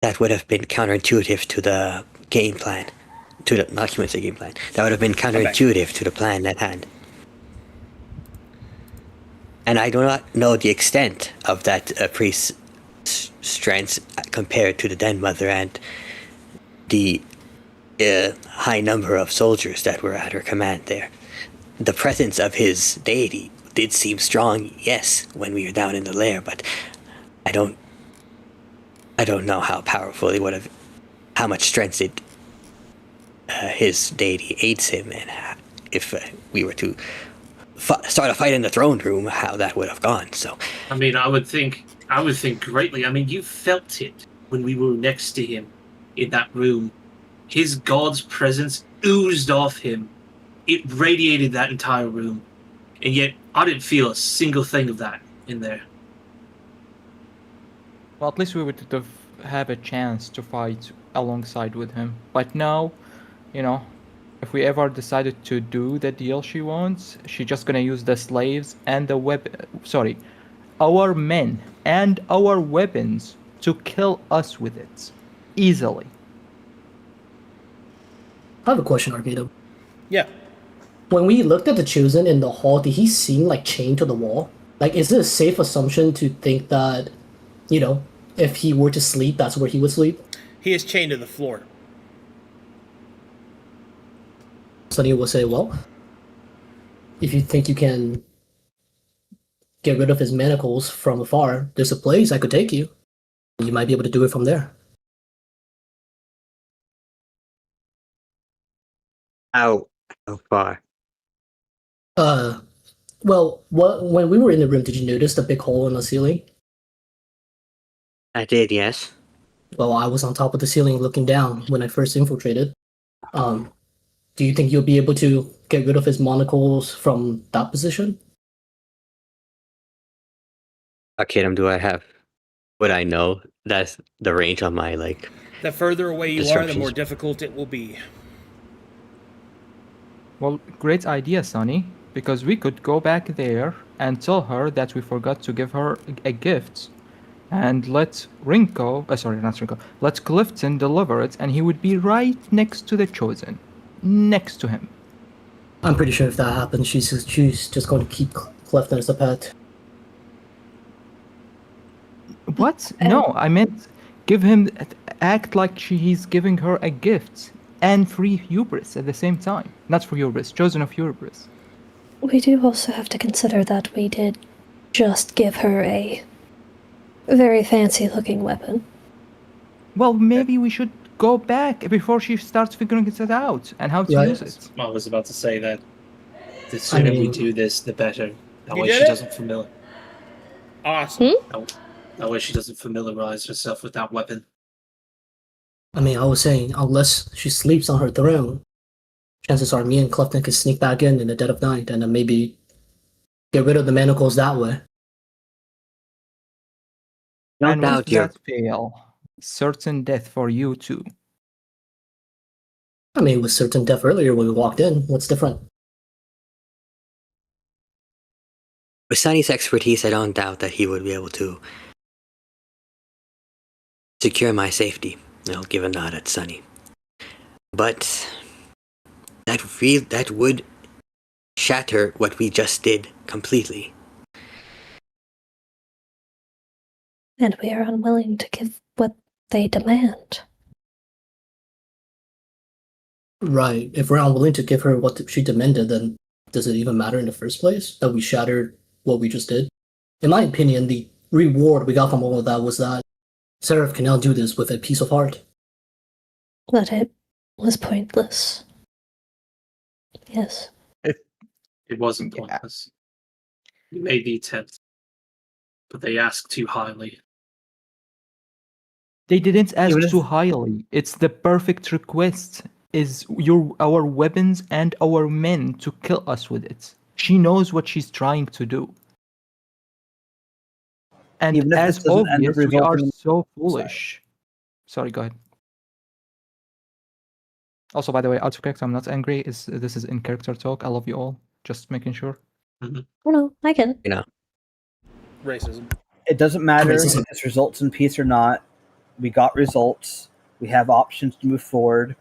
That would have been counterintuitive to the game plan. Not human say game plan. That would have been counterintuitive to the plan at hand. And I do not know the extent of that priest's strength compared to the Den Mother and the high number of soldiers that were at her command there. The presence of his deity did seem strong, yes, when we were down in the lair, but I don't know how powerful it would have, how much strength his deity aids him, and if we were to start a fight in the throne room, how that would have gone. So I mean, I would think I would think greatly. I mean, you felt it when we were next to him in that room. His god's presence oozed off him. It radiated that entire room. And yet, I didn't feel a single thing of that in there. Well, at least we would have a chance to fight alongside with him. But now, you know, if we ever decided to do the deal she wants, she's just gonna use the slaves and the our men and our weapons to kill us with it. Easily. I have a question, Arcadum. Yeah. When we looked at the Chosen in the hall, did he seem like chained to the wall? Like, is it a safe assumption to think that, you know, if he were to sleep, that's where he would sleep? He is chained to the floor. Sonny will say, well, if you think you can get rid of his manacles from afar, there's a place I could take you. You might be able to do it from there. How far? Well, when we were in the room, did you notice the big hole in the ceiling? I did, yes. Well, I was on top of the ceiling looking down when I first infiltrated. Do you think you'll be able to get rid of his monocles from that position? Arcadum, would I know that's the range on my, The further away you are, the more difficult it will be. Well, great idea, Sonny, because we could go back there and tell her that we forgot to give her a gift, and let let Clifton deliver it, and he would be right next to the Chosen. Next to him. I'm pretty sure if that happens, she's just going to keep Clifton as a pet. What? No, I meant act like he's giving her a gift and free hubris at the same time. Not for hubris, Chosen of hubris. We do also have to consider that we did just give her a very fancy-looking weapon. Well, maybe we should go back before she starts figuring it out and how to use it. I was about to say that the sooner we do this, the better. That way she doesn't Awesome. That way she doesn't familiarize herself with that weapon. I mean, I was saying, unless she sleeps on her throne, chances are me and Clifton could sneak back in the dead of night and then maybe get rid of the manacles that way. No And doubt if that fail, certain death for you too. I mean, it was certain death earlier when we walked in. What's different? With Sonny's expertise, I don't doubt that he would be able to secure my safety. I'll give a nod at Sonny. But that would shatter what we just did completely. And we are unwilling to give what they demand. Right. If we're unwilling to give her what she demanded, then does it even matter in the first place that we shattered what we just did? In my opinion, the reward we got from all of that was that Seraph can now do this with a peace of heart. That it was pointless. Yes. It wasn't pointless. You made the attempt, but they asked too highly. They didn't ask too highly. It's the perfect request. Is our weapons and our men to kill us with it. She knows what she's trying to do. And as obvious, we are so foolish. Sorry, go ahead. Also, by the way, autocorrect, I'm not angry. This is in character talk. I love you all. Just making sure. Oh no, I get it. You know. Racism. It doesn't matter if this results in peace or not. We got results. We have options to move forward.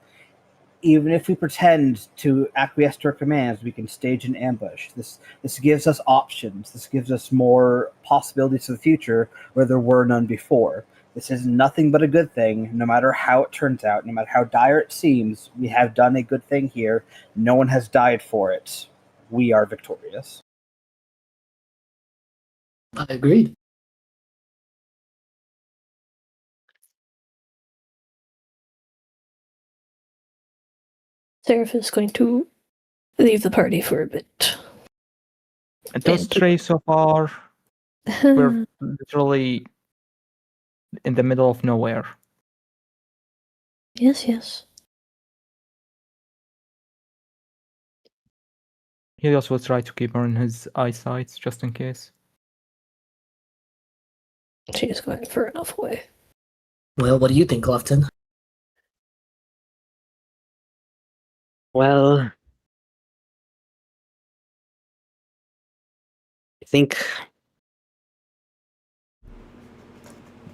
Even if we pretend to acquiesce to our commands, we can stage an ambush. This gives us options. This gives us more possibilities for the future where there were none before. This is nothing but a good thing, no matter how it turns out, no matter how dire it seems. We have done a good thing here. No one has died for it. We are victorious. I agreed. Seraph is going to leave the party for a bit. Those three so far, we're literally in the middle of nowhere. Yes, yes. Helios will try to keep her in his eyesight just in case. She's going for enough away. Well, what do you think, Clifton? Well, I think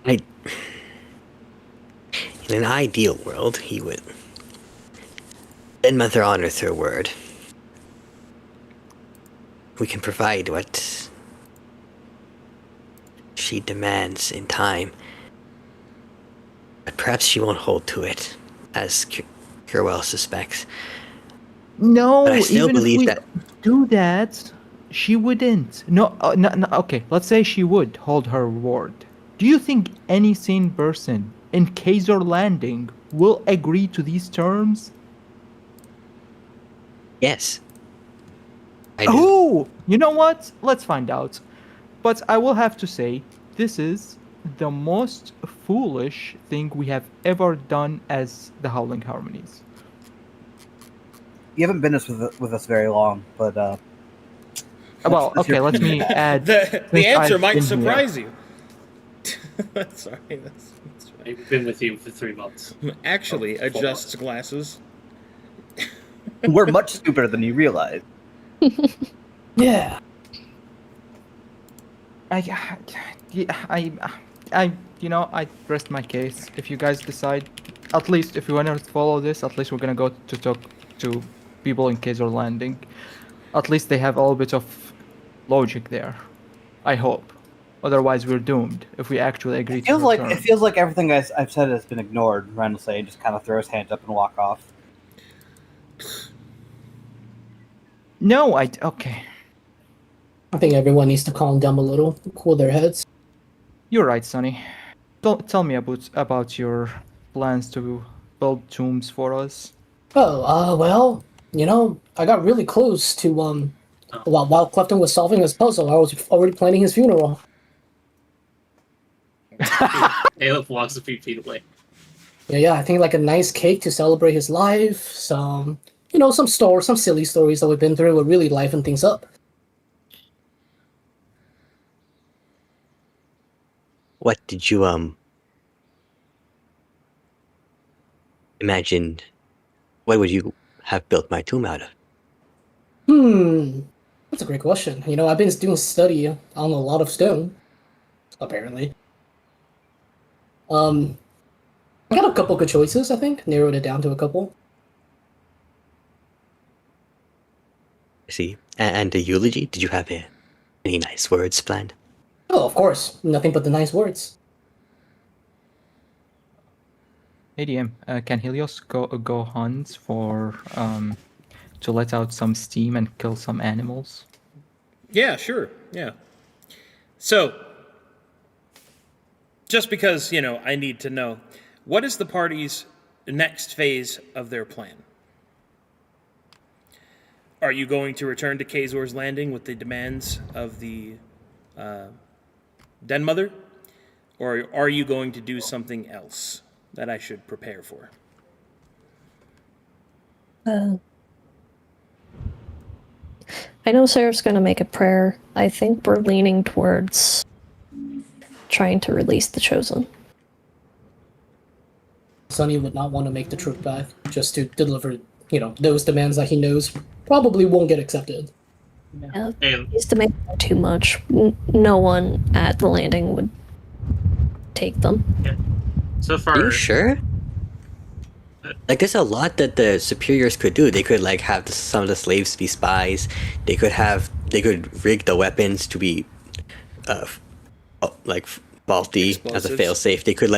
I in an ideal world he would. Then Mother honors her word. We can provide what she demands in time. But perhaps she won't hold to it, as Kirwell suspects. No, But I still even if believe we that. do that, she wouldn't. No, no, okay, let's say she would hold her word. Do you think any sane person in Kazor Landing will agree to these terms? Yes. I do. Oh, you know what? Let's find out. But I will have to say, this is the most foolish thing we have ever done as the Howling Harmonies. You haven't been with us very long, but Well, that's okay, your let opinion. me add. The since answer I've might been here. surprise you. Sorry, that's right. I've been with you for 3 months. Actually, Oh, 4 adjusts months. glasses. We're much stupider than you realize. Yeah. I rest my case. If you guys decide, at least if you want to follow this, at least we're gonna go to talk to people in Kazor Landing. At least they have a little bit of logic there. I hope. Otherwise, we're doomed if we actually agree It to her it terms. feels like everything I've said has been ignored. Randomly, just kind of throw his hands up and walk off. No, okay. I think everyone needs to calm down a little, cool their heads. You're right, Sonny. Tell me about your plans to build tombs for us. Oh, well, I got really close to, while Clifton was solving his puzzle, I was already planning his funeral. Aleph walks a few feet away. Yeah, I think like a nice cake to celebrate his life, some silly stories that we've been through would really liven things up. What did you imagine? What would you have built my tomb out of? That's a great question. I've been doing study on a lot of stone, apparently. I got a couple good choices, I think. Narrowed it down to a couple. I see. And the eulogy? Did you have any nice words planned? Oh, of course. Nothing but the nice words. ADM, can Helios go hunt for to let out some steam and kill some animals? Yeah, sure. Yeah. So, just because, I need to know, what is the party's next phase of their plan? Are you going to return to Kazor's Landing with the demands of the Den Mother? Or are you going to do something else that I should prepare for? I know Sarah's gonna make a prayer. I think we're leaning towards trying to release the Chosen. Sonny would not want to make the truth back just to deliver, those demands that he knows probably won't get accepted. Yeah, And these demands are too much. No one at the landing would take them. so Are far, you sure? Like, there's a lot that the superiors could do. They could have some of the slaves be spies. They could rig the weapons to be, faulty as a Explosives. failsafe. They could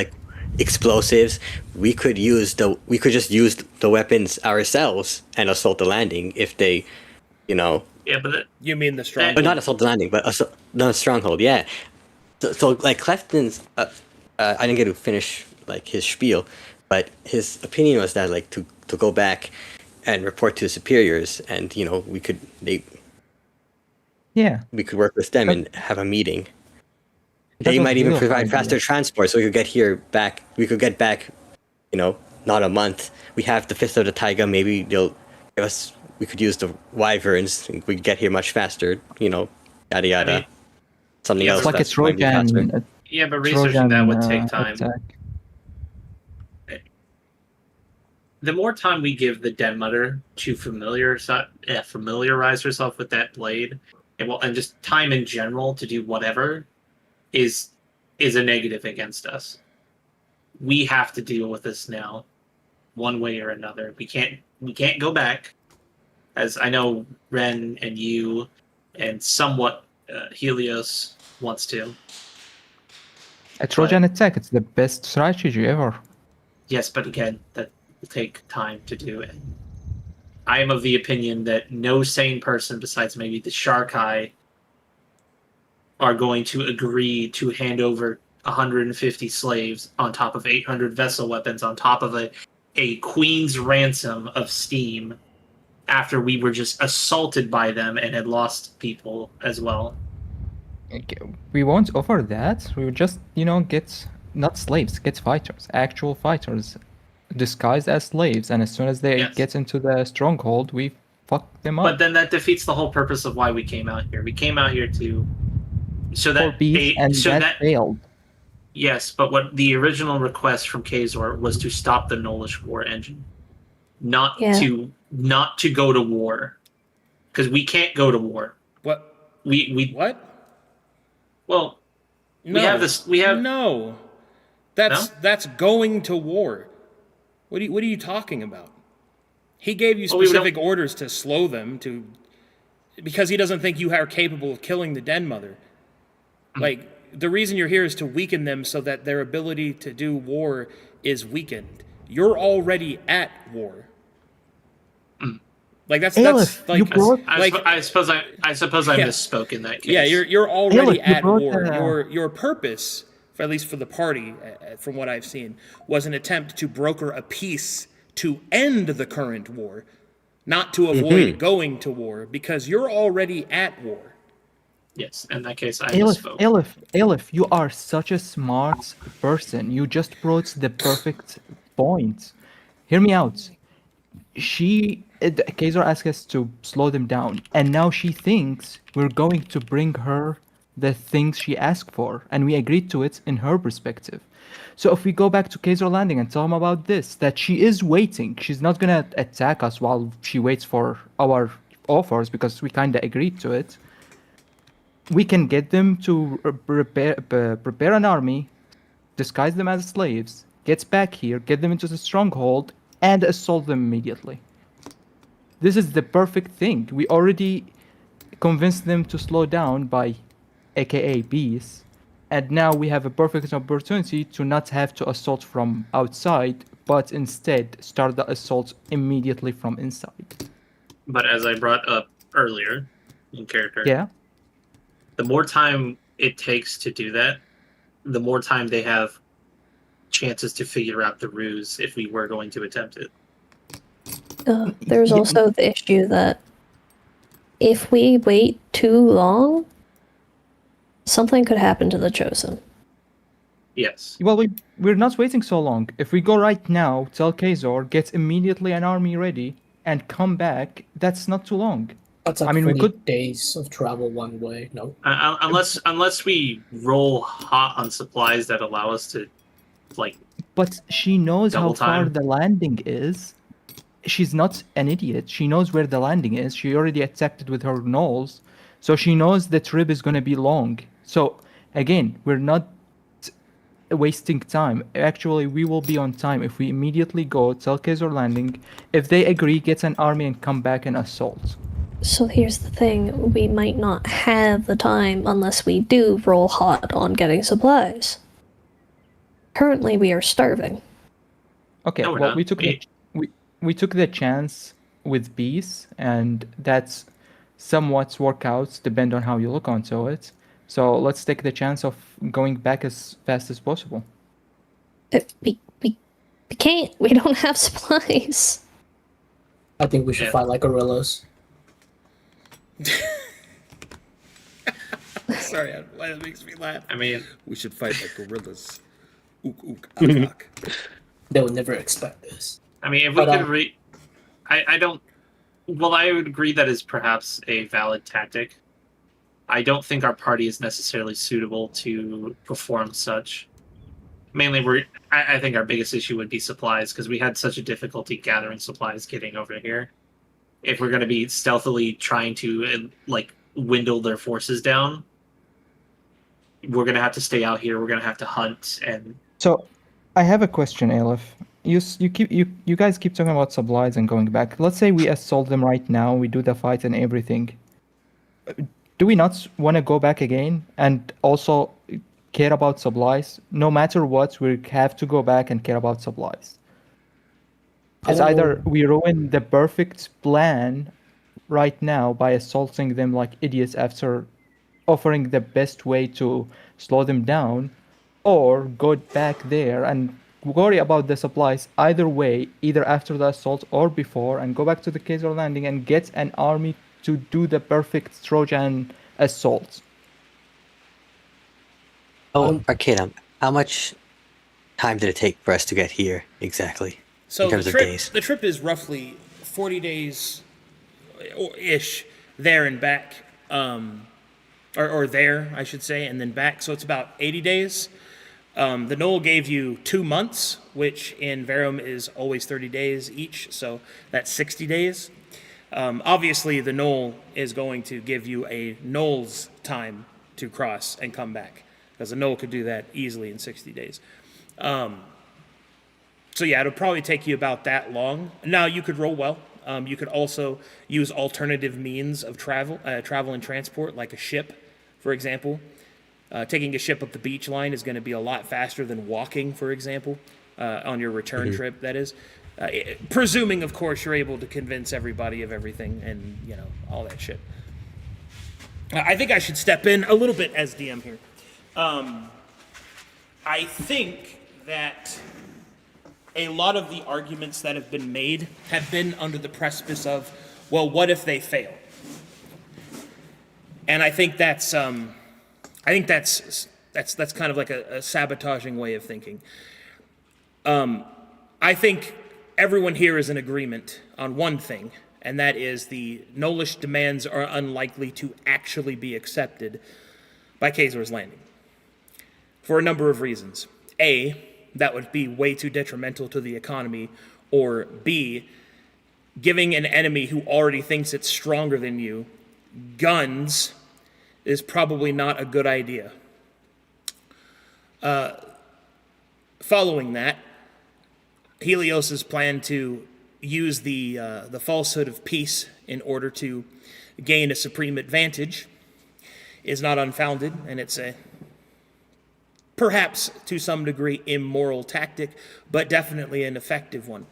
explosives. We could just use the weapons ourselves and assault the landing if they, yeah, but You mean the strong? but not assault the landing, but not a stronghold. Yeah. So Clefton's, I didn't get to finish his spiel, but his opinion was that to go back and report to the superiors, and we could Yeah. work with them and have a meeting. They was might even Leo's provide idea. faster transport, so we could get here back. We could get back, not a month. We have the Fist of the Taiga. Maybe they'll give us. We could use the Wyverns. We could get here much faster. Yada yada. mean, Something yeah, else It's like a that's might be faster. Trojan, Yeah, but researching that would take time. attack. The more time we give the Den Mother to familiarize herself with that blade, and just time in general to do whatever, is a negative against us. We have to deal with this now, one way or another. We can't go back, as I know Ren and you, and somewhat Helios wants to. A Trojan attack, it's the best strategy ever. Yes, but again, that will take time to do. And I am of the opinion that no sane person, besides maybe the Shark Eye, are going to agree to hand over 150 slaves on top of 800 vessel weapons on top of a queen's ransom of steam after we were just assaulted by them and had lost people as well. We won't offer that. We would just, get not slaves, get fighters, actual fighters, disguised as slaves. And as soon as they Yes. get into the stronghold, we fuck them up. But then that defeats the whole purpose of why we came out here. We came out here to so For that peace, and that failed. Yes, but what the original request from Kazor was to stop the Nolish war engine, not Yeah. to go to war, because we can't go to war. What? We What? well, No. we have this. We have No. That's going to war. What are you talking about? He gave you Well, we don't- specific orders to slow them because he doesn't think you are capable of killing the Den Mother. Like, the reason you're here is to weaken them so that their ability to do war is weakened. You're already at war. Like that's Aleph, like you brought- I suppose I Yeah. misspoke in that case. yeah, you're already Aleph, you at brought war. the- Your purpose, at least for the party, from what I've seen, was an attempt to broker a peace to end the current war, not to avoid going to war, because you're already at war. Yes, in that case I Aleph, misspoke. Aleph, you are such a smart person. You just brought the perfect point. Hear me out. Kazor asked us to slow them down, and now she thinks we're going to bring her the things she asked for, and we agreed to it in her perspective. So if we go back to Kazor Landing and tell them about this, that she is waiting, she's not gonna attack us while she waits for our offers because we kinda agreed to it. We can get them to prepare an army, disguise them as slaves, get back here, get them into the stronghold, and assault them immediately. This is the perfect thing. We already convinced them to slow down by aka bees, and now we have a perfect opportunity to not have to assault from outside, but instead start the assault immediately from inside. But as I brought up earlier in character, Yeah? the more time it takes to do that, the more time they have chances to figure out the ruse if we were going to attempt it. There's also the issue that if we wait too long, something could happen to the Chosen. Yes. Well, we're not waiting so long. If we go right now, tell Kazor, get immediately an army ready, and come back, that's not too long. That's like I mean, we 40 could- days of travel one way. No. Unless we roll hot on supplies that allow us to, like, But she knows how Double far time. the landing is. She's not an idiot. She knows where the landing is. She already attacked it with her gnolls. So she knows the trip is going to be long. So, again, we're not wasting time. Actually, we will be on time if we immediately go, tell Kazor Landing. If they agree, get an army and come back and assault. So here's the thing, we might not have the time unless we do roll hot on getting supplies. Currently we are starving. Okay, No, we're well, not. we took the chance with bees, and that's somewhat workouts depend on how you look onto it. So let's take the chance of going back as fast as possible. We can't, we don't have supplies. I think we should Yeah. fight like gorillas. Sorry, why that makes me laugh. I mean, We should fight like gorillas. Ook, ook, ak, ak. They would never expect this. I mean, if we But, could I don't. Well, I would agree that is perhaps a valid tactic. I don't think our party is necessarily suitable to perform such. Mainly, I think our biggest issue would be supplies, because we had such a difficulty gathering supplies getting over here. If we're going to be stealthily trying to like dwindle their forces down, we're going to have to stay out here. We're going to have to hunt and. So, I have a question, Aleph. You guys keep talking about supplies and going back. Let's say we assault them right now. We do the fight and everything. Do we not want to go back again and also care about supplies? No matter what, we have to go back and care about supplies. It's either we ruin the perfect plan right now by assaulting them like idiots after offering the best way to slow them down, or go back there and worry about the supplies either way, either after the assault or before, and go back to the Kaiser landing and get an army to do the perfect Trojan assault. Arcadum, how much time did it take for us to get here exactly? So in terms the of trip, days? the trip is roughly 40 days ish there and back, or there, I should say, and then back. So it's about 80 days. The Knoll gave you 2 months, which in Verum is always 30 days each, so that's 60 days. Obviously, the Knoll is going to give you a Knoll's time to cross and come back, because the Knoll could do that easily in 60 days. So yeah, it'll probably take you about that long. Now, you could roll well. You could also use alternative means of travel and transport, like a ship, for example. Taking a ship up the beach line is going to be a lot faster than walking, for example, on your return trip, that is. Presuming, of course, you're able to convince everybody of everything and, all that shit. I think I should step in a little bit as DM here. I think that a lot of the arguments that have been made have been under the precipice of, well, what if they fail? And I think that's kind of like a sabotaging way of thinking. I think everyone here is in agreement on one thing, and that is the Nolish demands are unlikely to actually be accepted by Kazor's Landing. For a number of reasons. A, that would be way too detrimental to the economy, or B, giving an enemy who already thinks it's stronger than you guns is probably not a good idea. Following that, Helios's plan to use the falsehood of peace in order to gain a supreme advantage is not unfounded, and it's a perhaps to some degree immoral tactic, but definitely an effective one.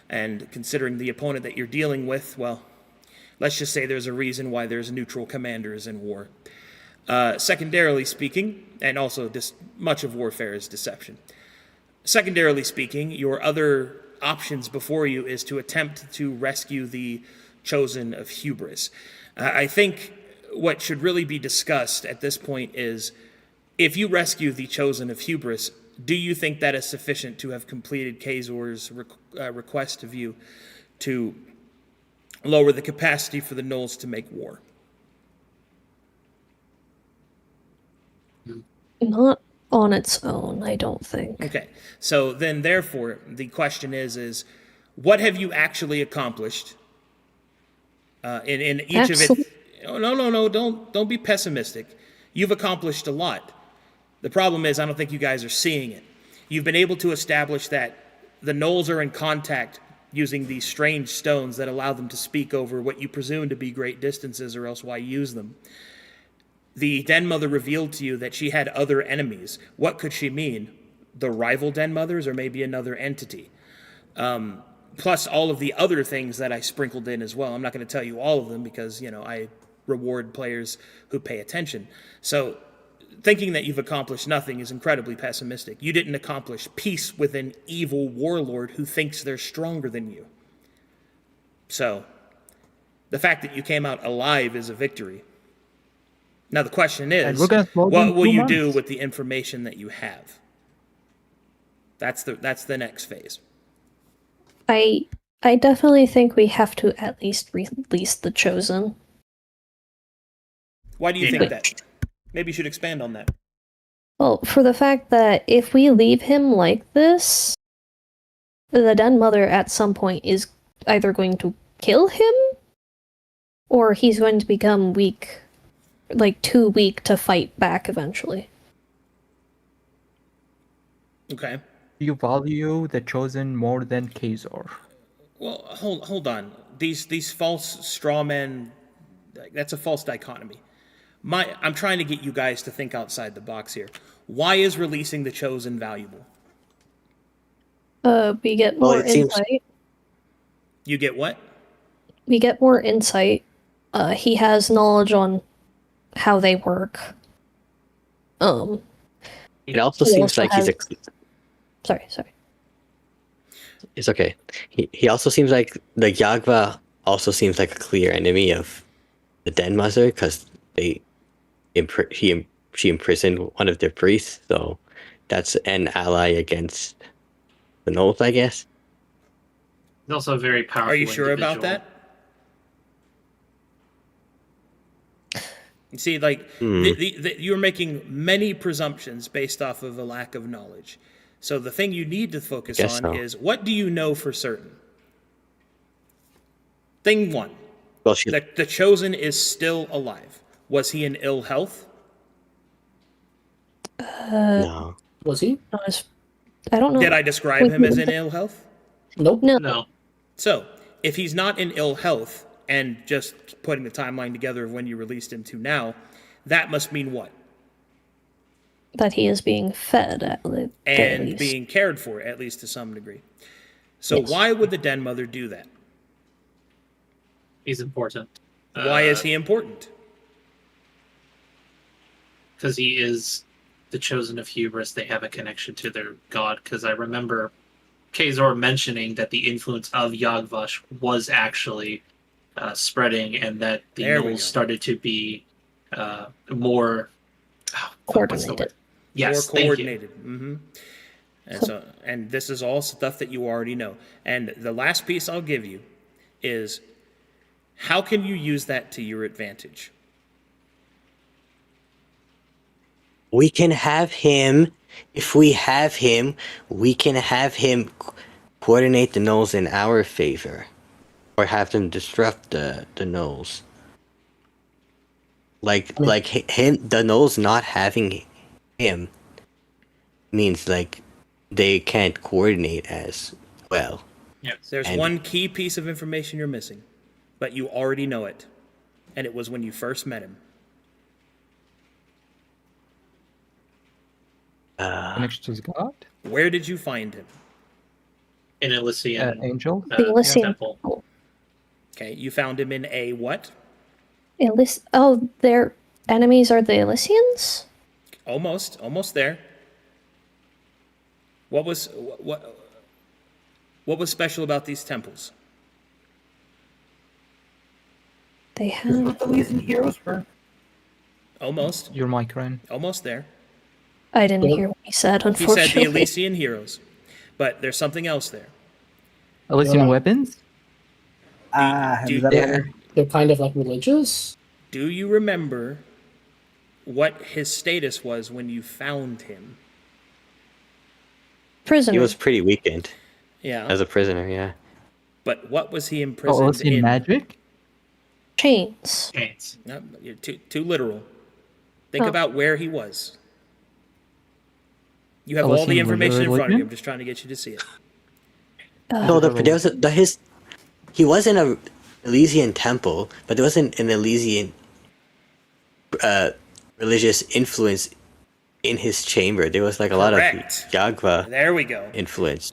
And considering the opponent that you're dealing with, well, let's just say there's a reason why there's neutral commanders in war. Secondarily speaking, and also much of warfare is deception. Secondarily speaking, your other options before you is to attempt to rescue the Chosen of Hubris. I think what should really be discussed at this point is, if you rescue the Chosen of Hubris, do you think that is sufficient to have completed Kazor's request of you to lower the capacity for the Knolls to make war? Not on its own, I don't think. Okay, so then therefore the question is what have you actually accomplished in each of it? No, don't be pessimistic. You've accomplished a lot. The problem is I don't think you guys are seeing it. You've been able to establish that the Knolls are in contact using these strange stones that allow them to speak over what you presume to be great distances, or else why use them? The Den Mother revealed to you that she had other enemies. What could she mean? The rival Den Mothers, or maybe another entity? Plus all of the other things that I sprinkled in as well. I'm not going to tell you all of them because, I reward players who pay attention. So thinking that you've accomplished nothing is incredibly pessimistic. You didn't accomplish peace with an evil warlord who thinks they're stronger than you. So the fact that you came out alive is a victory. Now the question And is, we're gonna slow down what will 2 you do months. with the information that you have? That's the next phase. I definitely think we have to at least release the Chosen. Why do you Yeah. think that? Maybe you should expand on that. Well, for the fact that if we leave him like this, the Den Mother at some point is either going to kill him, or he's going to become weak, like too weak to fight back eventually. Okay. Do you value the Chosen more than Kazor? Well, hold on. These false straw men, that's a false dichotomy. I'm trying to get you guys to think outside the box here. Why is releasing the Chosen valuable? We get Well, more it seems- insight. You get what? We get more insight. He has knowledge on how they work. It also He seems also like he's a. Sorry. It's okay. He also seems like the Yagva also seems like a clear enemy of the Den Mother because she imprisoned one of their priests, so that's an ally against the Knolls, I guess. He's also a very powerful. Are you sure about individual. that? You see, like, you're making many presumptions based off of a lack of knowledge. So the thing you need to focus Guess on so. is, what do you know for certain? Thing one, Well, she that the Chosen is still alive. Was he in ill health? no. Was he? I don't know. Did I describe him as in ill health? Nope. No. No. So, if he's not in ill health, and just putting the timeline together of when you released him to now, that must mean what? That he is being fed at And least. being cared for, at least to some degree. So Yes. why would the Den Mother do that? He's important. Why is he important? Because he is the chosen of hubris. They have a connection to their god. Because I remember Kazor mentioning that the influence of Yagvash was actually spreading, and that the There we go. Knolls started to be more what's the word? Coordinated. Yes, More coordinated. Mm-hmm. And this is all stuff that you already know. And the last piece I'll give you is, how can you use that to your advantage? We can have him. If we have him, we can have him coordinate the Knolls in our favor, or have them disrupt the Knolls. Like him, the Knolls not having him means like they can't coordinate as well. Yes. There's And- one key piece of information you're missing, but you already know it. And it was when you first met him. Connection to his god? Where did you find him? In Elysian Angel? The Elysian temple. temple. Okay, you found him in a what? Oh, their enemies are the Elysians? Almost there. What was special about these temples? They have. The Elysian heroes were. Almost Your mic, Ren. there. I didn't hear what he said, He unfortunately. said the Elysian heroes, but there's something else there. Elysian weapons? do- Is that Yeah. better? They're kind of like religious. Do you remember what his status was when you found him? Prisoner. He was pretty weakened Yeah, as a prisoner. Yeah. but what was he Oh, imprisoned Elysian in? magic? Chains. Chains. No, you're too literal. Think Oh. about where he was. You have all Elysian the information in front of you. religion? I'm just trying to get you to see it. No, there was he was in a Elysian temple, but there wasn't an Elysian religious influence in his chamber. There was like a lot of Correct. Yagva There we go. influence.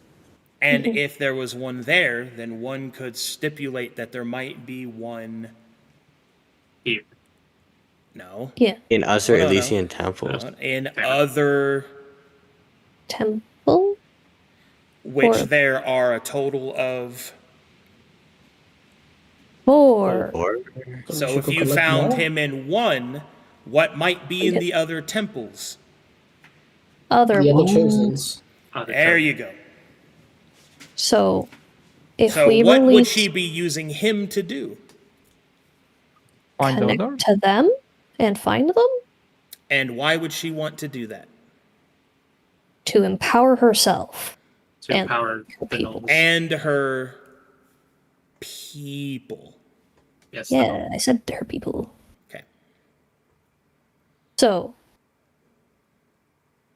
And if there was one there, then one could stipulate that there might be one. Here. No. Yeah. In other No. Elysian temples. In other, Temple? which Or- there are a total of. Four. Or So You if could you collect found more. him in one, What might be in the other temples? Other The other ones. chosens. There you go. So, if So we what would release she be using him to do? Find connect other? to them and find them And why would she want to do that? to empower herself To and empower her the people. nobles. And her people. Yes. the Yeah, nobles. I said her people. Okay. So,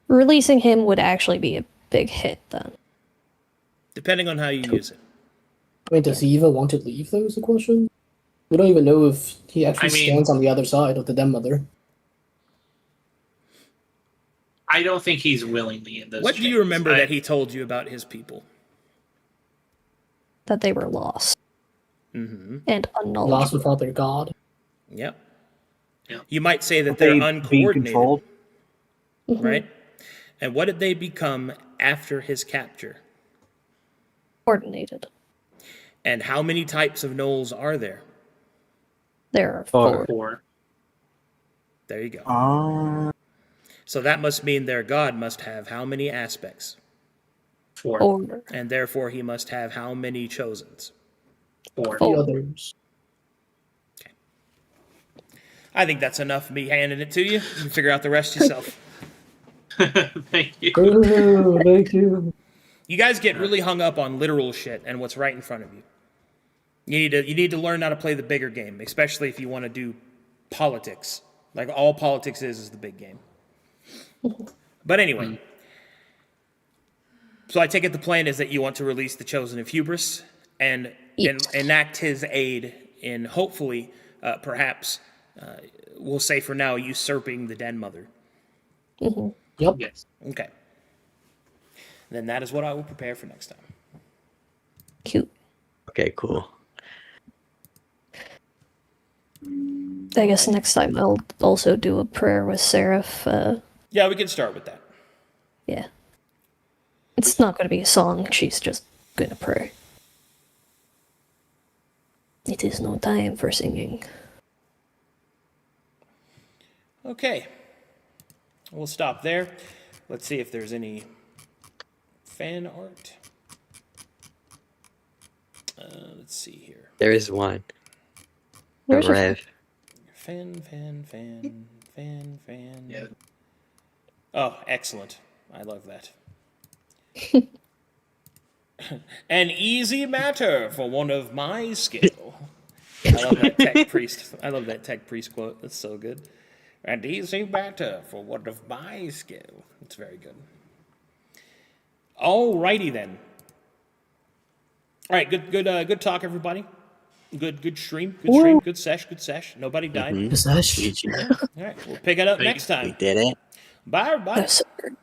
releasing him would actually be a big hit then. Depending on how you use it. I mean, does he even want to leave, though, is the question? We don't even know if he actually I mean- stands on the other side of the Den Mother. I don't think he's willingly in those. What do you chains. remember that he told you about his people? That they were lost Mm-hmm. and Lost unknowledgeable. without their god. Yep. Yeah. You might say that Are they're they being uncoordinated, controlled? right? And what did they become after his capture? Coordinated. And how many types of gnolls are there? There are Four. 4. There you go. Uh, So that must mean their god must have how many aspects? 4. four. And therefore he must have how many chosens? 4. The Oh. others. I think that's enough of me handing it to you. You can figure out the rest yourself. Thank you. Oh, thank you. You guys get really hung up on literal shit and what's right in front of you. You need to learn how to play the bigger game, especially if you want to do politics. Like all politics is the big game. But anyway, so I take it the plan is that you want to release the Chosen of Hubris and Yes. enact his aid in hopefully, perhaps, we'll say for now, usurping the Den Mother. Yep. Yes. Okay. Then that is what I will prepare for next time. Cute. Okay, cool. I guess next time I'll also do a prayer with Seraph. Yeah, we can start with that. Yeah. It's not going to be a song, she's just going to pray. It is no time for singing. Okay. We'll stop there. Let's see if there's any fan art. Let's see here. There is one. Where's your Rev. Fan. Yeah. Oh, excellent. I love that. An easy matter for one of my skill. I love that tech priest. I love that tech priest quote. That's so good. An easy matter for one of my skill. It's very good. Alrighty then. All right, good talk, everybody. Good stream, good sesh. Nobody died. Is that GG. All right, we'll pick it up next We time. did it. Bye, everybody. That's so weird.